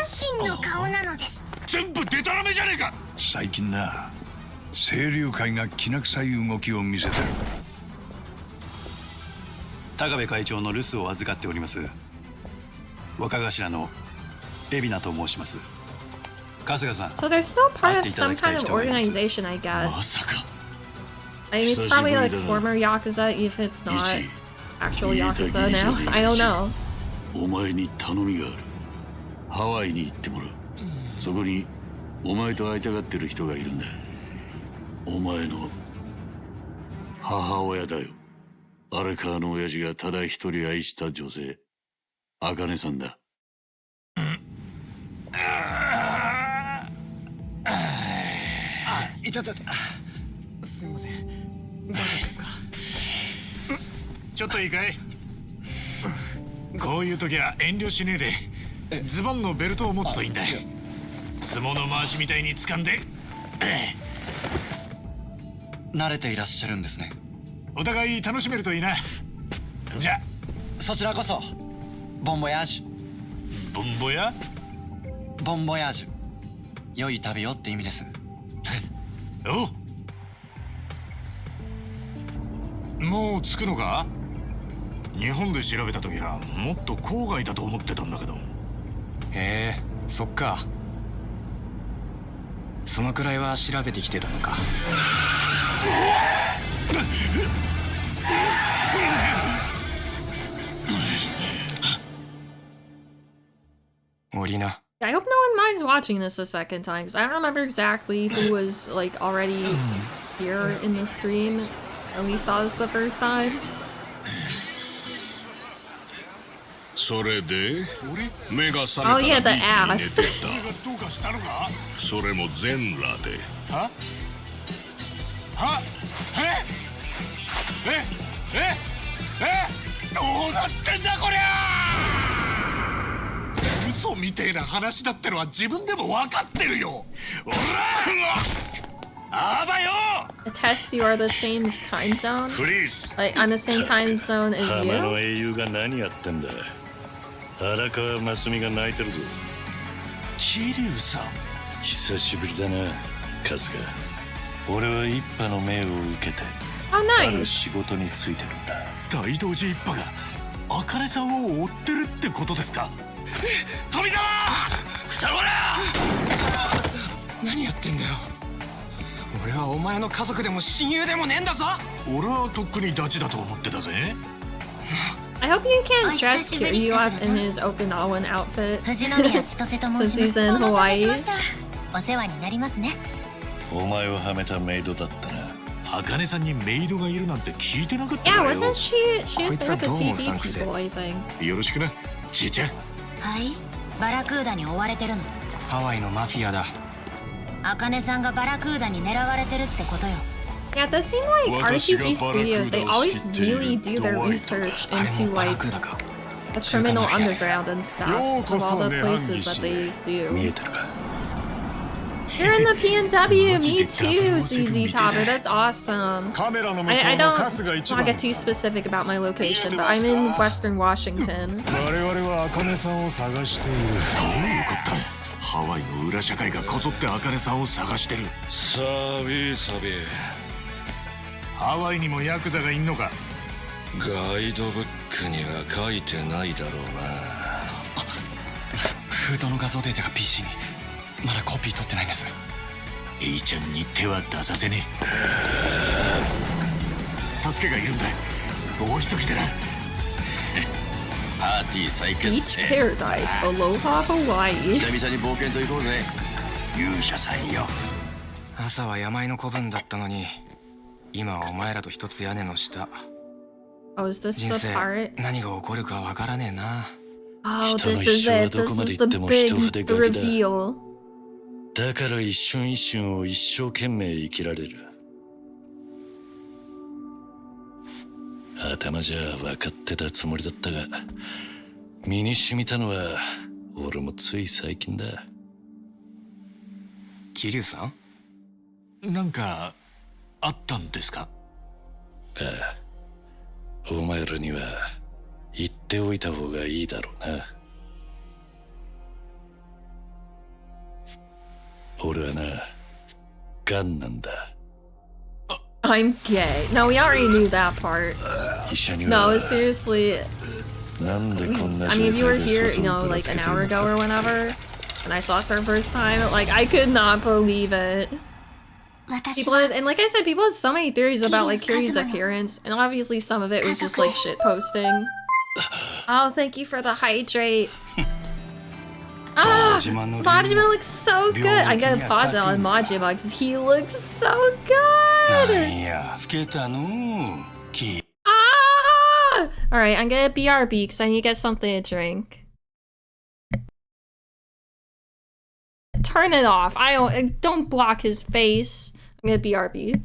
真の顔なのです。全部デタラメじゃねえか。最近な、清流会がきな臭い動きを見せてる。高部会長の留守を預かっております若頭の海老名と申します。春日さん。 So they're still part of some kind of organization, I guess. I mean, it's probably like former Yakuza, if it's not actual Yakuza now. I don't know. お前に頼みがある。ハワイに行ってもらう。そこにお前と会いたがってる人がいるんだ。お前の母親だよ。荒川の親父がただ一人愛した女性、茜さんだ。いたたた。すいません。大丈夫ですか？ちょっといいかい？こういう時は遠慮しねえでズボンのベルトを持つといいんだ。相撲の回しみたいに掴んで。慣れていらっしゃるんですね。お互い楽しめるといいな。じゃそちらこそボンボヤージュ。ボンボヤ？ボンボヤージュ。良い旅をって意味です。おう。もう着くのか？日本で調べた時はもっと郊外だと思ってたんだけど。へえ、そっか。そのくらいは調べてきてたのか。降りな。I hope no one minds watching this a second time, because I don't remember exactly who was like already here in the stream when we saw this the first time. それで目が覚 Oh め yeah, た the ら ass. どうかしたのか？それも全裸で。は？は？どうなってんだこりゃ！嘘みてえな話だってのは自分でも分かってるよ。おら！あばよ！ Attest you are the same time zone? フリーズ。 Like, I'm the same time zone as 浜の you? 英雄が何やってんだ。荒川真澄が泣いてるぞ。桐生さん。久しぶりだな、春日。俺は一派の命を受けて、ある仕事についてるんだ。大道寺一派が茜さんを追ってるってことですか？富澤！くさろら！何やってんだよ。俺はお前の家族でも親友でもねえんだぞ。俺はとっくにダチだと思ってたぜ。I hope you can dress Kiryu up in his Okinawan outfit since he's in Hawaii. お世話になりますね。お前をはめたメイドだったな。茜さんにメイドがいるなんて聞いてなかったよ。 Yeah, wasn't she was there with the TV people, I think. よろしくな、ちいちゃん。はい、バラクーダに追われてるの。ハワイのマフィアだ。茜さんがバラクーダに狙われてるってことよ。Yeah, it does seem like RGG Studios, they always really do their research into like the criminal underground and stuff of all the places that they do. You're in the PNW, me too, CZ Topper, that's awesome. I don't want to get too specific about my location, but I'm in Western Washington. 我々は茜さんを探している。どういうこった？ハワイの裏社会がこぞって茜さんを探してる。サビサビ。ハワイにもヤクザがいんのか？ガイドブックには書いてないだろうな。封筒の画像データが PC に。まだコピー取ってないんです。A ちゃんに手は出させねえ。助けがいるんだ。もう一人でな。パーティー再結 Beach 成。 Paradise, Aloha, Hawaii. 久々に冒険と行こうぜ。勇者さんよ。朝は山の子分だったのに、今はお前らと一つ屋根の下。 Oh, is this 人 the 生 part? 何が起こるかわからねえな。 Oh, this is it. This is the big reveal. だから一瞬一瞬を一生懸命生きられる。頭じゃ分かってたつもりだったが、身に染みたのは俺もつい最近だ。桐生さん、なんかあったんですか？ああ、お前らには言っておいた方がいいだろうな。俺はな、ガンなんだ。I'm gay. No, we already knew that part. No, seriously. I mean, if you were here, you know, like an hour ago or whenever, and I saw us for the first time, like, I could not believe it. People had, and like I said, people had so many theories about, like, Kiri's appearance, and obviously some of it was just, like, shit posting. Oh, thank you for the hydrate. Ah, Majima looks so good. I gotta pause it on Majima because he looks so good. Ah! Alright, I'm gonna BRB because I need to get something to drink. Turn it off. Don't block his face. I'm gonna BRB.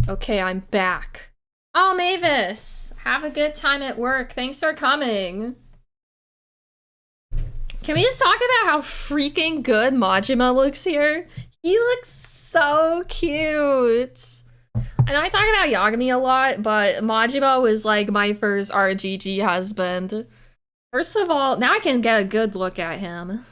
Okay, I'm back. Oh, Mavis! Have a good time at work. Thanks for coming. Can we just talk about how freaking good Majima looks here? He looks so cute. I know I talk about Yagami a lot, but Majima was like my first RGG husband. First of all, now I can get a good look at him.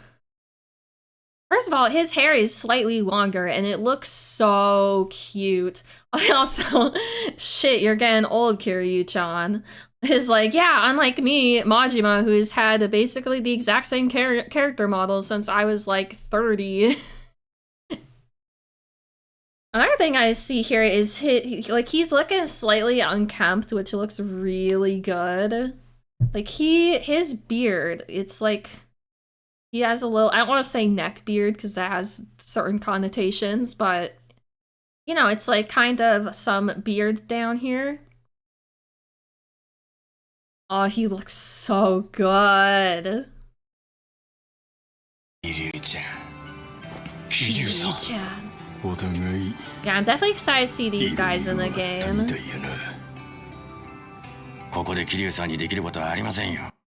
First of all, his hair is slightly longer and it looks so cute. Also, shit, you're getting old, Kiryu-chan. Is like, yeah, unlike me, Majima, who's had basically the exact same character model since I was like 30. Another thing I see here is he's looking slightly unkempt, which looks really good. Like his beard, it's like he has a little, I don't want to say neck beard because that has certain connotations, but you know, it's like kind of some beard down here. Oh, he looks so good. Kiryu-chan. Kiryu-chan. Yeah, I'm definitely excited to see these guys in the game.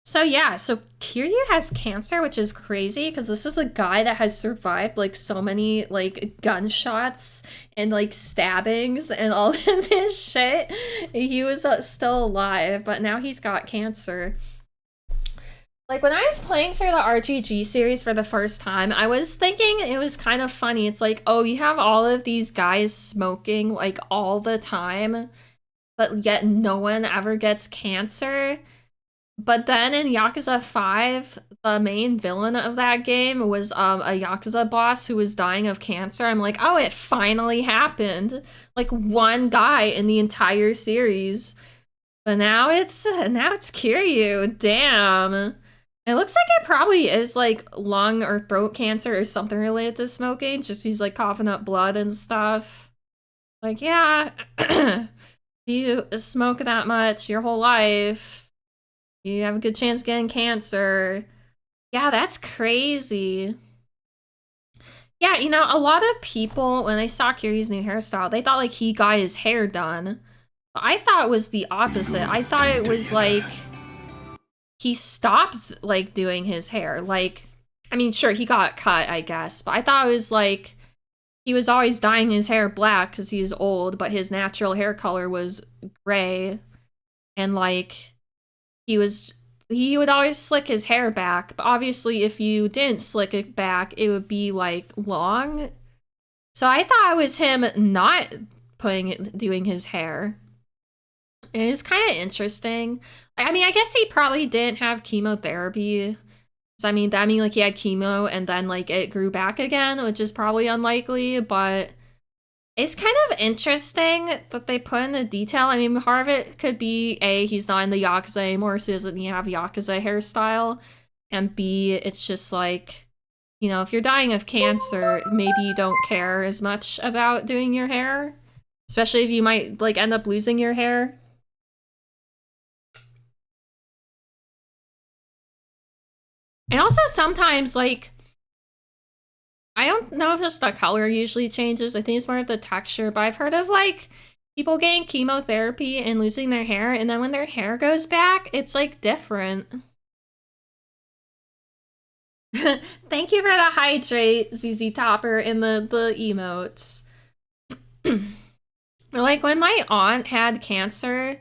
So yeah, so Kiryu has cancer, which is crazy because this is a guy that has survived like so many like gunshots and like stabbings and all of this shit. He was still alive, but now he's got cancer. Like when I was playing through the RGG series for the first time, I was thinking it was kind of funny. It's like, oh, you have all of these guys smoking like all the time, but yet no one ever gets cancer. But then in Yakuza 5, the main villain of that game was a Yakuza boss who was dying of cancer. I'm like, oh, it finally happened. Like one guy in the entire series. But now it's Kiryu. Damn. It looks like it probably is like lung or throat cancer or something related to smoking. Just he's like coughing up blood and stuff. Like, yeah, you smoke that much your whole life, you have a good chance getting cancer. Yeah, that's crazy. Yeah, you know, a lot of people, when they saw Kiryu's new hairstyle, they thought like he got his hair done. But I thought it was the opposite. I thought it was like he stopped like doing his hair. Like, I mean, sure, he got cut, I guess, but I thought it was like he was always dyeing his hair black because he's old, but his natural hair color was gray. And like he would always slick his hair back, but obviously if you didn't slick it back, it would be like long. So I thought it was him not doing his hair. It is kind of interesting. I mean, I guess he probably didn't have chemotherapy. I mean, like he had chemo and then like it grew back again, which is probably unlikely, but it's kind of interesting that they put in the detail. I mean, part of it could be A, he's not in the Yakuza anymore, so he doesn't have Yakuza hairstyle, and B, it's just like, you know, if you're dying of cancer, maybe you don't care as much about doing your hair, especially if you might like end up losing your hair. And also sometimes, like, I don't know if just the color usually changes. I think it's more of the texture, but I've heard of, like, people getting chemotherapy and losing their hair, and then when their hair goes back, it's, like, different. Thank you for the hydrate, ZZ Topper, in the emotes. Like, when my aunt had cancer,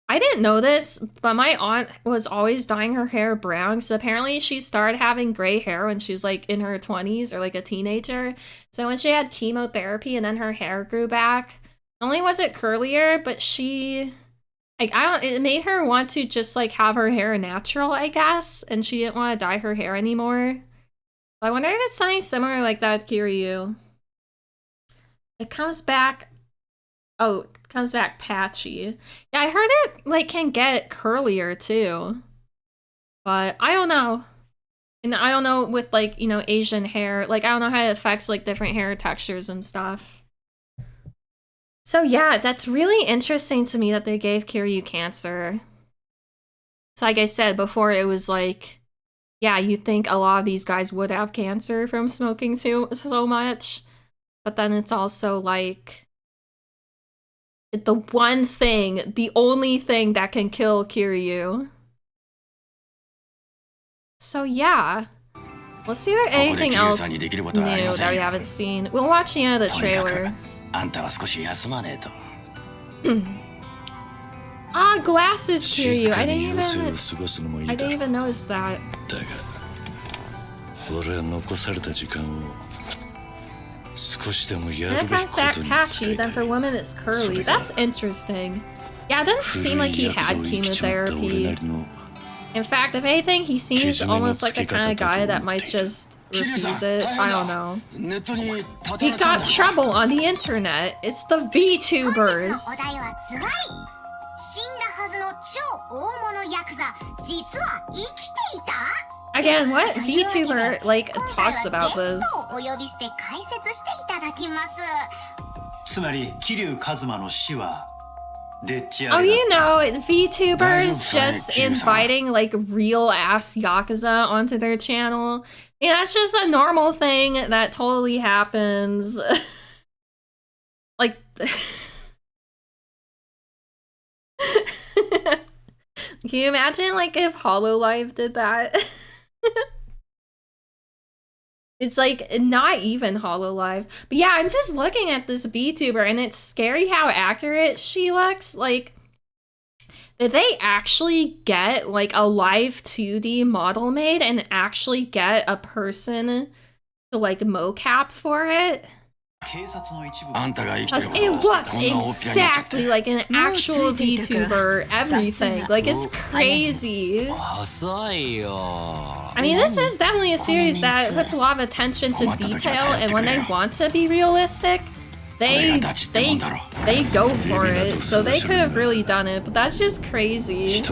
I didn't know this, but my aunt was always dyeing her hair brown because apparently she started having gray hair when she was like in her 20s or like a teenager. So when she had chemotherapy and then her hair grew back, not only was it curlier, but she, like, it made her want to just like have her hair natural, I guess, and she didn't want to dye her hair anymore. I wonder if it's something similar like that with Kiryu. It comes back. Oh, it comes back patchy. Yeah, I heard it like can get curlier too. But I don't know. And I don't know with like, you know, Asian hair. Like I don't know how it affects like different hair textures and stuff. So yeah, that's really interesting to me that they gave Kiryu cancer. So like I said before, it was like, yeah, you'd think a lot of these guys would have cancer from smoking so much. But then it's also like the one thing, the only thing that can kill Kiryu. So yeah. Let's see if there's anything else new that we haven't seen. We'll watch the end of the trailer. Ah, glasses Kiryu. I didn't even notice that. 俺は残された時間を少しでもや And る it べき comes こ back とに patchy, then for women it's curly. That's interesting. Yeah, it doesn't seem like he had chemotherapy. In fact, if anything, he seems almost like the kind of guy that might just refuse it. I don't know. He got trouble on the internet. It's the VTubers. Again, what VTuber like talks about this? つまり桐生一馬の死はでっち Oh, 上げ you だ know, VTubers just inviting like real ass Yakuza onto their channel. Yeah, that's just a normal thing that totally happens. Like, can you imagine like if HoloLive did that? It's like not even HoloLive. But yeah, I'm just looking at this VTuber and it's scary how accurate she looks. Like, did they actually get like a live 2D model made and actually get a person to like mocap for it? Because it looks exactly like an actual VTuber, everything. Like, it's crazy. I mean, this is definitely a series that puts a lot of attention to detail, and when they want to be realistic, they go for it. So they could have really done it, but that's just crazy.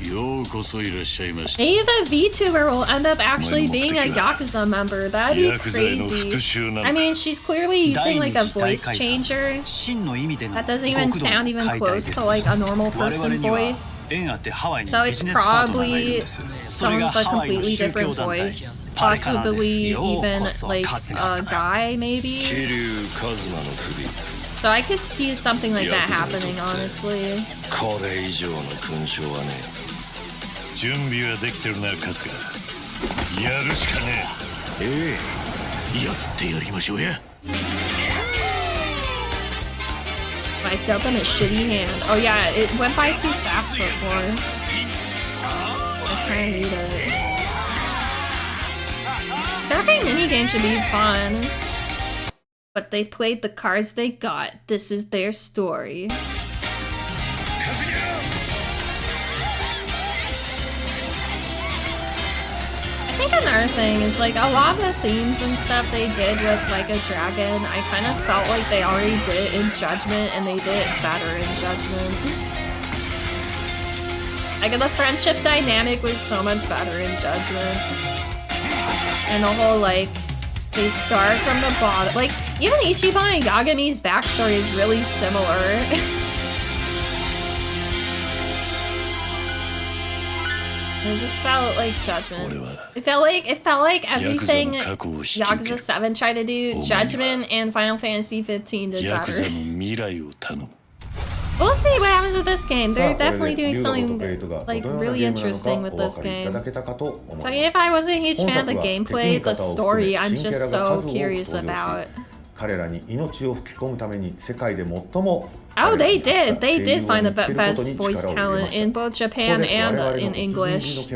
Maybe the VTuber will end up actually being a Yakuza member. That'd be crazy. I mean, she's clearly using like a voice changer. That doesn't even sound even close to like a normal person voice. So it's probably some a completely different voice. Possibly even like a guy, maybe. So I could see something like that happening, honestly. 準備はできてるな春日やるしかねえやってやりましょうや I dealt him a shitty hand. Oh yeah, it went by too fast before. Let's try and read it. Surfing minigame should be fun. But they played the cards they got. This is their story. I think another thing is like a lot of the themes and stuff they did with Like a Dragon, I kind of felt like they already did it in Judgment and they did it better in Judgment. Like the friendship dynamic was so much better in Judgment. And the whole like, they start from the bottom. Like, even Ichiban and Yagami's backstory is really similar. It just felt like Judgment. It felt like everything Yakuza 7 tried to do, Judgment and Final Fantasy 15 did better. We'll see what happens with this game. They're definitely doing something like really interesting with this game. So if I wasn't a huge fan of the gameplay, the story I'm just so curious about. Oh, they did. They did find the best voice talent in both Japan and in English.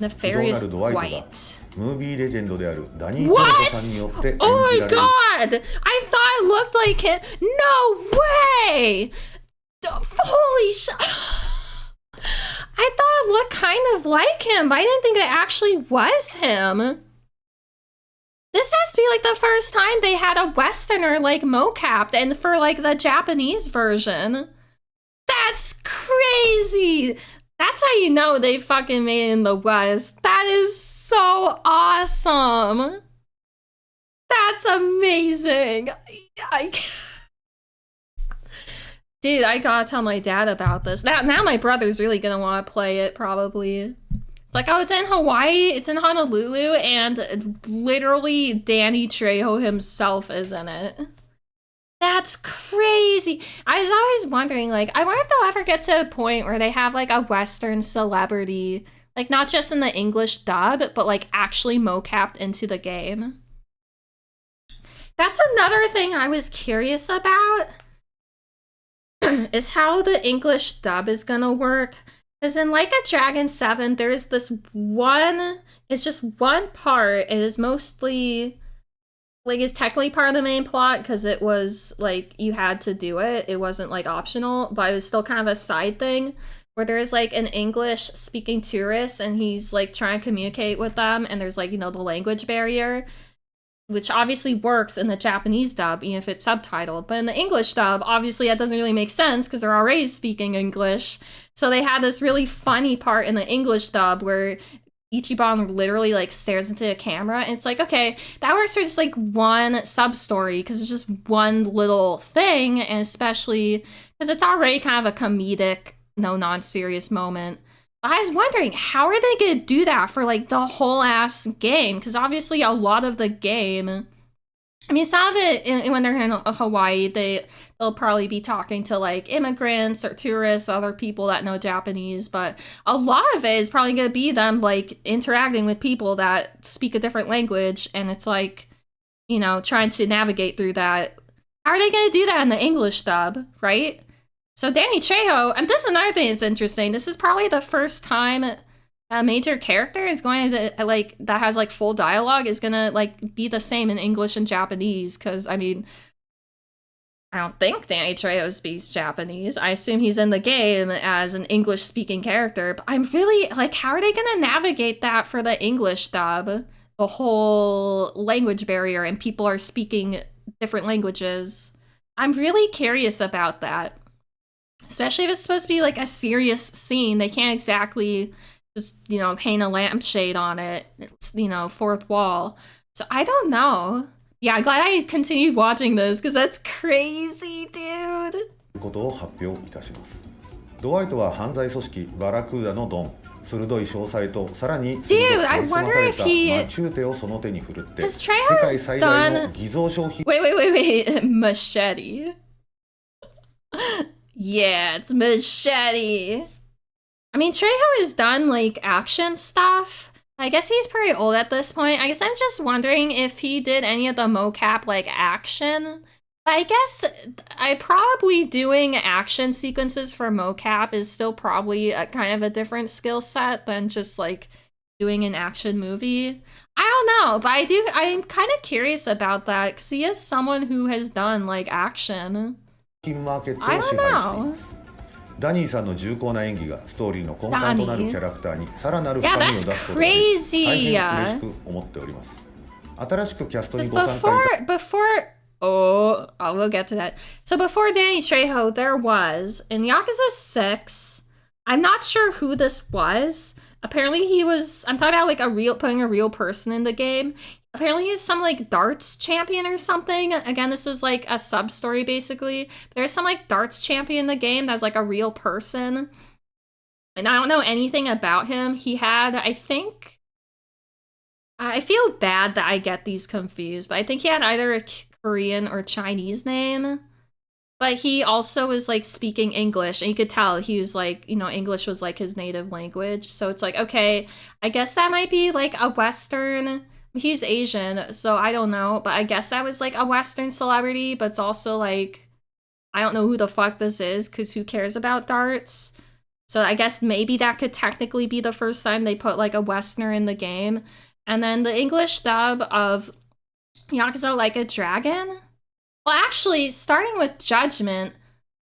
Nefarious White. What? Oh my god! I thought it looked like him. No way! Holy sh! I thought it looked kind of like him, but I didn't think it actually was him. This has to be like the first time they had a Westerner like mocapped, and for like the Japanese version. That's crazy! That's how you know they fucking made it in the West. That is so awesome! That's amazing! Dude, I gotta tell my dad about this. Now my brother's really gonna want to play it, probably. It's like, oh, it's in Hawaii, it's in Honolulu, and literally Danny Trejo himself is in it. That's crazy. I was always wondering, like, I wonder if they'll ever get to a point where they have, like, a Western celebrity, like, not just in the English dub, but, like, actually mocapped into the game. That's another thing I was curious about, is how the English dub is gonna work. Because in Like a Dragon 7, there's this one, it's just one part. It is mostly, like, it's technically part of the main plot because it was, like, you had to do it. It wasn't, like, optional, but it was still kind of a side thing where there's, like, an English-speaking tourist and he's, like, trying to communicate with them and there's, like, you know, the language barrier, which obviously works in the Japanese dub, even if it's subtitled. But in the English dub, obviously that doesn't really make sense because they're already speaking English. So they had this really funny part in the English dub where Ichiban literally like stares into the camera. And it's like, okay, that works for just like one sub-story because it's just one little thing. And especially because it's already kind of a comedic, no non-serious moment. I was wondering, how are they gonna do that for like the whole ass game? Because obviously a lot of the game, I mean, some of it when they're in Hawaii, they'll probably be talking to like immigrants or tourists, other people that know Japanese, but a lot of it is probably gonna be them like interacting with people that speak a different language, and it's like, you know, trying to navigate through that. How are they gonna do that in the English dub, right? So Danny Trejo, and this is another thing that's interesting. This is probably the first time a major character is going to, like, that has, like, full dialogue is gonna, like, be the same in English and Japanese. Because, I mean, I don't think Danny Trejo speaks Japanese. I assume he's in the game as an English-speaking character. But I'm really, like, how are they gonna navigate that for the English dub? The whole language barrier and people are speaking different languages. I'm really curious about that. Especially if it's supposed to be like a serious scene. They can't exactly just, you know, paint a lampshade on it. It's, you know, fourth wall. So I don't know. Yeah, I'm glad I continued watching this because that's crazy, dude. ことを発表いたします。ドワイトは犯罪組織バラクーダのドン。鋭い詳細とさらに鋭く研ぎ澄まされたマチューテをその手に振るって世界最大の偽造商品。Wait. Machete. Yeah, it's Machete. I mean, Trejo has done, like, action stuff. I guess he's pretty old at this point. I guess I'm just wondering if he did any of the mocap, like, action. I guess probably doing action sequences for mocap is still probably a kind of a different skill set than just, like, doing an action movie. I don't know, but I'm kind of curious about that, because he is someone who has done, like, action. I don't know. ダニーさんの重厚な演技がストーリーの根幹となるキャラクターにさらなる深みを出すことができ大変嬉しく思っております。新しくキャストにご参加いただき Oh, we'll get to that. So before Danny Trejo, there was, in Yakuza 6, I'm not sure who this was. Apparently he was, I'm talking about like putting a real person in the game. Apparently he's some like darts champion or something. Again, this is like a sub-story basically. There's some like darts champion in the game that's like a real person. And I don't know anything about him. He had, I think, I feel bad that I get these confused, but I think he had either a Korean or Chinese name. But he also was like speaking English, and you could tell he was like, you know, English was like his native language. So it's like, okay, I guess that might be like a Western. He's Asian, so I don't know, but I guess that was like a Western celebrity, but it's also like, I don't know who the fuck this is, because who cares about darts? So I guess maybe that could technically be the first time they put like a Westerner in the game. And then the English dub of Yakuza Like a Dragon? Well, actually, starting with Judgment,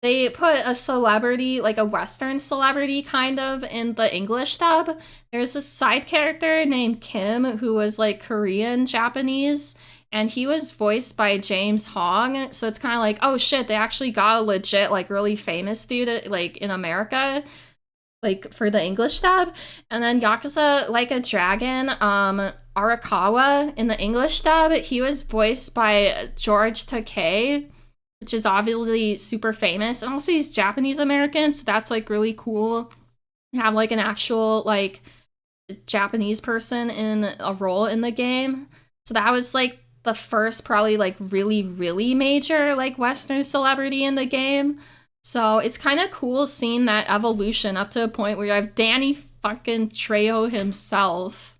they put a celebrity, like a Western celebrity kind of, in the English dub. There's a side character named Kim who was like Korean Japanese, and he was voiced by James Hong. So it's kind of like, oh shit, they actually got a legit, like really famous dude like in America, like for the English dub. And then Yakuza Like a Dragon, Arakawa in the English dub, he was voiced by George Takei, which is obviously super famous. And also he's Japanese American, so that's like really cool. You have like an actual like Japanese person in a role in the game. So that was like the first probably like really major like Western celebrity in the game. So it's kind of cool seeing that evolution up to a point where you have Danny fucking Trejo himself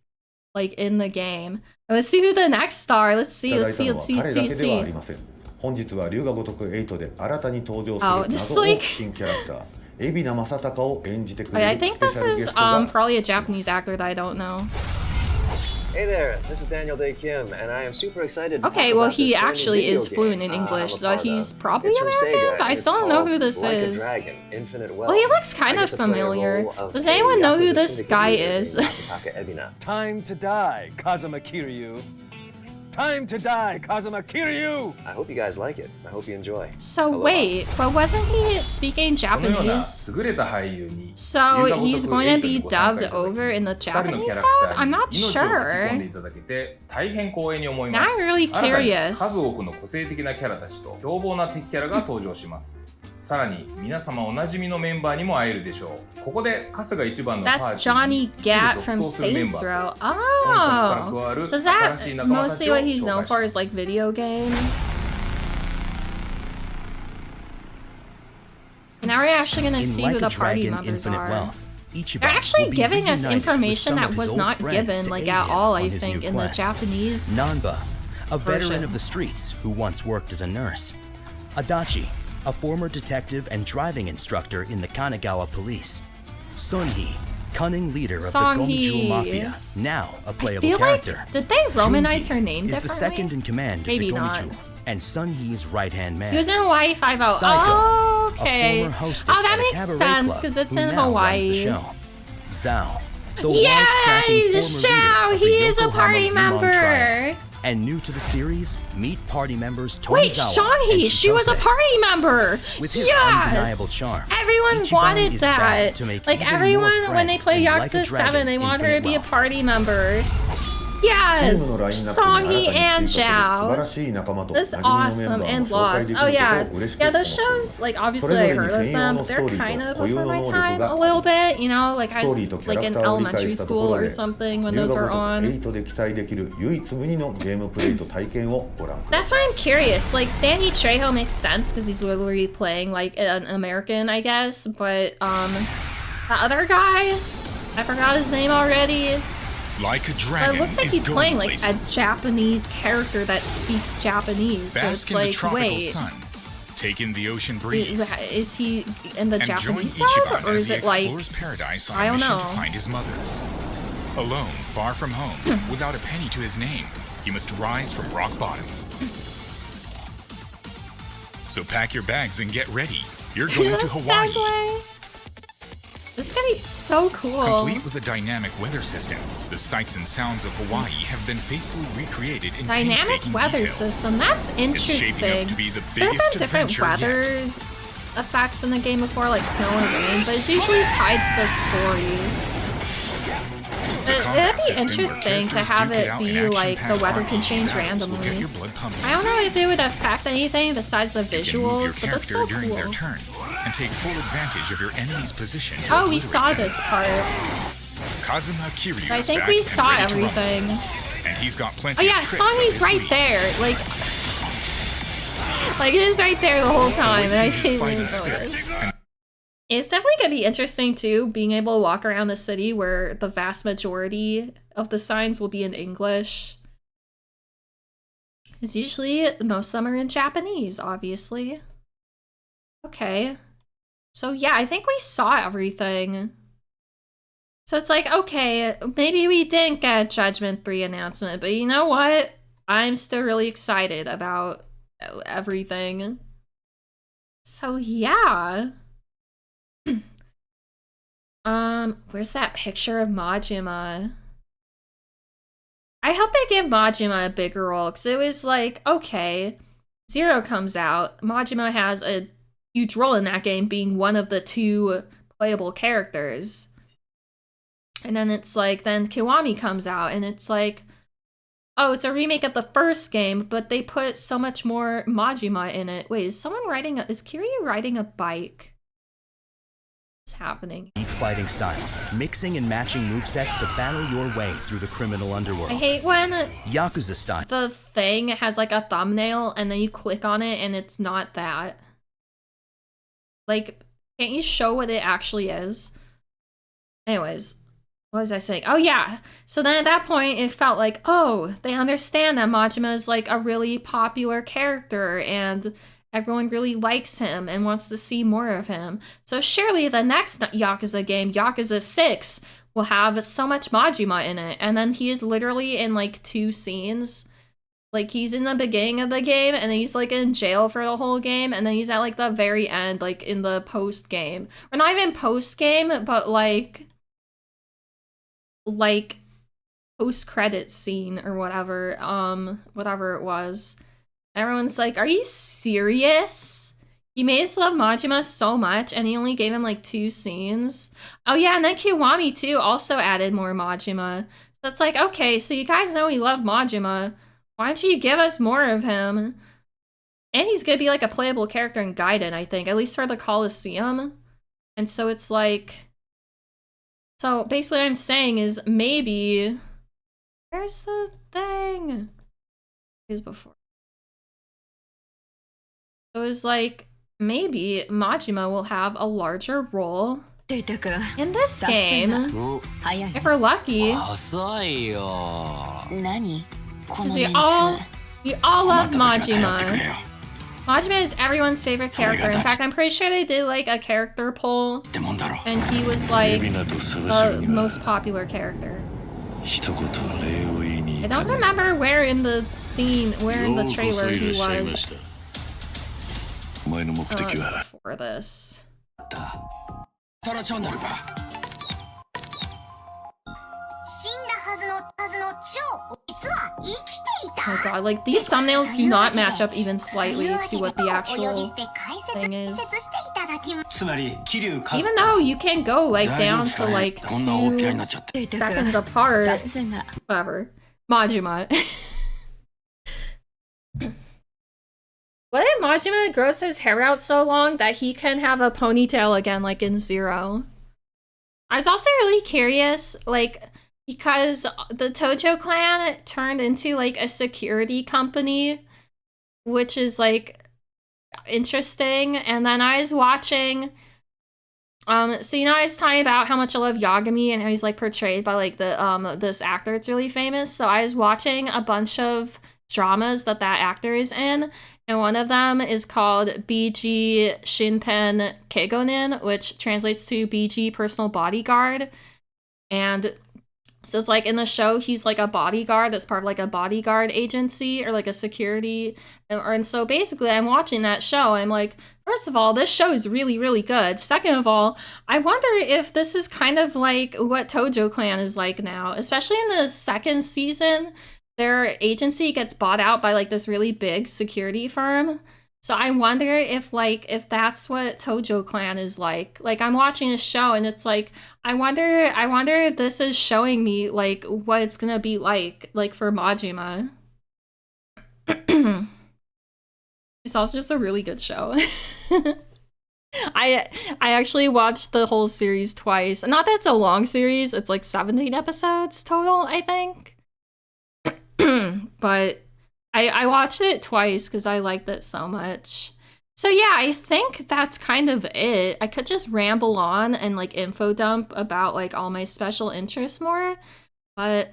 like in the game. Let's see who the next star. Let's see. 本日は龍が如く8で新たに登場する謎の新キャラクター海老名正隆を演じてくれ I る think スペ this シャルゲ is ストが probably a Japanese actor that I don't know. Hey there, this is Daniel Day Kim, and I am super excited to Okay, talk well about he this brand new actually video is fluent in game, English, I'm a so part he's of. probably It's from American, Sega, but I and still don't it's know who called this Like a is. Dragon, Infinite Well, he Wealth. looks kind I of get to play a familiar. role of Does a anyone know who Yakuza this syndicate guy leader is? named Masataka Ebina. Time to die, Kazuma Kiryu. Time to die, Kazuma Kiryu! I hope you guys like it. I hope you enjoy. So Aloha. wait, but wasn't he speaking このような Japanese? 優れた俳優に So 龍が如く he's going to 8 be にご参加 dubbed いただき over in the 2人の Japanese キャラク dub? ター I'm に not 命を吹き込んで sure. いただけて大変光栄に思います。 Not really 新たに curious. 数多くの個性的なキャラたちと凶暴な敵キャラが登場します。さらに皆様おなじみのメンバーにも会えるでしょう。ここで春日一番のパー That's ティーに Johnny 一部 Gat 続 from 投するメン Saints バー Row. 本作から加わ Oh, る so is 新しい that 仲間たち mostly を what he's 紹 known 介し for ま is す。 like video game? Now we're actually gonna In see Like who a the party Dragon, members Infinite are. Wealth, Ichiban They're actually will be giving us reunited with information some that of his was old not friends given to like aid at him all, on I his think, new in the quest. Japanese Nanba, a veteran version. of the streets who once worked as a nurse. Adachi, a former detective and driving instructor in the Kanagawa police. Sunhee, cunning leader of the Songhee. Gomijul Mafia, now a I playable feel like, character. did they romanize her name Is the differently? second in command Maybe of the not. Gomijul and Sunhee's right-hand man. He was in Hawaii 5-0. Psycho, Oh, a okay. former hostess Oh, that at a makes cabaret sense club because it's who in now runs the Hawaii. show. Zhao, the Yeah, wisecracking he's former Zhao. leader of the He is a Yokohama party Lumon member. tribe. And new to the series, meet party members Tonizawa Wait, Songhee, and she was a Chitose. party member. With his Yes. undeniable charm, Everyone Ichiban wanted is bound that. to make Like even more everyone, when they friends play in Like a Yakuza Dragon, 7, they want her to Infinite be a Wealth. party member. Yes, チームのラインナップに Songhee 新 and たに追加する素晴ら Zhao. しい仲間と That's 馴染みのメン awesome バーを and 紹介 Lost. でき Oh ること yeah, を嬉しく yeah. 思って Those おります shows, like それ obviously ぞ I れに heard of 専用 them, の but スト they're ーリー kind と of 固有 before の my 能力 time が a あり little ます bit. You know, like ス I トー was リーとキャ like ラク in ターを理解 elementary したと school ころ or で something when 龍 those が were 如く on. 8で期待できる唯一無二のゲームプレイと体験をご覧ください That's why I'm curious. Like Danny Trejo makes sense because he's literally playing like an American, I guess. But the other guy, I forgot his name already. Like a But Dragon it looks like is he's going playing like a places. Japanese character that speaks Japanese. So Bask it's in the like, tropical wait, sun. Take in the ocean breeze. is he in the And join Japanese Ichiban dub, or as is he it like? explores paradise on I a don't mission know. to find his mother. Alone, far from home, without a penny to his name, he must rise from rock bottom. So pack your bags and get ready. You're going to Hawaii. Segue. This is gonna be so cool. Complete with a dynamic weather system, the sights and sounds of Hawaii have been faithfully recreated in Dynamic painstaking weather detail. system. That's It's shaping interesting. up to be the There have biggest been different adventure yet. weathers effects in the game before, like snow or rain, but it's usually tied to the story. It'd be interesting to have it be like the weather can change randomly. I don't know if it would affect anything besides the You can move your visuals, but that's character so during their cool. turn and take full advantage of your enemy's position. to Oh, we obliterate saw them. this part. Kazuma Kiryu I is think back we and saw ready to rumble. everything. And he's got Oh plenty yeah, of tricks up Songy's his right sleeve. there. Like it is right there the whole time, and I Awaken his didn't fighting even spirit notice. and It's definitely gonna be interesting too, being able to walk around the city where the vast majority of the signs will be in English. Because usually most of them are in Japanese, obviously. Okay. So yeah, I think we saw everything. So it's like, okay, maybe we didn't get a Judgment 3 announcement, but you know what? I'm still really excited about everything. So yeah. Where's that picture of Majima? I hope they give Majima a bigger role, because it was like, okay, Zero comes out, Majima has a huge role in that game, being one of the 2 playable characters. And then it's like, then Kiwami comes out, and it's like, oh, it's a remake of the first game, but they put so much more Majima in it. Wait, is Kiryu riding a bike? What's happening? Unique fighting styles, mixing and matching movesets to battle your way through the criminal underworld. I hate when Yakuza style. the thing has like a thumbnail and then you click on it and it's not that. Like, can't you show what it actually is? Anyways, what was I saying? Oh yeah, so then at that point it felt like, oh, they understand that Majima is like a really popular character and everyone really likes him and wants to see more of him. So surely the next Yakuza game, Yakuza 6, will have so much Majima in it. And then he is literally in like 2 scenes. Like he's in the beginning of the game and then he's like in jail for the whole game. And then he's at like the very end, like in the post game. Or not even post game, but like post credit scene or whatever. Whatever it was. Everyone's like, are you serious? You made us love Majima so much and he only gave him like 2 scenes. Oh yeah, and then Kiwami too also added more Majima. So it's like, okay, so you guys know we love Majima. Why don't you give us more of him? And he's gonna be like a playable character in Gaiden, I think, at least for the Coliseum. And so it's like, so basically what I'm saying is maybe, where's the thing? Here's before. So it's like, maybe Majima will have a larger role in this game. If we're lucky. Because we all love Majima. Majima is everyone's favorite character. In fact, I'm pretty sure they did like a character poll. And he was like the most popular character. I don't remember where in the scene, where in the trailer he was. Before this. Oh god, like these thumbnails do not match up even slightly to what the actual thing is. Even though you can go like down to like 2 seconds apart. Whatever. Majima. What if Majima grows his hair out so long that he can have a ponytail again, like in Zero? I was also really curious, like, because the Tojo clan turned into, like, a security company, which is, like, interesting. And then I was watching, so, you know, I was talking about how much I love Yagami and how he's, like, portrayed by, like, the, this actor that's really famous. So I was watching a bunch of dramas that actor is in. And one of them is called BG Shinpen Kegonin, which translates to BG Personal Bodyguard. And so it's like in the show, he's like a bodyguard that's part of like a bodyguard agency or like a security. And so basically I'm watching that show. I'm like, first of all, this show is really, really good. Second of all, I wonder if this is kind of like what Tojo Clan is like now, especially in the 2nd season. Their agency gets bought out by like this really big security firm. So I wonder if that's what Tojo Clan is like. Like I'm watching a show and it's like, I wonder if this is showing me like what it's gonna be like for Majima. It's also just a really good show. I actually watched the whole series twice. Not that it's a long series, it's like 17 episodes total, I think. But I watched it twice because I liked it so much. So yeah, I think that's kind of it. I could just ramble on and like info dump about like all my special interests more, but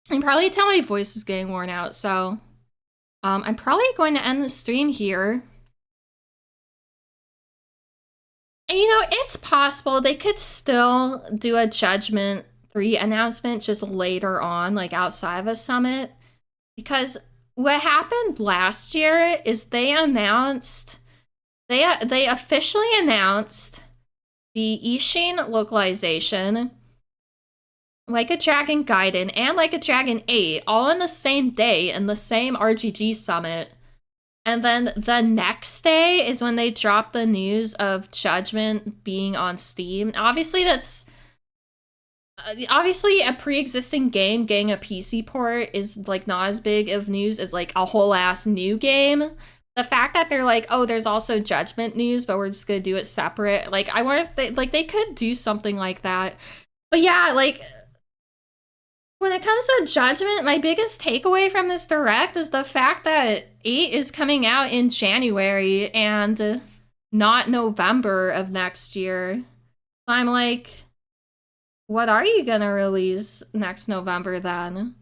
I can probably tell my voice is getting worn out, so I'm probably going to end the stream here. And you know, it's possible they could still do a Judgment 3 announcement just later on, like outside of a summit, because what happened last year is they officially announced the Ishin localization, Like a Dragon Gaiden, and Like a Dragon 8 all on the same day in the same RGG summit. And then the next day is when they dropped the news of Judgment being on Steam. Obviously, that's obviously a pre-existing game getting a PC port is like not as big of news as like a whole ass new game. The fact that they're like, oh, there's also Judgment news, but we're just gonna do it separate. Like, I wonder if they could do something like that. But yeah, like, when it comes to Judgment, my biggest takeaway from this direct is the fact that 8 is coming out in January and not November of next year. I'm like, what are you gonna release next November then?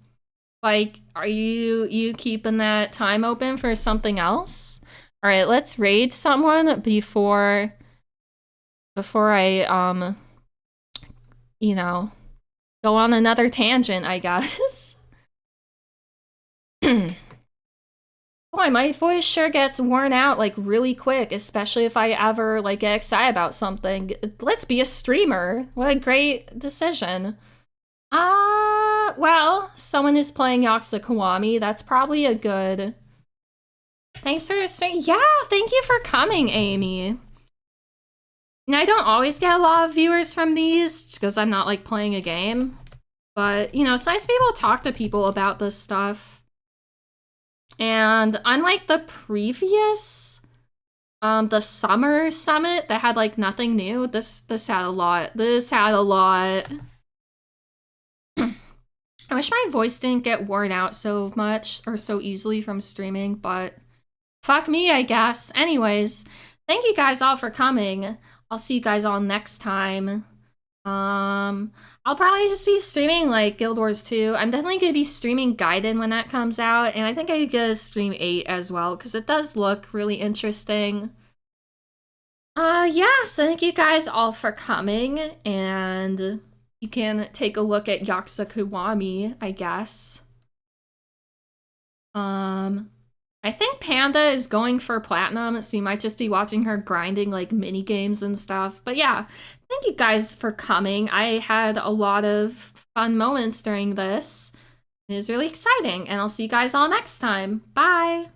Like, are you keeping that time open for something else? All right, let's raid someone before I you know, go on another tangent, I guess. Boy, my voice sure gets worn out like really quick, especially if I ever like get excited about something. Let's be a streamer. What a great decision. Well, someone is playing Yakuza Kiwami. That's probably a good... Thanks for stream. Yeah, thank you for coming, Amy. And I don't always get a lot of viewers from these just because I'm not like playing a game. But, you know, it's nice to be able to talk to people about this stuff. And unlike the previous, the summer summit that had like nothing new, this had a lot. This had a lot. I wish my voice didn't get worn out so much or so easily from streaming, but fuck me, I guess. Anyways, thank you guys all for coming. I'll see you guys all next time. I'll probably just be streaming like Guild Wars 2. I'm definitely gonna be streaming Gaiden when that comes out, and I think I'm gonna stream 8 as well, because it does look really interesting. Yeah, so thank you guys all for coming, and you can take a look at Yakuza Kiwami, I guess. I think Panda is going for platinum, so you might just be watching her grinding like mini games and stuff. But yeah, thank you guys for coming. I had a lot of fun moments during this. It was really exciting, and I'll see you guys all next time. Bye!